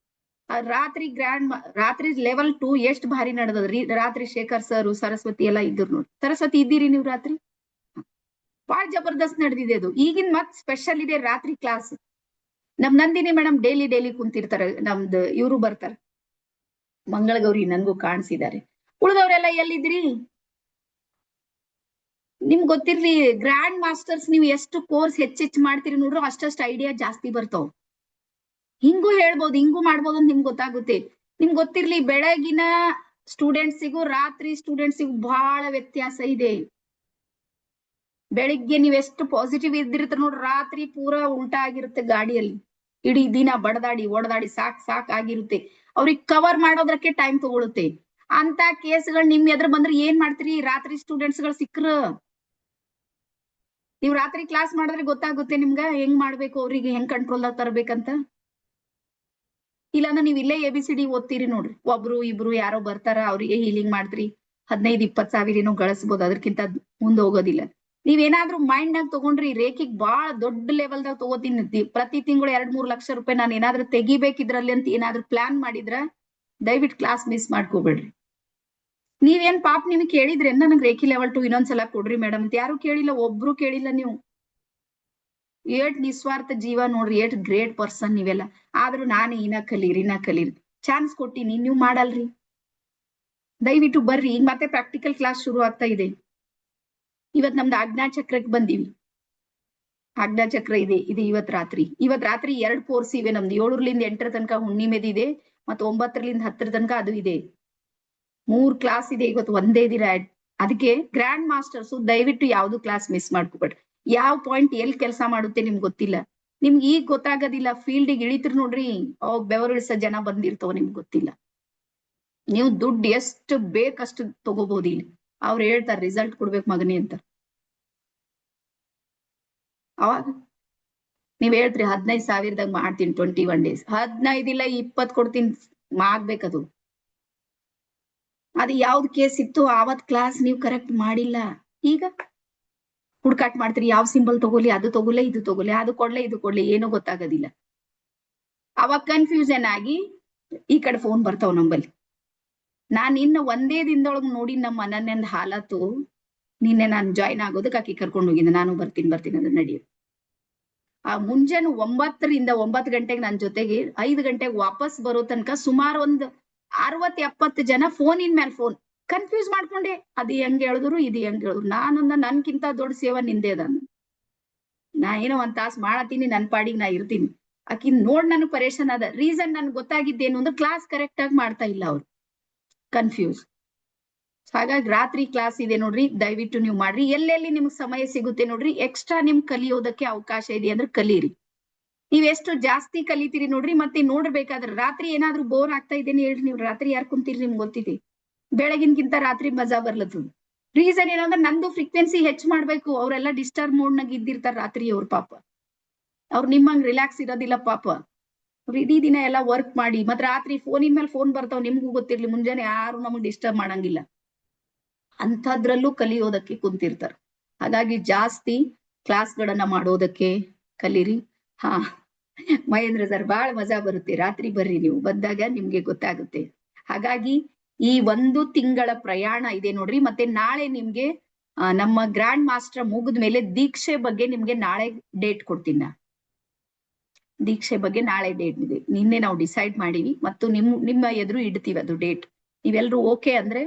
ರಾತ್ರಿ ಲೆವೆಲ್ 2 ಎಷ್ಟ್ ಭಾರಿ ನಡೆದದ್ರಿ. ರಾತ್ರಿ ಶೇಖರ್ ಸರ್, ಸರಸ್ವತಿ ಎಲ್ಲಾ ಇದ್ರು ನೋಡಿ. ಸರಸ್ವತಿ ಇದ್ದೀರಿ ನೀವು ರಾತ್ರಿ? ಬಾಳ ಜಬರ್ದಸ್ತ್ ನಡೆದಿದೆ ಅದು. ಈಗಿನ ಮತ್ ಸ್ಪೆಷಲ್ ಇದೆ ರಾತ್ರಿ ಕ್ಲಾಸ್. ನಮ್ ನಂದಿನಿ ಮೇಡಮ್ ಡೈಲಿ ಕುಂತಿರ್ತಾರೆ. ನಮ್ದು ಇವರು ಬರ್ತಾರೆ, ಮಂಗಳಗೌರಿ, ನನ್ಗೂ ಕಾಣಿಸಿದ್ದಾರೆ. ಉಳಿದವರೆಲ್ಲ ಎಲ್ಲಿದ್ರಿ? ನಿಮ್ಗೆ ಗೊತ್ತಿರ್ಲಿ, ಗ್ರ್ಯಾಂಡ್ ಮಾಸ್ಟರ್ಸ್ ನೀವು ಎಷ್ಟು ಕೋರ್ಸ್ ಹೆಚ್ಚೆಚ್ಚು ಮಾಡ್ತೀರಿ ನೋಡ್ರು, ಅಷ್ಟಷ್ಟು ಐಡಿಯಾ ಜಾಸ್ತಿ ಬರ್ತಾವ. ಹಿಂಗೂ ಹೇಳ್ಬೋದು, ಹಿಂಗೂ ಮಾಡ್ಬೋದು ಅಂತ ನಿಮ್ಗೆ ಗೊತ್ತಾಗುತ್ತೆ. ನಿಮ್ಗೆ ಗೊತ್ತಿರ್ಲಿ, ಬೆಳಗಿನ ಸ್ಟೂಡೆಂಟ್ಸಿಗೂ ರಾತ್ರಿ ಸ್ಟೂಡೆಂಟ್ಸಿಗೂ ಬಹಳ ವ್ಯತ್ಯಾಸ ಇದೆ. ಬೆಳಿಗ್ಗೆ ನೀವ್ ಎಷ್ಟು ಪಾಸಿಟಿವ್ ಇದ್ದಿರ್ತೀರ ನೋಡ್ರಿ, ರಾತ್ರಿ ಪೂರಾ ಉಲ್ಟಾ ಆಗಿರುತ್ತೆ. ಗಾಡಿಯಲ್ಲಿ ಇಡೀ ದಿನ ಬಡದಾಡಿ ಒಡದಾಡಿ ಸಾಕ್ ಆಗಿರುತ್ತೆ. ಅವ್ರಿಗೆ ಕವರ್ ಮಾಡೋದಕ್ಕೆ ಟೈಮ್ ತಗೊಳುತ್ತೆ. ಅಂತ ಕೇಸ್ಗಳು ನಿಮ್ ಎದುರು ಬಂದ್ರೆ ಏನ್ ಮಾಡ್ತೀರಿ? ರಾತ್ರಿ ಸ್ಟೂಡೆಂಟ್ಸ್ ಗಳು ಸಿಕ್ಕ್ರ ನೀವ್ ರಾತ್ರಿ ಕ್ಲಾಸ್ ಮಾಡಿದ್ರೆ ಗೊತ್ತಾಗುತ್ತೆ ನಿಮ್ಗ ಹೆಂಗ್ ಮಾಡ್ಬೇಕು, ಅವ್ರಿಗೆ ಹೆಂಗ್ ಕಂಟ್ರೋಲ್ದಾಗ ತರ್ಬೇಕಂತ. ಇಲ್ಲಾಂದ್ರೆ ನೀವ್ ಇಲ್ಲೇ ABCD ಓದ್ತೀರಿ ನೋಡ್ರಿ, ಒಬ್ರು ಇಬ್ರು ಯಾರೋ ಬರ್ತಾರ, ಅವ್ರಿಗೆ ಹೀಲಿಂಗ್ ಮಾಡಿದ್ರಿ 15-20 ಸಾವಿರ ಏನೋ ಗಳಿಸ್ಬೋದು, ಅದಕ್ಕಿಂತ ಮುಂದೆ ಹೋಗೋದಿಲ್ಲ. ನೀವೇನಾದ್ರೂ ಮೈಂಡ್ ನಾಗ ತಗೊಂಡ್ರಿ, ರೇಖಿಗ್ ಬಾಳ ದೊಡ್ಡ ಲೆವೆಲ್ದಾಗ ತಗೋತೀನಿ, ಪ್ರತಿ ತಿಂಗಳು 2-3 ಲಕ್ಷ ರೂಪಾಯಿ ನಾನು ಏನಾದ್ರೂ ತೆಗಿಬೇಕಿದ್ರಲ್ಲಿ ಅಂತ ಏನಾದ್ರೂ ಪ್ಲಾನ್ ಮಾಡಿದ್ರ ದಯವಿಟ್ಟು ಕ್ಲಾಸ್ ಮಿಸ್ ಮಾಡ್ಕೋಬೇಡ್ರಿ. ನೀವೇನ್ ಪಾಪ ನಿಮ್ಗೆ ಕೇಳಿದ್ರೆ ನನಗ್ ರೇಖಿ ಲೆವೆಲ್ 2 ಇನ್ನೊಂದ್ಸಲ ಕೊಡ್ರಿ ಮೇಡಮ್ ಅಂತ ಯಾರು ಕೇಳಿಲ್ಲ, ಒಬ್ರು ಕೇಳಿಲ್ಲ. ನೀವು ಏಟ್ ನಿಸ್ವಾರ್ಥ ಜೀವ ನೋಡ್ರಿ, ಏಟ್ ಗ್ರೇಟ್ ಪರ್ಸನ್ ನೀವೆಲ್ಲ. ಆದ್ರೂ ನಾನು ಇನ್ನ ಕಲೀರಿ ಚಾನ್ಸ್ ಕೊಟ್ಟಿನಿ, ನೀವು ಮಾಡಲ್ರಿ. ದಯವಿಟ್ಟು ಬರ್ರಿ. ಈಗ ಮತ್ತೆ ಪ್ರಾಕ್ಟಿಕಲ್ ಕ್ಲಾಸ್ ಶುರು ಆಗ್ತಾ ಇದೆ. ಇವತ್ ನಮ್ದು ಆಜ್ಞಾ ಚಕ್ರಕ್ಕೆ ಬಂದಿವಿ. ಆಜ್ಞಾ ಚಕ್ರ ಇದೆ ಇವತ್ ರಾತ್ರಿ. 2 ಕೋರ್ಸ್ ಇವೆ ನಮ್ದು. 7ರಿಂದ 8 ತನಕ ಹುಣ್ಣಿಮೆದಿದೆ, ಮತ್ತೆ 9ರಿಂದ 10 ತನಕ ಅದು ಇದೆ. 3 ಕ್ಲಾಸ್ ಇದೆ ಇವತ್ತು ಒಂದೇ ದಿನ. ಅದಕ್ಕೆ ಗ್ರ್ಯಾಂಡ್ ಮಾಸ್ಟರ್ಸ್ ದಯವಿಟ್ಟು ಯಾವ್ದು ಕ್ಲಾಸ್ ಮಿಸ್ ಮಾಡ್ಕೋಬೇಡ್ರಿ. ಯಾವ ಪಾಯಿಂಟ್ ಎಲ್ಲಿ ಕೆಲಸ ಮಾಡುತ್ತೆ ನಿಮ್ಗೆ ಗೊತ್ತಿಲ್ಲ. ನಿಮ್ಗೆ ಈಗ ಗೊತ್ತಾಗೋದಿಲ್ಲ. ಫೀಲ್ಡಿಗೆ ಇಳಿತಿರ್ ನೋಡ್ರಿ, ಅವ್ ಬೆವರಿಳಿಸೋ ಜನ ಬಂದಿರ್ತಾವ, ನಿಮ್ಗೆ ಗೊತ್ತಿಲ್ಲ. ನೀವು ದುಡ್ಡು ಎಷ್ಟು ಬೇಕಷ್ಟು ತಗೋಬಹುದು ಇಲ್ಲಿ. ಅವ್ರು ಹೇಳ್ತಾರೆ ರಿಸಲ್ಟ್ ಕೊಡ್ಬೇಕು ಮಗನೇ ಅಂತ. ಅವಾಗ ನೀವ್ ಹೇಳ್ತ್ರಿ 15,000ದಾಗ ಮಾಡ್ತೀನಿ 21 days. 15 ಇಲ್ಲ 20 ಕೊಡ್ತೀನಿ, ಆಗ್ಬೇಕದು. ಅದು ಯಾವ್ದು ಕೇಸ್ ಇತ್ತು ಆವತ್ ಕ್ಲಾಸ್ ನೀವು ಕರೆಕ್ಟ್ ಮಾಡಿಲ್ಲ. ಈಗ ಹುಡ್ಕಾಟ್ ಮಾಡ್ತೀರಿ, ಯಾವ ಸಿಂಬಲ್ ತಗೊಲಿ, ಅದು ತಗೊಲೆ, ಇದು ತಗೊಲೆ, ಅದು ಕೊಡ್ಲೆ, ಇದು ಕೊಡ್ಲೆ, ಏನೋ ಗೊತ್ತಾಗೋದಿಲ್ಲ. ಅವಾಗ ಕನ್ಫ್ಯೂಷನ್ ಆಗಿ ಈ ಕಡೆ ಫೋನ್ ಬರ್ತಾವ ನಂಬಲ್ಲಿ. ನಾನ್ ಇನ್ನು ಒಂದೇ ದಿನದೊಳಗ್ ನೋಡಿ ನಮ್ಮ ಅನನ್ಯಂದ್ ಹಾಲತ್ತು. ನಿನ್ನೆ ನಾನು ಜಾಯ್ನ್ ಆಗೋದಕ್ಕೆ ಆಕಿ ಕರ್ಕೊಂಡು ಹೋಗಿದ್ದೆ. ನಾನು ಬರ್ತೀನಿ ಅದ್ರ ನಡೆಯುತ್ತೆ. ಆ ಮುಂಜಾನೆ 9ರಿಂದ 9 ಗಂಟೆಗೆ ನನ್ನ ಜೊತೆಗೆ 5 ಗಂಟೆಗೆ ವಾಪಸ್ ಬರೋ ತನಕ ಸುಮಾರು ಒಂದು 60-70 ಜನ ಫೋನಿನ ಮೇಲೆ ಫೋನ್ ಕನ್ಫ್ಯೂಸ್ ಮಾಡ್ಕೊಂಡೆ. ಅದು ಹೆಂಗ್ ಹೇಳಿದ್ರು, ಇದು ಹೆಂಗ್ ಹೇಳಿದ್ರು. ನಾನೊಂದ ನನ್ಕಿಂತ ದೊಡ್ಡ ಸೇವಾ ನಿಂದೆ ಅದ. ನಾ ಏನೋ 1 ತಾಸು ಮಾಡತೀನಿ, ನನ್ ಪಾಡಿಗೆ ನಾ ಇರ್ತೀನಿ. ಆಕಿ ನೋಡ್ ನನ್ಗೆ ಪರೇಶಾನ್ ಅದ. ರೀಸನ್ ನನ್ಗೆ ಗೊತ್ತಾಗಿದ್ದೇನು ಅಂದ್ರೆ ಕ್ಲಾಸ್ ಕರೆಕ್ಟ್ ಆಗಿ ಮಾಡ್ತಾ ಇಲ್ಲ ಅವ್ರು, ಕನ್ಫ್ಯೂಸ್. ಹಾಗಾಗಿ ರಾತ್ರಿ ಕ್ಲಾಸ್ ಇದೆ ನೋಡ್ರಿ, ದಯವಿಟ್ಟು ನೀವು ಮಾಡ್ರಿ. ಎಲ್ಲೆಲ್ಲಿ ನಿಮ್ಗೆ ಸಮಯ ಸಿಗುತ್ತೆ ನೋಡ್ರಿ, ಎಕ್ಸ್ಟ್ರಾ ನಿಮ್ ಕಲಿಯೋದಕ್ಕೆ ಅವಕಾಶ ಇದೆ ಅಂದ್ರೆ ಕಲೀರಿ. ನೀವ್ ಎಷ್ಟು ಜಾಸ್ತಿ ಕಲಿತೀರಿ ನೋಡ್ರಿ. ಮತ್ತೆ ನೋಡ್ಬೇಕಾದ್ರೆ ರಾತ್ರಿ ಏನಾದ್ರೂ ಬೋರ್ ಆಗ್ತಾ ಇದ್ದೇನೆ ಹೇಳ್ರಿ. ನೀವು ರಾತ್ರಿ ಯಾರು ಕುಂತೀರಿ ನಿಮ್ಗೆ ಗೊತ್ತಿದೆ. ಬೆಳಗಿನ್ಕಿಂತ ರಾತ್ರಿ ಮಜಾ ಬರ್ಲತ್ತದ. ರೀಸನ್ ಏನಂದ್ರೆ ನಂದು ಫ್ರೀಕ್ವೆನ್ಸಿ ಹೆಚ್ಚು ಮಾಡ್ಬೇಕು. ಅವರೆಲ್ಲ ಡಿಸ್ಟರ್ಬ್ ಮೋಡ್ನಾಗ ಇದ್ದಿರ್ತಾರ ರಾತ್ರಿ. ಅವ್ರ ಪಾಪ ಅವ್ರು ನಿಮ್ಮಂಗ್ ರಿಲ್ಯಾಕ್ಸ್ ಇರೋದಿಲ್ಲ ಪಾಪ. ಇಡೀ ದಿನ ಎಲ್ಲ ವರ್ಕ್ ಮಾಡಿ ಮತ್ ರಾತ್ರಿ ಫೋನಿನ ಮೇಲೆ ಫೋನ್ ಬರ್ತಾವ್. ನಿಮ್ಗೂ ಗೊತ್ತಿರ್ಲಿ, ಮುಂಜಾನೆ ಯಾರು ನಮಗ್ ಡಿಸ್ಟರ್ಬ್ ಮಾಡಂಗಿಲ್ಲ. ಅಂಥದ್ರಲ್ಲೂ ಕಲಿಯೋದಕ್ಕೆ ಕುಂತಿರ್ತಾರ. ಹಾಗಾಗಿ ಜಾಸ್ತಿ ಕ್ಲಾಸ್ಗಳನ್ನ ಮಾಡೋದಕ್ಕೆ ಕಲೀರಿ. ಹಾ, ಮಹೇಂದ್ರ ಸರ್ ಬಹಳ ಮಜಾ ಬರುತ್ತೆ. ರಾತ್ರಿ ಬರ್ರಿ, ನೀವು ಬಂದಾಗ ನಿಮ್ಗೆ ಗೊತ್ತಾಗುತ್ತೆ. ಹಾಗಾಗಿ ಈ 1 ತಿಂಗಳ ಪ್ರಯಾಣ ಇದೆ ನೋಡ್ರಿ. ಮತ್ತೆ ನಾಳೆ ನಿಮ್ಗೆ ನಮ್ಮ ಗ್ರ್ಯಾಂಡ್ ಮಾಸ್ಟರ್ ಮುಗಿದ ಮೇಲೆ ದೀಕ್ಷೆ ಬಗ್ಗೆ ನಿಮ್ಗೆ ನಾಳೆ ಡೇಟ್ ಕೊಡ್ತೀನಿ. ದೀಕ್ಷೆ ಬಗ್ಗೆ ನಾಳೆ ಡೇಟ್ ಇದೆ. ನಿನ್ನೆ ನಾವು ಡಿಸೈಡ್ ಮಾಡೀವಿ ಮತ್ತು ನಿಮ್ಮ ಎದುರು ಇಡ್ತೀವಿ ಅದು ಡೇಟ್. ನೀವೆಲ್ರೂ ಓಕೆ ಅಂದ್ರೆ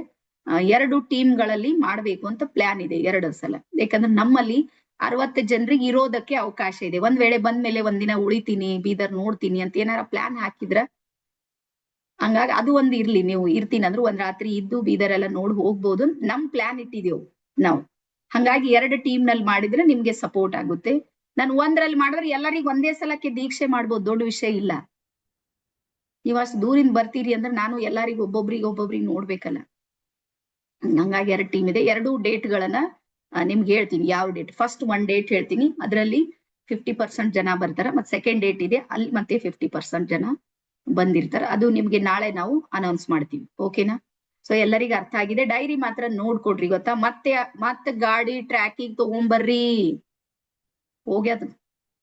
2 ಟೀಮ್ಗಳಲ್ಲಿ ಮಾಡ್ಬೇಕು ಅಂತ ಪ್ಲಾನ್ ಇದೆ 2 ಸಲ. ಯಾಕಂದ್ರೆ ನಮ್ಮಲ್ಲಿ 60 ಜನರಿಗೆ ಇರೋದಕ್ಕೆ ಅವಕಾಶ ಇದೆ. ಒಂದ್ ವೇಳೆ ಬಂದ್ಮೇಲೆ ಒಂದಿನ ಉಳಿತೀನಿ, ಬೀದರ್ ನೋಡ್ತೀನಿ ಅಂತ ಏನಾರ ಪ್ಲಾನ್ ಹಾಕಿದ್ರ, ಹಂಗಾಗಿ ಅದು ಒಂದು ಇರ್ಲಿ. ನೀವು ಇರ್ತೀನಿ ಅಂದ್ರೆ ಒಂದ್ ರಾತ್ರಿ ಇದ್ದು ಬೀದರ್ ಎಲ್ಲ ನೋಡಿ ಹೋಗ್ಬೋದು. ನಮ್ ಪ್ಲಾನ್ ಇಟ್ಟಿದೇವು ನಾವು. ಹಂಗಾಗಿ 2 ಟೀಮ್ ನಲ್ಲಿ ಮಾಡಿದ್ರೆ ನಿಮ್ಗೆ ಸಪೋರ್ಟ್ ಆಗುತ್ತೆ. ನಾನು ಒಂದ್ರಲ್ಲಿ ಮಾಡಿದ್ರೆ ಎಲ್ಲರಿಗೂ ಒಂದೇ ಸಲಕ್ಕೆ ದೀಕ್ಷೆ ಮಾಡ್ಬೋದು, ದೊಡ್ಡ ವಿಷಯ ಇಲ್ಲ. ನೀವು ಅಷ್ಟು ದೂರಿಂದ ಬರ್ತೀರಿ ಅಂದ್ರೆ ನಾನು ಎಲ್ಲರಿಗೂ ಒಬ್ಬೊಬ್ರಿಗೆ ನೋಡ್ಬೇಕಲ್ಲ. ಹಂಗಾಗಿ 2 ಟೀಮ್ ಇದೆ. 2 ಡೇಟ್ಗಳನ್ನ ನಿಮ್ಗೆ ಹೇಳ್ತೀನಿ. ಯಾವ ಡೇಟ್ ಫಸ್ಟ್ 1 ಡೇಟ್ ಹೇಳ್ತೀನಿ, ಅದರಲ್ಲಿ 50% ಜನ ಬರ್ತಾರ. ಮತ್ತೆ ಸೆಕೆಂಡ್ ಡೇಟ್ ಇದೆ, ಅಲ್ಲಿ ಮತ್ತೆ 50% ಜನ ಬಂದಿರ್ತಾರ. ಅದು ನಿಮ್ಗೆ ನಾಳೆ ನಾವು ಅನೌನ್ಸ್ ಮಾಡ್ತೀವಿ. ಓಕೆನಾ? ಸೊ ಎಲ್ಲರಿಗೂ ಅರ್ಥ ಆಗಿದೆ. ಡೈರಿ ಮಾತ್ರ ನೋಡ್ಕೊಡ್ರಿ, ಗೊತ್ತಾ? ಮತ್ತೆ ಗಾಡಿ ಟ್ರ್ಯಾಕಿಂಗ್ ತಗೊಂಬರ್ರಿ. ಹೋಗ್ಯದ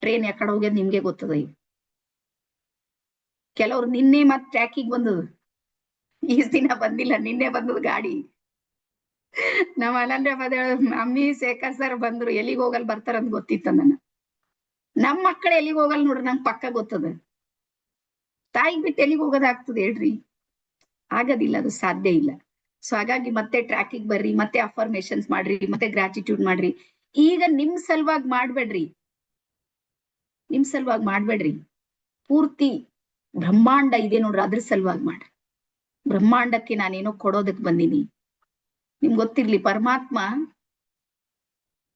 ಟ್ರೈನ್ ಯಾಕಡೆ ಹೋಗ್ಯದ ನಿಮ್ಗೆ ಗೊತ್ತದ. ಈಗ ಕೆಲವ್ರು ನಿನ್ನೆ ಮತ್ತೆ ಟ್ರ್ಯಾಕಿಂಗ್ ಬಂದದ, ಈ ದಿನ ಬಂದಿಲ್ಲ, ನಿನ್ನೆ ಬಂದದ ಗಾಡಿ. ನಮ್ಮ ಅನನ್ಯ ಮಮ್ಮಿ ಶೇಖರ್ ಸರ್ ಬಂದ್ರು, ಎಲ್ಲಿಗೆ ಹೋಗಲ್ ಬರ್ತಾರಂತ ಗೊತ್ತಿತ್ತ ನನ್ನ. ನಮ್ ಮಕ್ಕಳು ಎಲ್ಲಿಗೆ ಹೋಗಲ್ ನೋಡ್ರಿ, ನಂಗೆ ಪಕ್ಕ ಗೊತ್ತದ. ತಾಯಿಗೆ ಬಿಟ್ಟು ಎಲ್ಲಿಗೆ ಹೋಗೋದಾಗ್ತದೆ ಹೇಳ್ರಿ? ಆಗೋದಿಲ್ಲ, ಅದು ಸಾಧ್ಯ ಇಲ್ಲ. ಸೊ ಹಾಗಾಗಿ ಮತ್ತೆ ಟ್ರ್ಯಾಕಿಂಗ್ ಬರ್ರಿ, ಮತ್ತೆ ಅಫರ್ಮೇಶನ್ಸ್ ಮಾಡ್ರಿ, ಮತ್ತೆ ಗ್ರಾಟಿಟ್ಯೂಡ್ ಮಾಡ್ರಿ. ಈಗ ನಿಮ್ ಸಲುವಾಗಿ ಮಾಡ್ಬೇಡ್ರಿ, ನಿಮ್ ಸಲುವಾಗಿ ಮಾಡ್ಬೇಡ್ರಿ. ಪೂರ್ತಿ ಬ್ರಹ್ಮಾಂಡ ಇದೆ ನೋಡ್ರಿ, ಅದ್ರ ಸಲುವಾಗಿ ಮಾಡ್ರಿ. ಬ್ರಹ್ಮಾಂಡಕ್ಕೆ ನಾನೇನೋ ಕೊಡೋದಕ್ ಬಂದೀನಿ. ನಿಮ್ಗೆ ಗೊತ್ತಿರ್ಲಿ, ಪರಮಾತ್ಮ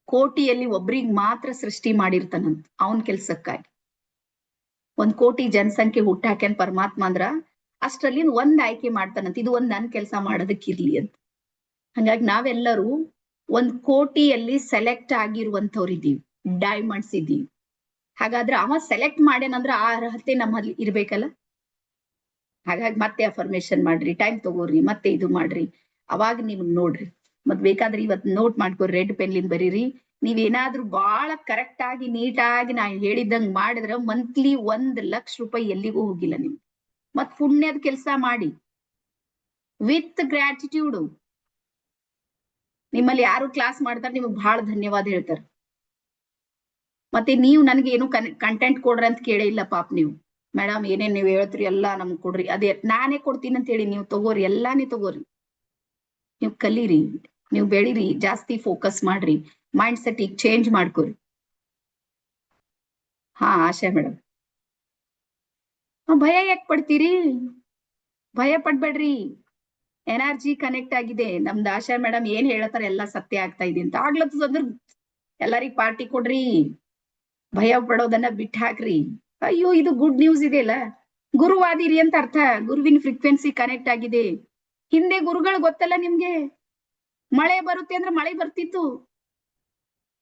ಕೋಟಿಯಲ್ಲಿ ಒಬ್ರಿಗೆ ಮಾತ್ರ ಸೃಷ್ಟಿ ಮಾಡಿರ್ತಾನಂತ ಅವನ್ ಕೆಲ್ಸಕ್ಕಾಗಿ. 1 ಕೋಟಿ ಜನಸಂಖ್ಯೆ ಹುಟ್ಟಾಕ್ಯಾನ್ ಪರಮಾತ್ಮ ಅಂದ್ರ ಅಷ್ಟ್ರಲ್ಲಿ 1 ಆಯ್ಕೆ ಮಾಡ್ತಾನಂತ. ಇದು ಒಂದ್ ನನ್ ಕೆಲಸ ಮಾಡೋದಕ್ಕಿರ್ಲಿ ಅಂತ. ಹಂಗಾಗಿ ನಾವೆಲ್ಲರೂ 1 ಕೋಟಿಯಲ್ಲಿ ಸೆಲೆಕ್ಟ್ ಆಗಿರುವಂತವ್ರು ಇದ್ದೀವಿ, ಡೈಮಂಡ್ಸ್ ಇದ್ದೀವಿ. ಹಾಗಾದ್ರೆ ಅವ ಸೆಲೆಕ್ಟ್ ಮಾಡ್ಯಾನಂದ್ರ ಆ ಅರ್ಹತೆ ನಮ್ಮಲ್ಲಿ ಇರ್ಬೇಕಲ್ಲ. ಹಾಗಾಗಿ ಮತ್ತೆ ಅಫರ್ಮೇಶನ್ ಮಾಡ್ರಿ, ಟೈಮ್ ತಗೋರಿ, ಮತ್ತೆ ಇದು ಮಾಡ್ರಿ. ಅವಾಗ ನೀವು ನೋಡ್ರಿ. ಮತ್ ಬೇಕಾದ್ರೆ ಇವತ್ ನೋಟ್ ಮಾಡ್ಕೊರಿ, ರೆಡ್ ಪೆನ್ಲಿಂದ ಬರೀರಿ. ನೀವೇನಾದ್ರೂ ಬಹಳ ಕರೆಕ್ಟ್ ಆಗಿ ನೀಟಾಗಿ ನಾ ಹೇಳಿದಂಗ್ ಮಾಡಿದ್ರ ಮಂತ್ಲಿ 1 ಲಕ್ಷ ರೂಪಾಯಿ ಎಲ್ಲಿಗೂ ಹೋಗಿಲ್ಲ ನಿಮ್ಗೆ. ಮತ್ ಪುಣ್ಯದ ಕೆಲಸ ಮಾಡಿ ವಿತ್ ಗ್ರಾಟಿಟ್ಯೂಡ್. ನಿಮ್ಮಲ್ಲಿ ಯಾರು ಕ್ಲಾಸ್ ಮಾಡ್ತಾರೆ ನಿಮಗ್ ಬಹಳ ಧನ್ಯವಾದ ಹೇಳ್ತಾರೆ. ಮತ್ತೆ ನೀವು ನನ್ಗೆ ಏನು ಕಂಟೆಂಟ್ ಕೊಡ್ರಿ ಅಂತ ಕೇಳೇ ಇಲ್ಲ ಪಾಪ. ನೀವು ಮೇಡಮ್ ಏನೇನ್ ನೀವ್ ಹೇಳ್ತೀರಿ ಎಲ್ಲಾ ನಮ್ಗ್ ಕೊಡ್ರಿ, ಅದೇ ನಾನೇ ಕೊಡ್ತೀನಿ ಅಂತ ಹೇಳಿ ನೀವು ತಗೋರಿ, ಎಲ್ಲಾನೇ ತಗೋರಿ. ನೀವು ಕಲೀರಿ, ನೀವು ಬೆಳೀರಿ, ಜಾಸ್ತಿ ಫೋಕಸ್ ಮಾಡ್ರಿ, ಮೈಂಡ್ ಸೆಟ್ ಈಗ ಚೇಂಜ್ ಮಾಡ್ಕೊರಿ. ಹಾ ಆಶಾ ಮೇಡಮ್. ಭಯ ಯಾಕೆ ಪಡ್ತೀರಿ? ಭಯ ಪಡ್ಬೇಡ್ರಿ. ಎನರ್ಜಿ ಕನೆಕ್ಟ್ ಆಗಿದೆ. ನಮ್ದು ಆಶಾ ಮೇಡಮ್ ಏನ್ ಹೇಳತ್ತಾರ ಎಲ್ಲ ಸತ್ಯ ಆಗ್ತಾ ಇದೆ ಅಂತ ಆಗ್ಲತ್ತದ ಅಂದ್ರ ಎಲ್ಲರಿಗ್ ಪಾರ್ಟಿ ಕೊಡ್ರಿ. ಭಯ ಪಡೋದನ್ನ ಬಿಟ್ಟು ಹಾಕ್ರಿ. ಅಯ್ಯೋ ಇದು ಗುಡ್ ನ್ಯೂಸ್ ಇದೆ ಅಲ್ಲ. ಗುರುವಾದಿರಿ ಅಂತ ಅರ್ಥ. ಗುರುವಿನ ಫ್ರೀಕ್ವೆನ್ಸಿ ಕನೆಕ್ಟ್ ಆಗಿದೆ. ಹಿಂದೆ ಗುರುಗಳು ಗೊತ್ತಲ್ಲ ನಿಮ್ಗೆ. ಮಳೆ ಬರುತ್ತೆ ಅಂದ್ರೆ ಮಳೆ ಬರ್ತಿತ್ತು.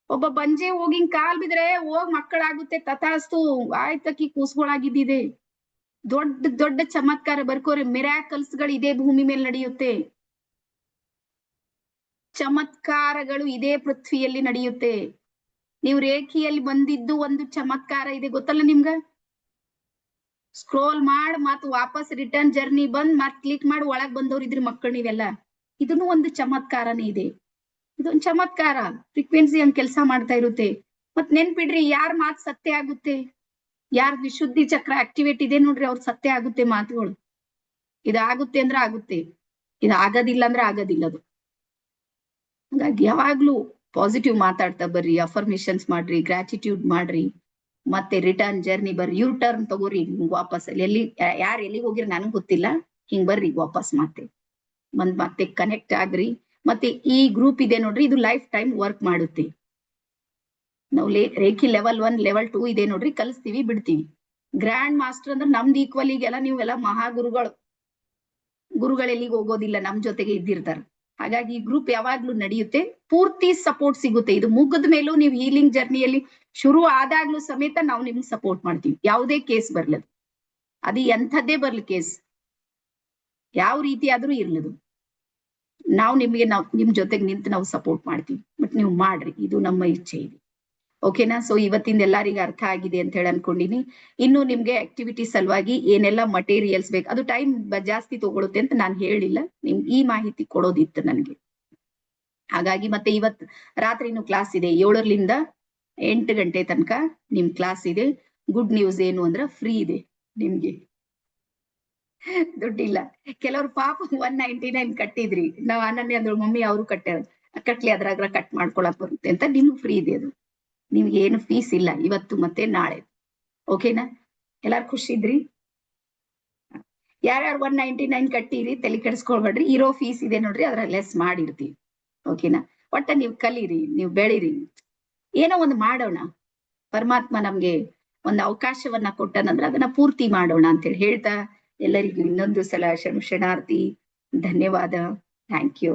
ಒಬ್ಬ ಬಂಜೆ ಹೋಗಿಂಗ್ ಕಾಲ್ ಬಿದ್ರೆ ಹೋಗ್ ಮಕ್ಕಳಾಗುತ್ತೆ ತಥಾಸ್ತು ಆಯ್ತಕ್ಕಿ ಕೂಸ್ಗಳಾಗಿದ್ದಿದೆ. ದೊಡ್ಡ ದೊಡ್ಡ ಚಮತ್ಕಾರ ಬರ್ಕೋರಿ. ಮಿರಾಕಲ್ಸ್ ಗಳು ಇದೇ ಭೂಮಿ ಮೇಲೆ ನಡೆಯುತ್ತೆ. ಚಮತ್ಕಾರಗಳು ಇದೇ ಪೃಥ್ವಿಯಲ್ಲಿ ನಡೆಯುತ್ತೆ. ನೀವು ರೇಖೆಯಲ್ಲಿ ಬಂದಿದ್ದು ಒಂದು ಚಮತ್ಕಾರ ಇದೆ ಗೊತ್ತಲ್ಲ ನಿಮ್ಗ. ಸ್ಕ್ರೋಲ್ ಮಾಡ್ ಮತ್ ವಾಪಸ್ ರಿಟರ್ನ್ ಜರ್ನಿ ಬಂದ್ ಮತ್ ಕ್ಲಿಕ್ ಮಾಡಿ ಒಳಗ್ ಬಂದವ್ರು ಇದ್ರಿ ಮಕ್ಕಳು ನೀವೆಲ್ಲ. ಇದನ್ನು ಒಂದು ಚಮತ್ಕಾರನೇ ಇದೆ. ಇದೊಂದು ಚಮತ್ಕಾರ. ಫ್ರೀಕ್ವೆನ್ಸಿ ಹಂಗ್ ಕೆಲಸ ಮಾಡ್ತಾ ಇರುತ್ತೆ. ಮತ್ ನೆನ್ಪಿಡ್ರಿ, ಯಾರ್ ಮಾತ್ ಸತ್ಯ ಆಗುತ್ತೆ, ಯಾರ್ ವಿಶುದ್ಧಿ ಚಕ್ರ ಆಕ್ಟಿವೇಟ್ ಇದೆ ನೋಡ್ರಿ, ಅವ್ರ ಸತ್ಯ ಆಗುತ್ತೆ ಮಾತುಗಳು. ಇದಾಗುತ್ತೆ ಅಂದ್ರೆ ಆಗುತ್ತೆ, ಇದು ಆಗೋದಿಲ್ಲ ಅಂದ್ರೆ ಆಗೋದಿಲ್ಲ ಅದು. ಹಾಗಾಗಿ ಯಾವಾಗ್ಲೂ ಪಾಸಿಟಿವ್ ಮಾತಾಡ್ತಾ ಬರ್ರಿ, ಅಫರ್ಮೇಶನ್ಸ್ ಮಾಡ್ರಿ, ಗ್ರಾಟಿಟ್ಯೂಡ್ ಮಾಡ್ರಿ, ಮತ್ತೆ ರಿಟರ್ನ್ ಜರ್ನಿ ಬರ್ರಿ, ಯೂ ಟರ್ನ್ ತಗೋರಿ. ವಾಪಸ್ ಎಲ್ಲಿ ಯಾರು ಎಲ್ಲಿಗೆ ಹೋಗಿರಿ ನನಗ್ ಗೊತ್ತಿಲ್ಲ, ಹಿಂಗ್ ಬರ್ರಿ ವಾಪಸ್ ಮತ್ತೆ ಕನೆಕ್ಟ್ ಆಗ್ರಿ. ಮತ್ತೆ ಈ ಗ್ರೂಪ್ ಇದೆ ನೋಡ್ರಿ, ಇದು ಲೈಫ್ ಟೈಮ್ ವರ್ಕ್ ಮಾಡುತ್ತೆ. ನಾವು ರೇಖಿ ಲೆವೆಲ್ 1 ಲೆವೆಲ್ 2 ಇದೆ ನೋಡ್ರಿ, ಕಲಿಸ್ತೀವಿ ಬಿಡ್ತೀವಿ. ಗ್ರ್ಯಾಂಡ್ ಮಾಸ್ಟರ್ ಅಂದ್ರೆ ನಮ್ದು ಈಕ್ವಲ್ ಈಗೆಲ್ಲ ನೀವೆಲ್ಲ ಮಹಾಗುರುಗಳು. ಗುರುಗಳು ಎಲ್ಲಿಗೆ ಹೋಗೋದಿಲ್ಲ, ನಮ್ ಜೊತೆಗೆ ಇದ್ದಿರ್ತಾರ. ಹಾಗಾಗಿ ಈ ಗ್ರೂಪ್ ಯಾವಾಗ್ಲೂ ನಡೆಯುತ್ತೆ. ಪೂರ್ತಿ ಸಪೋರ್ಟ್ ಸಿಗುತ್ತೆ. ಇದು ಮುಗಿದ ಮೇಲೂ ನೀವು ಹೀಲಿಂಗ್ ಜರ್ನಿಯಲ್ಲಿ ಶುರು ಆದಾಗ್ಲೂ ಸಮೇತ ನಾವು ನಿಮ್ಗೆ ಸಪೋರ್ಟ್ ಮಾಡ್ತೀವಿ. ಯಾವುದೇ ಕೇಸ್ ಬರ್ಲದು, ಅದು ಎಂಥದ್ದೇ ಬರ್ಲಿ ಕೇಸ್, ಯಾವ ರೀತಿ ಆದ್ರೂ ಇರ್ಲದು, ನಾವು ನಿಮ್ ಜೊತೆಗೆ ನಿಂತು ನಾವು ಸಪೋರ್ಟ್ ಮಾಡ್ತೀವಿ. ಬಟ್ ನೀವು ಮಾಡ್ರಿ, ಇದು ನಮ್ಮ ಇಚ್ಛೆ ಇದೆ. ಓಕೆನಾ? ಸೊ ಇವತ್ತಿಂದ ಎಲ್ಲರಿಗೂ ಅರ್ಥ ಆಗಿದೆ ಅಂತ ಹೇಳಿ ಅನ್ಕೊಂಡಿನಿ. ಇನ್ನು ನಿಮ್ಗೆ ಆಕ್ಟಿವಿಟಿ ಸಲುವಾಗಿ ಏನೆಲ್ಲ ಮಟೀರಿಯಲ್ಸ್ ಬೇಕು, ಅದು ಟೈಮ್ ಜಾಸ್ತಿ ತಗೊಳುತ್ತೆ ಅಂತ ನಾನು ಹೇಳಿಲ್ಲ, ನಿಮ್ಗೆ ಈ ಮಾಹಿತಿ ಕೊಡೋದಿತ್ತು ನನಗೆ. ಹಾಗಾಗಿ ಮತ್ತೆ ಇವತ್ ರಾತ್ರಿನೂ ಕ್ಲಾಸ್ ಇದೆ, 7ರಿಂದ 8 ಗಂಟೆ ತನಕ ನಿಮ್ ಕ್ಲಾಸ್ ಇದೆ. ಗುಡ್ ನ್ಯೂಸ್ ಏನು ಅಂದ್ರೆ ಫ್ರೀ ಇದೆ ನಿಮ್ಗೆ, ದುಡ್ಡಿಲ್ಲ. ಕೆಲವ್ರು ಪಾಪ 199 ಕಟ್ಟಿದ್ರಿ. ನಾವ್ ಅನನ್ಯ ಅಂದ್ರು ಮಮ್ಮಿ ಅವರು ಕಟ್ಲಿ ಅದ್ರಾಗ ಕಟ್ ಮಾಡ್ಕೊಳಕ್ ಬರುತ್ತೆ ಅಂತ. ನಿಮ್ಗೆ ಫ್ರೀ ಇದೆ ಅದು, ನಿಮ್ಗೆ ಏನು ಫೀಸ್ ಇಲ್ಲ ಇವತ್ತು ಮತ್ತೆ ನಾಳೆ. ಓಕೆನಾ? ಎಲ್ಲಾರು ಖುಷಿ ಇದ್ರಿ? ಯಾರ್ಯಾರು 199 ಕಟ್ಟಿರಿ ತಲೆ ಕೆಡಿಸ್ಕೊಳ್ಬೇಡ್ರಿ, ಇರೋ ಫೀಸ್ ಇದೆ ನೋಡ್ರಿ ಅದ್ರ ಲೆಸ್ ಮಾಡಿರ್ತೀವಿ. ಓಕೆನಾ? ಒಟ್ಟ ನೀವು ಕಲೀರಿ, ನೀವು ಬೆಳೀರಿ, ಏನೋ ಒಂದು ಮಾಡೋಣ. ಪರಮಾತ್ಮ ನಮ್ಗೆ ಒಂದು ಅವಕಾಶವನ್ನ ಕೊಟ್ಟನಂದ್ರೆ ಅದನ್ನ ಪೂರ್ತಿ ಮಾಡೋಣ ಅಂತೇಳಿ ಹೇಳ್ತಾ ಎಲ್ಲರಿಗೂ ಇನ್ನೊಂದು ಸಲ ಶರಣಾರ್ಥಿ. ಧನ್ಯವಾದ. Thank you.